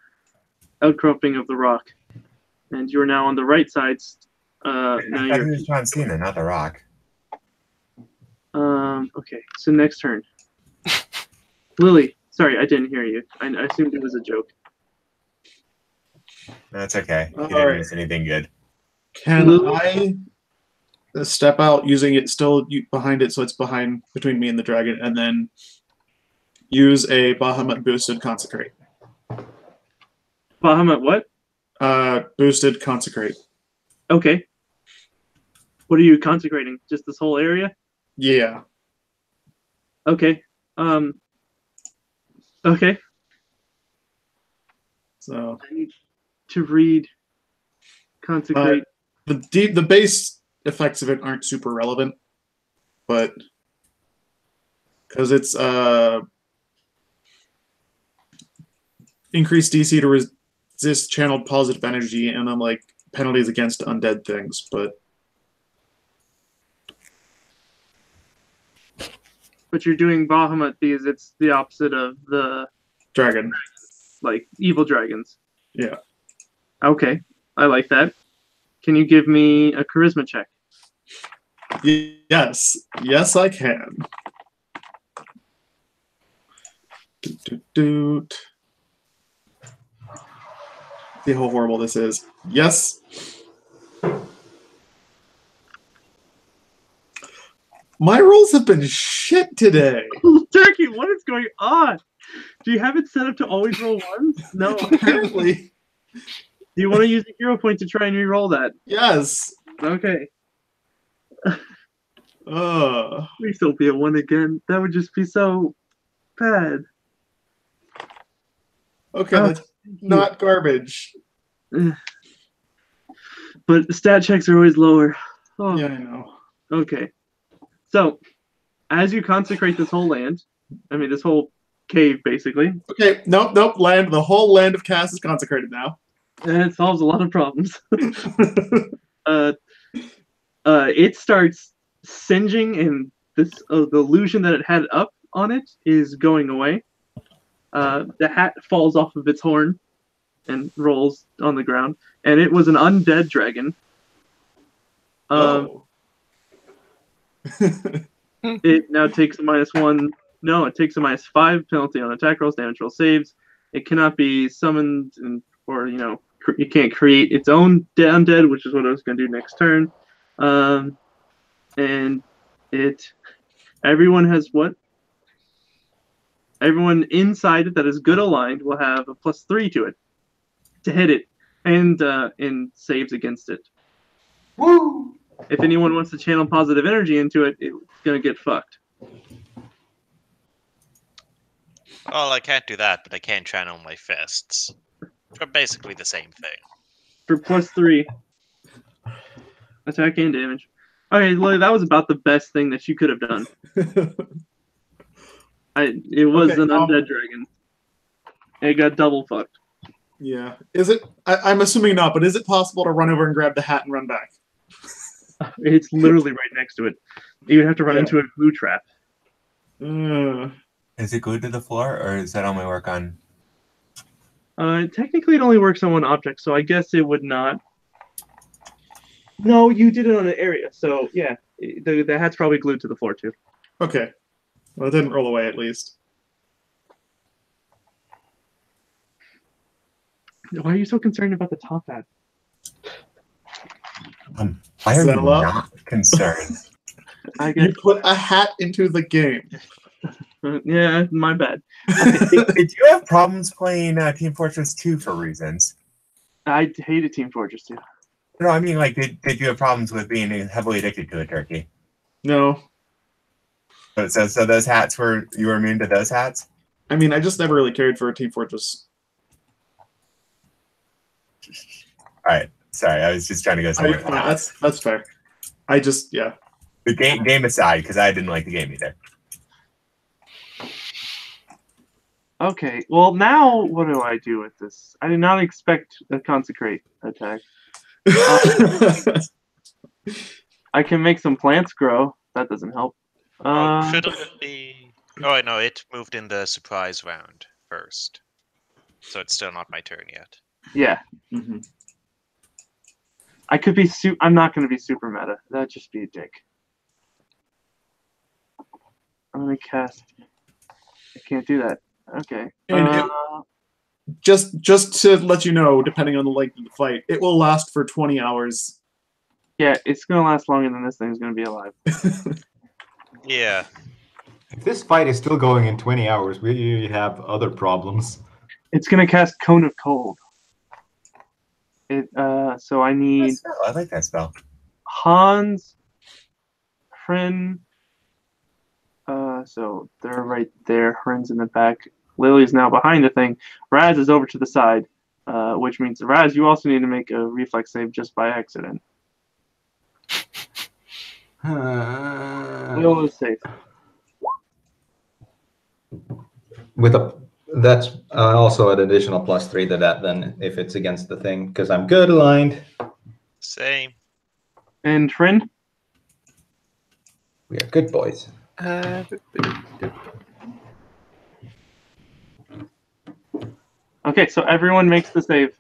outcropping of the rock. And you're now on the right side. I thought he was John Cena, not The Rock. Okay, so next turn. Lily, sorry, I didn't hear you. I assumed it was a joke. That's okay. You All didn't right. miss anything good. Can I step out using it still behind it so it's between me and the dragon, and then use a Bahamut boosted consecrate? Bahamut what? Boosted consecrate. Okay. What are you consecrating? Just this whole area? Yeah. Okay. Okay. So I need to read consecrate. the base effects of it aren't super relevant, but because it's increased DC to resist channeled positive energy, and then like penalties against undead things. But you're doing Bahamut because it's the opposite of the dragon, like evil dragons. yeah. Okay, I like that. Can you give me a charisma check? Yes, I can. Doot, doot, doot. See how horrible this is. Yes. My rolls have been shit today. Turkey, what is going on? Do you have it set up to always roll ones? No. Apparently. Do you want to use a hero point to try and re-roll that? Yes. Okay. Please don't be a 1 again. That would just be so bad. Okay, that's not garbage. But the stat checks are always lower. Oh. Yeah, I know. Okay. So, as you consecrate this whole land, this whole cave, basically. Okay, nope. Land. The whole land of Cass is consecrated now. And it solves a lot of problems. It starts singeing, and this the illusion that it had up on it is going away. The hat falls off of its horn and rolls on the ground, and it was an undead dragon. It now takes a -1. No, it takes a -5 penalty on attack rolls, damage roll saves. It cannot be summoned, or it can't create its own undead, which is what I was going to do next turn. And everyone has what? Everyone inside it that is good aligned will have a +3 to it to hit it, and saves against it. Woo! If anyone wants to channel positive energy into it, it's gonna get fucked. Well, I can't do that, but I can channel my fists. Which are basically the same thing. For +3 attack and damage. Okay, Lily, that was about the best thing that you could have done. It was an undead dragon. It got double fucked. Yeah. Is it? I'm assuming not, but is it possible to run over and grab the hat and run back? It's literally right next to it. You would have to run into a glue trap. Is it glued to the floor, or does that only work on? Technically, it only works on one object, so I guess it would not. No, you did it on an area, so yeah, the hat's probably glued to the floor too. Okay. Well, it didn't roll away at least. Why are you so concerned about the top hat? I am Zella? not concerned. I guess. You put a hat into the game. Yeah, my bad. Did you have problems playing Team Fortress 2 for reasons? I hated Team Fortress 2. No, I mean, like, did you have problems with being heavily addicted to a turkey? No. So those hats you were immune to those hats? I mean, I just never really cared for Team Fortress. All right. Sorry, I was just trying to go somewhere. That's fair. I just, yeah. The game aside, because I didn't like the game either. Okay, well now what do I do with this? I did not expect a consecrate attack. I can make some plants grow. That doesn't help. Shouldn't it be? Oh no, it moved in the surprise round first, so it's still not my turn yet. Yeah. Mm-hmm. I could be I'm not going to be super meta. That'd just be a dick. I'm going to cast. I can't do that. Okay. And just to let you know, depending on the length of the fight, it will last for 20 hours. Yeah, it's going to last longer than this thing's going to be alive. Yeah. If this fight is still going in 20 hours, we have other problems. It's going to cast Cone of Cold. So I need... I like that spell. Hans, Hren... so they're right there. Hren's in the back. Lily's now behind the thing. Raz is over to the side, which means, Raz, you also need to make a reflex save just by accident. Lily is safe. With a That's also an additional +3 to that then, if it's against the thing, because I'm good aligned. Same. And Trin? We are good boys. Okay, so everyone makes the save.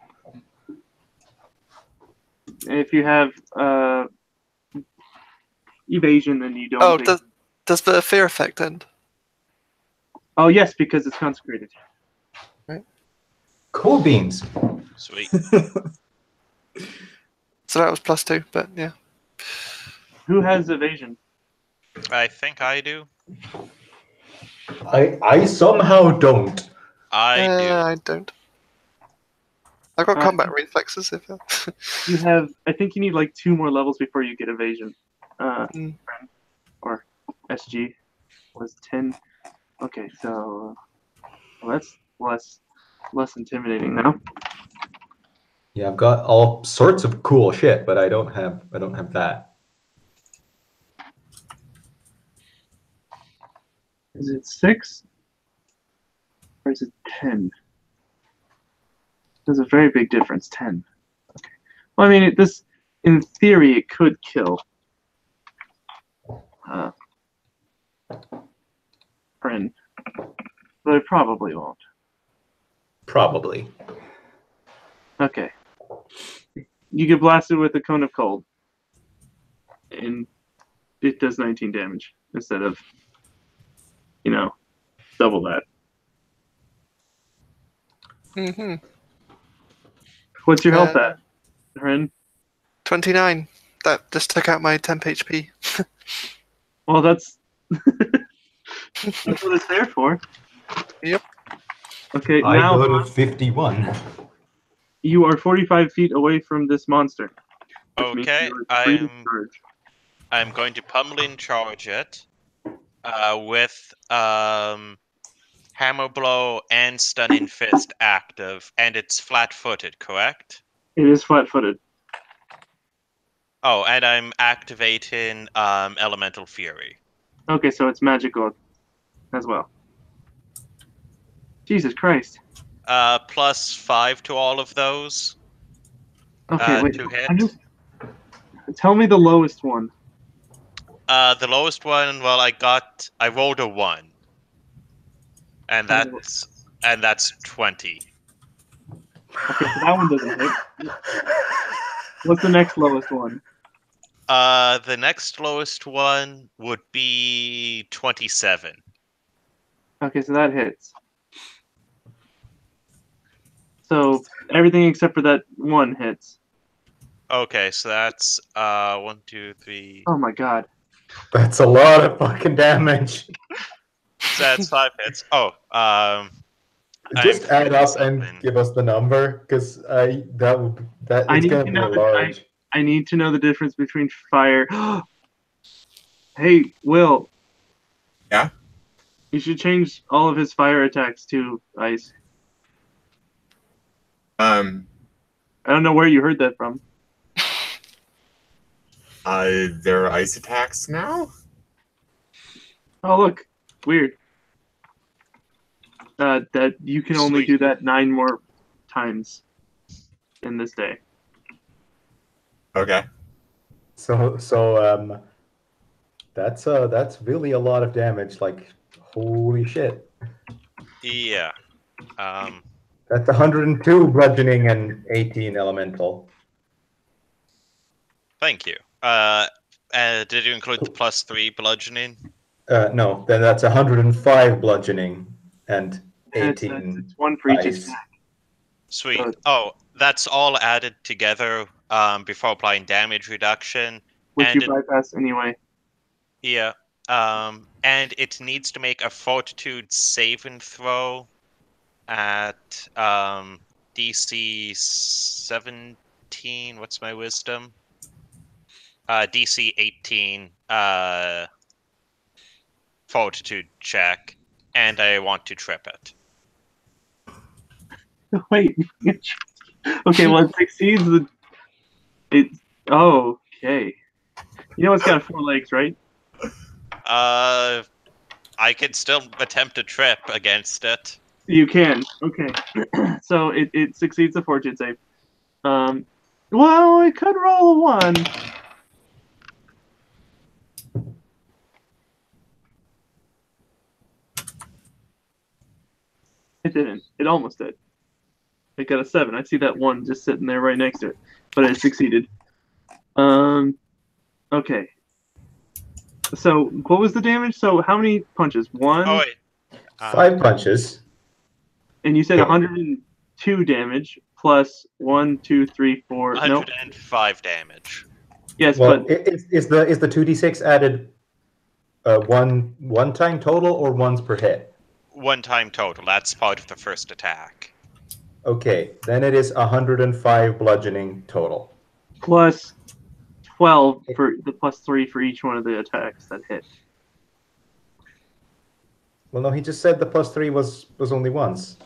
If you have evasion, then you don't. Oh, take- does the fear effect end? Oh yes, because it's consecrated. Cool beans. Sweet. So that was +2, but yeah. Who has evasion? I think I do. I somehow don't. I do. I don't. I've got Uh, combat reflexes. If You have. I think you need like 2 more levels before you get evasion. Mm. Or SG was 10. Okay, so well, that's less intimidating now. Yeah, I've got all sorts of cool shit, but I don't have that. Is it 6? Or is it 10? There's a very big difference. 10. Okay. Well, I mean, this in theory it could kill. Friend, but it probably won't. Probably. Okay. You get blasted with a cone of cold, and it does 19 damage instead of, double that. Mm-hmm. What's your health at, Ren? 29. That just took out my temp HP. Well, that's that's what it's there for. Yep. Okay, I now go to 51. you are 45 feet away from this monster. which means Okay, you are free to charge. I'm going to pummeling charge it with hammer blow and stunning fist active, and it's flat-footed, correct? It is flat-footed. Oh, and I'm activating elemental fury. Okay, so it's magical as well. Jesus Christ. +5 to all of those. Okay, wait. To hit. Tell me the lowest one. The lowest one, well, I rolled a 1. And that's 20. Okay, so that one doesn't hit. What's the next lowest one? The next lowest one would be 27. Okay, so that hits. So everything except for that one hits. Okay, so that's 1, 2, 3. Oh my god. That's a lot of fucking damage. So that's 5 hits. Oh, Just I'm add up something. and give us the number, because it's gonna be large. I need to know the difference between fire. Hey, Will. Yeah? You should change all of his fire attacks to ice. I don't know where you heard that from. There are ice attacks now? Oh, look. Weird. That you can only do that 9 more times in this day. Okay. So that's really a lot of damage. Like, holy shit. Yeah. That's 102 bludgeoning and 18 elemental. Thank you. Did you include the +3 bludgeoning? No, then that's 105 bludgeoning and 18 It's one for each ice. attack. Sweet. So- Oh, that's all added together before applying damage reduction. Which And you bypass anyway. Yeah. And it needs to make a fortitude saving throw at DC 17. What's my wisdom? DC 18 fortitude check, and I want to trip it. Wait. Okay, well, it succeeds the. Oh, okay. You know it's got 4 legs, right? I could still attempt to trip against it. You can. Okay. So it succeeds the fortune save. Well, it could roll a 1. It didn't. It almost did. It got a 7. I see that 1 just sitting there right next to it. But it succeeded. Okay. So, what was the damage? So, how many punches? 1? Oh, wait. 5 punches. And you said 102 damage plus 1, 2, 3, 4. Nope. 105 damage. Yes, Well, but is the 2d6 added one time total or once per hit? 1 time total. That's part of the first attack. Okay, then it is 105 bludgeoning total. plus 12 for the plus 3 for each one of the attacks that hit. Well, no, he just said the plus 3 was only once.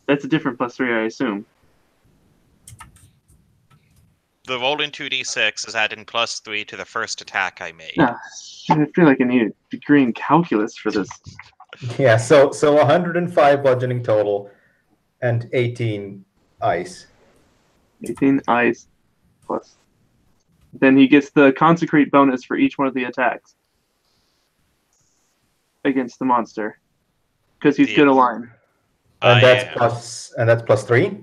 That's a different plus 3, I assume. The roll in 2d6 is adding plus 3 to the first attack I made. Ah, I feel like I need a degree in calculus for this. Yeah, so 105 bludgeoning total and 18 ice. 18 ice plus. Then he gets the consecrate bonus for each one of the attacks against the monster because he's good aligned. And that's plus 3?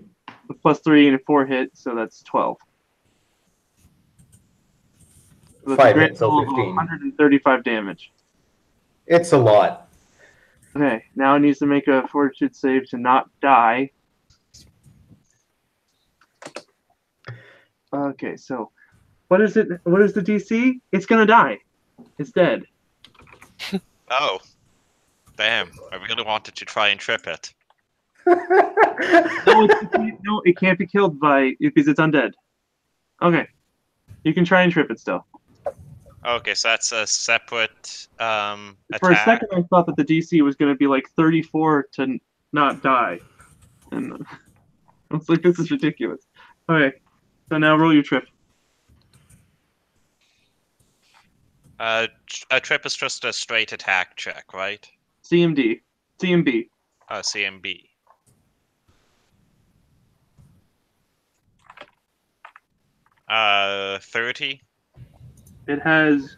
Plus 3 and a 4 hit, so that's 12. That's 5 a grand hits, so total of 15. 135 damage. It's a lot. Okay, now it needs to make a fortitude save to not die. Okay, so what is it? What is the DC? It's gonna die. It's dead. Oh. Damn. I really wanted to try and trip it. No, it can't be killed because it's undead. Okay, you can try and trip it still. Okay, so that's a separate attack. For a second, I thought that the DC was going to be like 34 to not die, and I was like, "This is ridiculous." Okay, so now roll your trip. A trip is just a straight attack check, right? CMB. CMB. Uh, 30. It has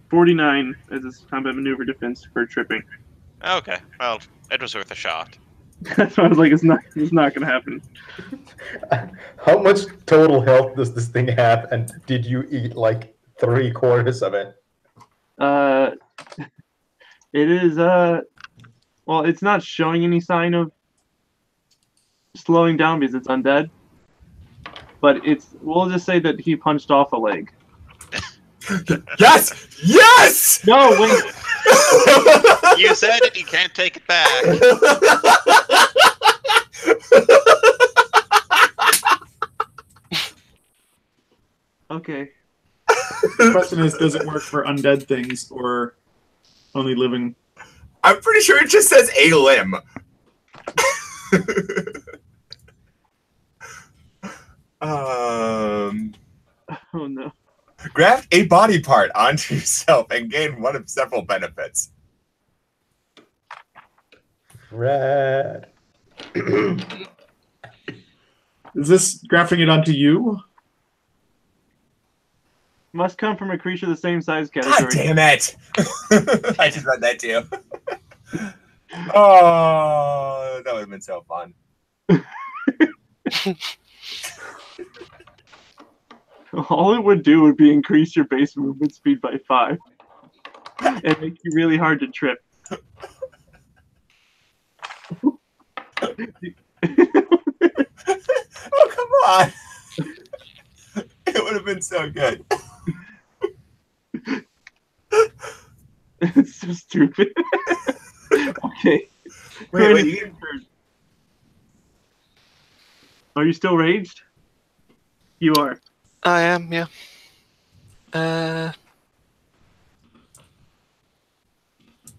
49 as its combat maneuver defense for tripping. Okay, well, it was worth a shot. That's why I was like, it's not going to happen. How much total health does this thing have, and did you eat like 3/4 of it? It is well, it's not showing any sign of slowing down because it's undead. But we'll just say that he punched off a leg. Yes! Yes! No, wait. You said it, you can't take it back. Okay. The question is, does it work for undead things or only living? I'm pretty sure it just says a limb. Oh no. Graft a body part onto yourself and gain one of several benefits. Rad. Is this grafting it onto you? Must come from a creature the same size God category. damn it! I just read that too. Oh, that would have been so fun. All it would do would be increase your base movement speed by 5 and make you really hard to trip. Oh, come on! It would have been so good. It's so stupid. Okay. Wait, Your turn. Are you still raged? You are. I am, yeah.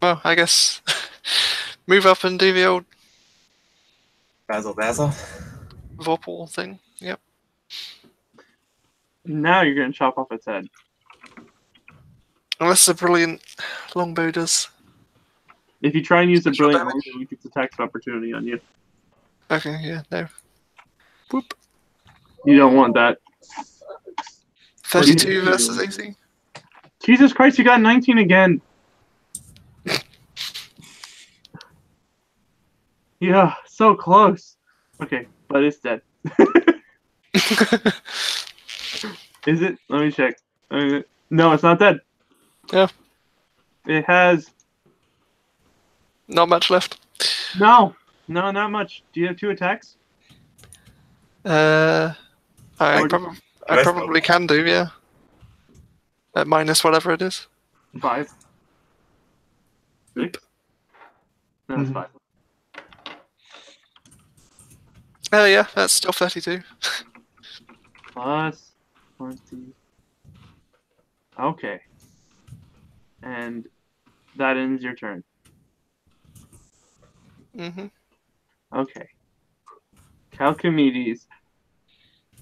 Well, I guess move up and do the old Basil. Vorpal thing. Yep. Now you're going to chop off its head. Unless the brilliant longbow does. If you try and use a Special brilliant damage? laser, it gets a tax opportunity on you. Okay, yeah, no. Whoop. You don't want that. 32 versus AC. Jesus Christ, you got 19 again. Yeah, so close. Okay, but it's dead. Is it? Let me check. No, it's not dead. Yeah. It has... Not much left. No, not much. Do you have 2 attacks? I Or- probably can do, yeah. At minus whatever it is. 5. 6? No, it's Mhm. 5. Oh yeah, that's still 32. Plus 20. Okay. And that ends your turn. Mm-hmm. Okay. Calchimedes'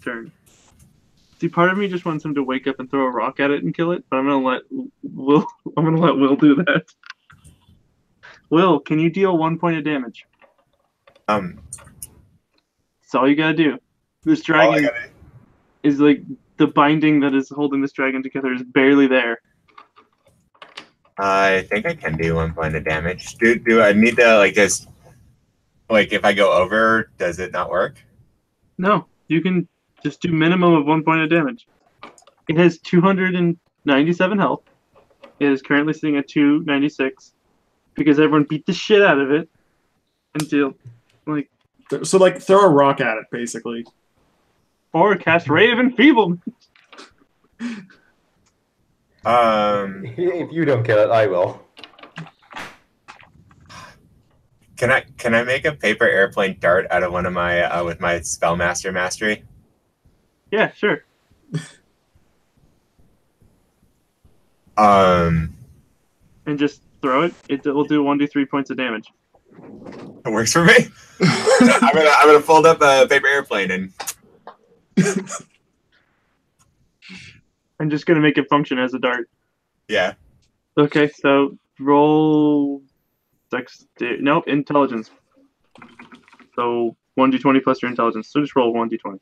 turn. See, part of me just wants him to wake up and throw a rock at it and kill it, but I'm gonna let Will. I'm gonna let Will do that. Will, can you deal 1 point of damage? That's all you gotta do. This all I dragon gotta- is like the binding that is holding this dragon together is barely there. I think I can do 1 point of damage. Do I need to like just like if I go over, does it not work? No, you can just do minimum of 1 point of damage. It has 297 health. It is currently sitting at 296 because everyone beat the shit out of it until like So like throw a rock at it, basically. or cast Ray of Enfeeblement. If you don't kill it, I will. Can I make a paper airplane dart out of one of my with my spellmaster mastery? Yeah, sure. Um, And just throw it. It will do 1d3 points of damage. it works for me. I'm gonna fold up a paper airplane and I'm just gonna make it function as a dart. yeah. Okay, so roll nope, intelligence. So 1d20 plus your intelligence. So just roll 1d20.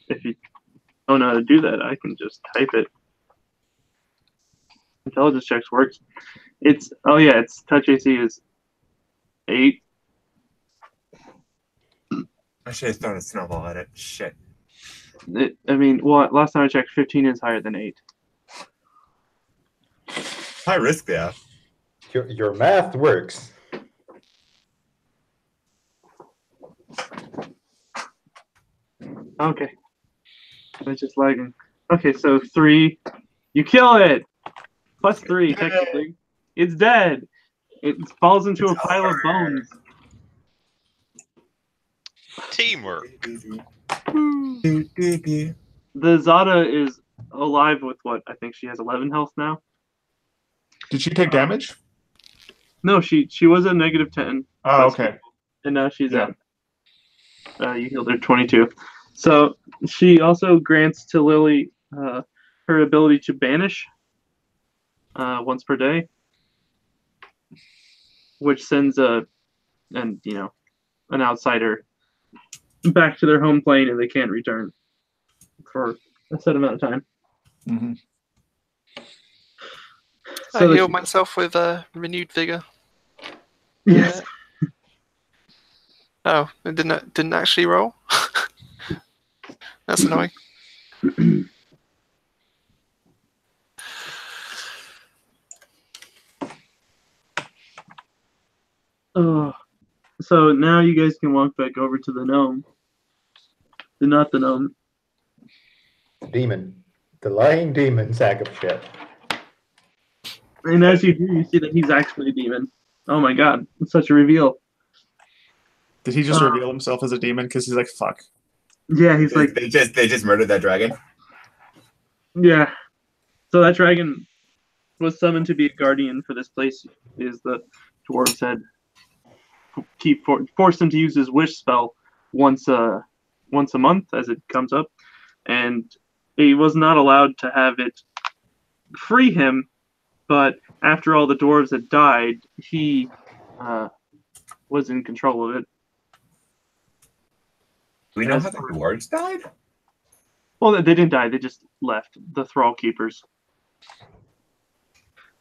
If you don't know how to do that, I can just type it. Intelligence checks works. It's touch AC is 8. I should have thrown a snowball at it. Shit. Last time I checked, 15 is higher than 8. High risk, yeah. Your math works. Okay. It's just lagging. Okay, so 3. You kill it! Plus 3, technically. It's dead. It falls into a pile of bones. Teamwork. The Zada is alive with what? I think she has 11 health now. Did she take damage? No, she was at -10. Oh, okay. And now she's Yeah. at you healed her 22. So she also grants to Lily her ability to banish once per day, which sends an outsider back to their home plane and they can't return for a set amount of time. Mm-hmm. I So healed myself with renewed vigor. yes. Oh, it didn't actually roll. That's annoying. So now you guys can walk back over to the gnome. Not the gnome. Demon. The lying demon sack of shit. And as you do, you see that he's actually a demon. Oh my god, it's such a reveal. Did he just reveal himself as a demon? Because he's like, fuck. Yeah, he's like, they just murdered that dragon. yeah. So that dragon was summoned to be a guardian for this place, is the dwarves had forced him to use his wish spell once a month as it comes up, and he was not allowed to have it free him but after all the dwarves had died, he was in control of it. Do we know how the dwarves died? Well, they didn't die. They just left. The thrall keepers.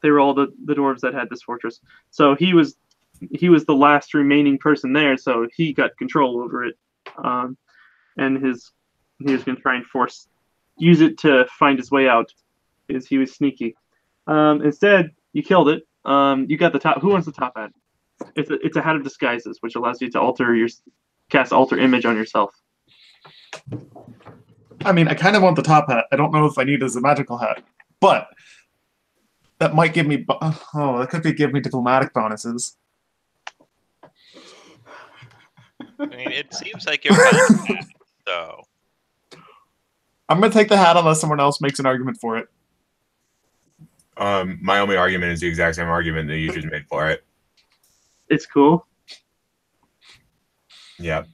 They were all the dwarves that had this fortress. So he was the last remaining person there. So he got control over it, and he was going to try and use it to find his way out, because he was sneaky. Instead, you killed it. You got the top. Who wants the top hat? It's a hat of disguises, which allows you to cast alter image on yourself. I mean, I kind of want the top hat. I don't know if I need it as a magical hat, but that might give me. That could give me diplomatic bonuses. I mean, it seems like you're kind of bad, so. I'm gonna take the hat unless someone else makes an argument for it. My only argument is the exact same argument that you just made for it. It's cool. Yep.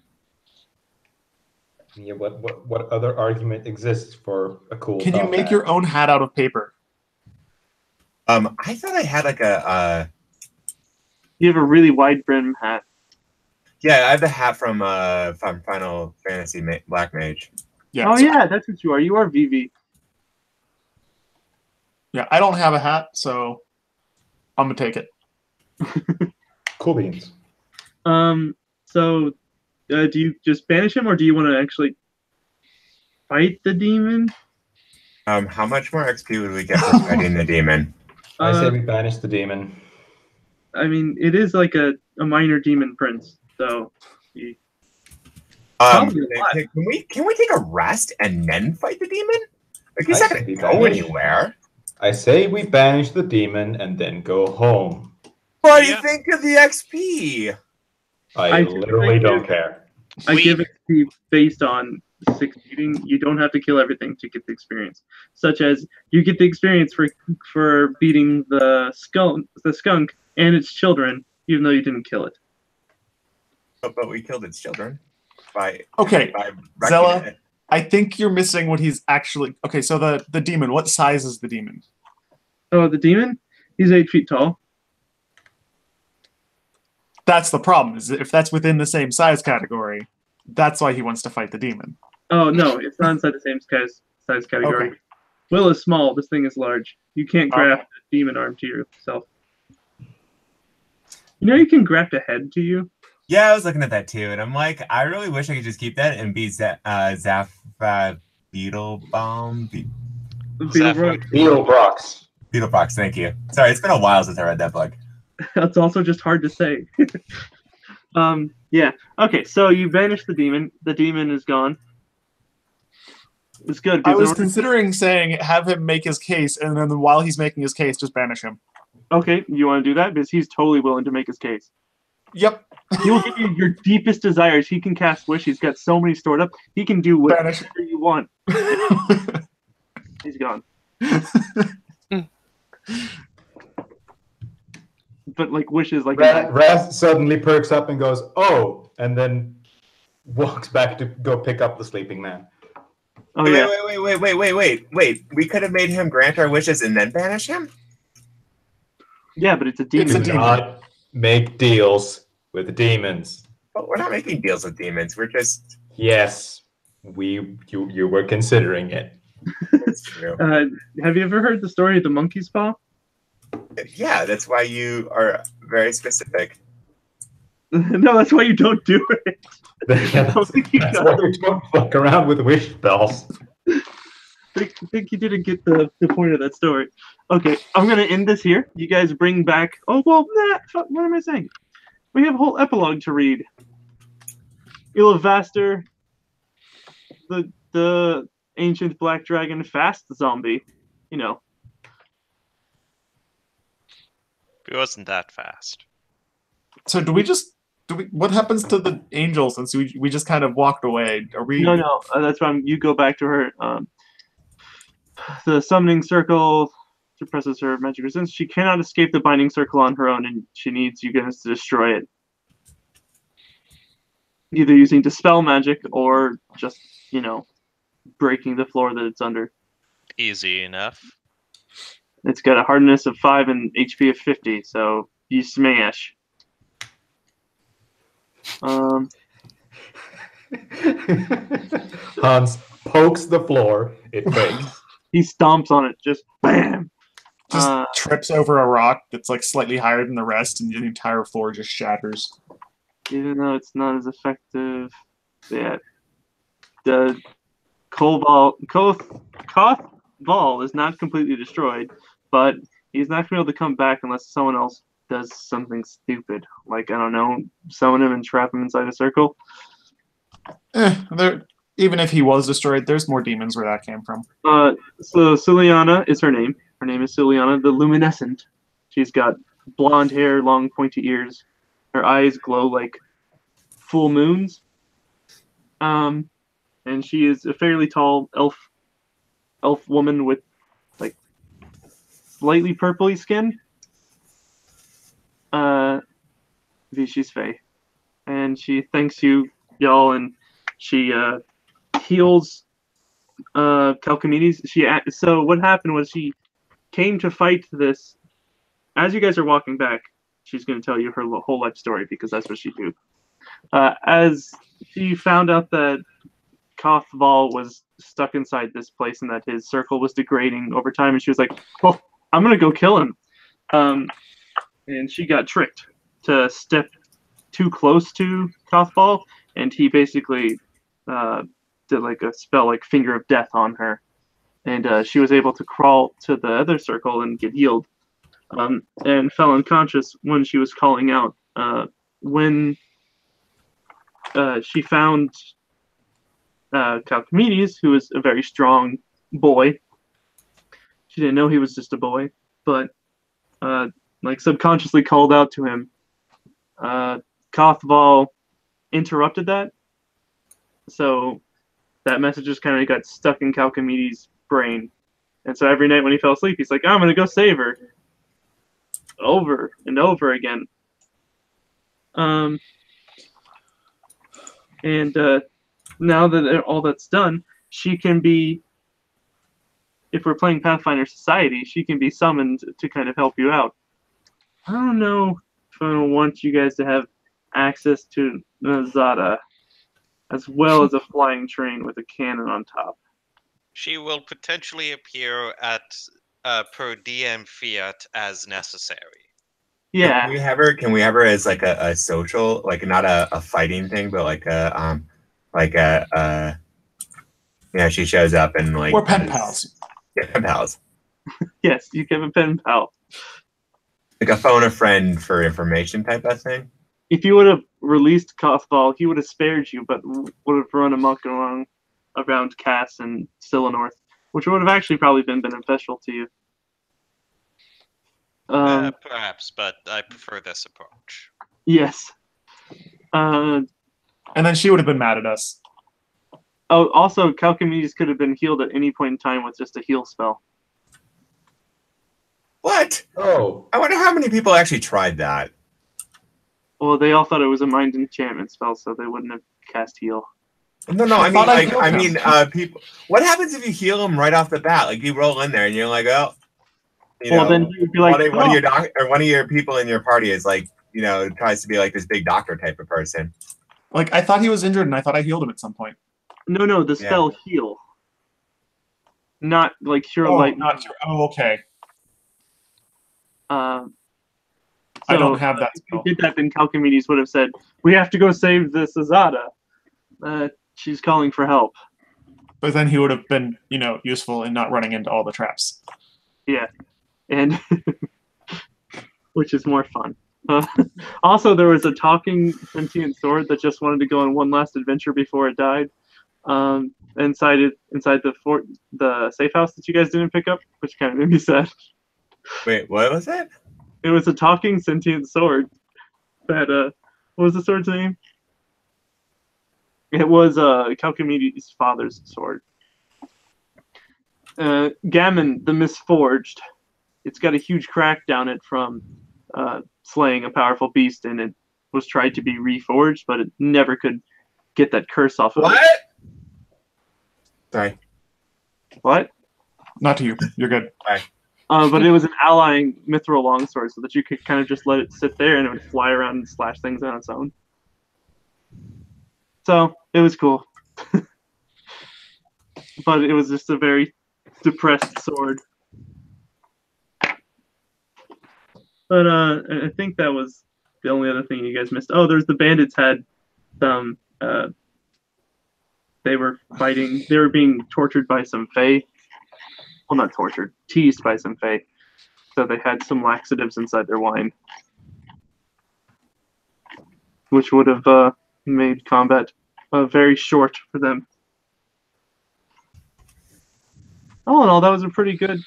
Yeah, what other argument exists for a cool Can you top make hat? your own hat out of paper? I thought I had like a You have a really wide brim hat. yeah, I have the hat from Final Fantasy Black Mage. Yeah. Oh so- yeah, that's what you are. You are VV. Yeah, I don't have a hat, so I'm gonna take it. Cool beans. So, do you just banish him, or do you want to actually fight the demon? How much more XP would we get for fighting the demon? I say we banish the demon. I mean, it is like a minor demon prince, so. Can Probably a lot. we take a rest and then fight the demon? Like he's I not gonna see go that. anywhere. I say we banish the demon and then go home. What do you Yeah. think of the XP? I just literally think don't care. I give XP based on succeeding. You don't have to kill everything to get the experience. Such as you get the experience for beating the skunk and its children, even though you didn't kill it. But we killed its children by Okay, wrecking Zella. it. I think you're missing what he's actually. Okay, so the demon. What size is the demon? Oh, the demon? He's 8 feet tall. That's the problem. Is if that's within the same size category, that's why he wants to fight the demon. Oh no, it's not inside the same size category. Okay. Will is small. This thing is large. You can't Okay. graft a demon arm to yourself. You know you can graft a head to you. Yeah, I was looking at that too, and I'm like, I really wish I could just keep that and be Zaf Beetlebomb. Zephyr. Beetlebrox. Beetlebox, thank you. Sorry, it's been a while since I read that book. That's also just hard to say. Yeah. Okay, so you banish the demon. The demon is gone. It's good. I because was in order- considering saying have him make his case, and then while he's making his case, just banish him. Okay, you want to do that? Because he's totally willing to make his case. Yep. He will give you your deepest desires. He can cast Wish. He's got so many stored up. He can do whatever Banish. you want. He's gone. But like wishes, like Raz suddenly perks up and goes, "Oh," and then walks back to go pick up the sleeping man. oh yeah, Wait. We could have made him grant our wishes and then banish him? yeah, but it's a demon. It's a Do demon. not make deals with demons. But we're not making deals with demons. We're just... Yes, you were considering it. It's true. Have you ever heard the story of the monkey's paw? Yeah, that's why you are very specific. No, that's why you don't do it. That's why you don't fuck around with wish spells. I think you didn't get the point of that story. Okay, I'm gonna end this here. You guys bring back. Oh well, what am I saying? We have a whole epilogue to read. Ilavaster, the ancient black dragon, fast zombie. You know. It wasn't that fast. So what happens to the angel since we just kind of walked away? Are we? No. That's why you go back to her. The summoning circle suppresses her magic resistance. She cannot escape the binding circle on her own, and she needs you guys to destroy it. Either using dispel magic or just, breaking the floor that it's under. Easy enough. It's got a hardness of 5 and HP of 50, so you smash. Hans pokes the floor. It breaks. He stomps on it, just BAM! Just trips over a rock that's like slightly higher than the rest, and the entire floor just shatters. Even though it's not as effective, yeah. The Koth Ball is not completely destroyed, but he's not going to be able to come back unless someone else does something stupid. Like, I don't know, summon him and trap him inside a circle. Even if he was destroyed, there's more demons where that came from. So Ciliana is her name. Her name is Ciliana the Luminescent. She's got blonde hair, long pointy ears. Her eyes glow like full moons. And she is a fairly tall elf woman with like slightly purpley skin. She's Fae. And she thanks y'all, and she heals Calchimedes. So what happened was she came to fight this. As you guys are walking back, she's going to tell you her whole life story because that's what she do. As she found out that Koth Val was stuck inside this place and that his circle was degrading over time, and she was like, "Well, I'm going to go kill him." And she got tricked to step too close to Koth Val, and he basically did like a spell like Finger of Death on her, and she was able to crawl to the other circle and get healed, and fell unconscious when she was calling out. When she found Calchimedes, who was a very strong boy. She didn't know he was just a boy, but like subconsciously called out to him. Koth Val interrupted that, so that message just kind of got stuck in Calchimedes' brain, and so every night when he fell asleep, he's like, "I'm gonna go save her," over and over again. And now that all that's done, she can be, if we're playing Pathfinder Society, she can be summoned to kind of help you out. I don't know if I want you guys to have access to Nazada, as well as a flying train with a cannon on top. She will potentially appear at per DM fiat as necessary. Yeah. Can we have her as like a social, like not a fighting thing, but like a she shows up and like We're pen pals. Yeah, pen pals. Yes, you can have a pen pal. Like a phone a friend for information type of thing. If you would have released Koth Val, he would have spared you, but would have run amok around Cass and Silinorth, which would have actually probably been beneficial to you. Perhaps, but I prefer this approach. Yes. And then she would have been mad at us. Oh, also, Calchimedes could have been healed at any point in time with just a heal spell. What? Oh. I wonder how many people actually tried that. Well, they all thought it was a mind enchantment spell, so they wouldn't have cast heal. No, I mean, people. What happens if you heal them right off the bat? Like you roll in there and you're like, oh, then you would be like, one of your people in your party is like, tries to be like this big doctor type of person. Like I thought he was injured, and I thought I healed him at some point. No, the spell heal, not like cure light. Not cure. Oh, okay. So I don't have that if spell. you did that, then Calchimedes would have said, "We have to go save this Azada. She's calling for help." But then he would have been, useful in not running into all the traps. Yeah, and which is more fun. Also, there was a talking sentient sword that just wanted to go on one last adventure before it died. Inside the safe house that you guys didn't pick up, which kind of made me sad. Wait, what was that? It was a talking sentient sword. That what was the sword's name? It was Calchimedes' father's sword. Gammon the Misforged. It's got a huge crack down it from slaying a powerful beast, and it was tried to be reforged, but it never could get that curse off of it. What? Sorry. What? Not to you. You're good. Sorry. But it was an allying mithril longsword, so that you could kind of just let it sit there and it would fly around and slash things on its own. So it was cool. But it was just a very depressed sword. But I think that was the only other thing you guys missed. Oh, there's the bandits had some. They were fighting. They were being tortured by some fae. Well, not tortured, teased by some fae. So they had some laxatives inside their wine, which would have made combat very short for them. All in all, that was a pretty good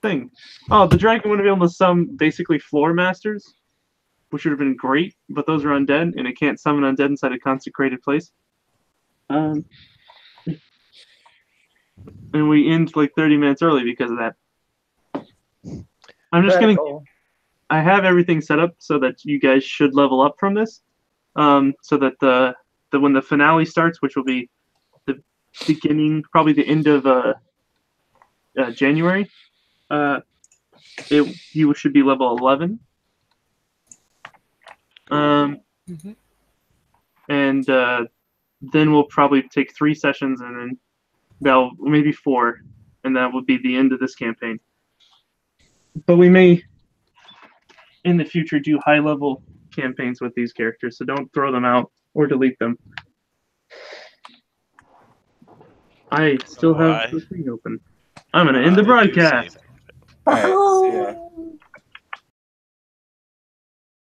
thing. Oh, the dragon would have been able to summon basically floor masters, which would have been great, but those are undead, and it can't summon undead inside a consecrated place. And we end like 30 minutes early because of that. I'm just Radical. I have everything set up so that you guys should level up from this, so that the when the finale starts, which will be the beginning, probably the end of January, you should be level 11. And then we'll probably take 3 sessions, and then maybe 4, and that will be the end of this campaign. But we may, in the future, do high-level campaigns with these characters, so don't throw them out or delete them. I still have the thing open. I'm going to end the broadcast. All right, see ya.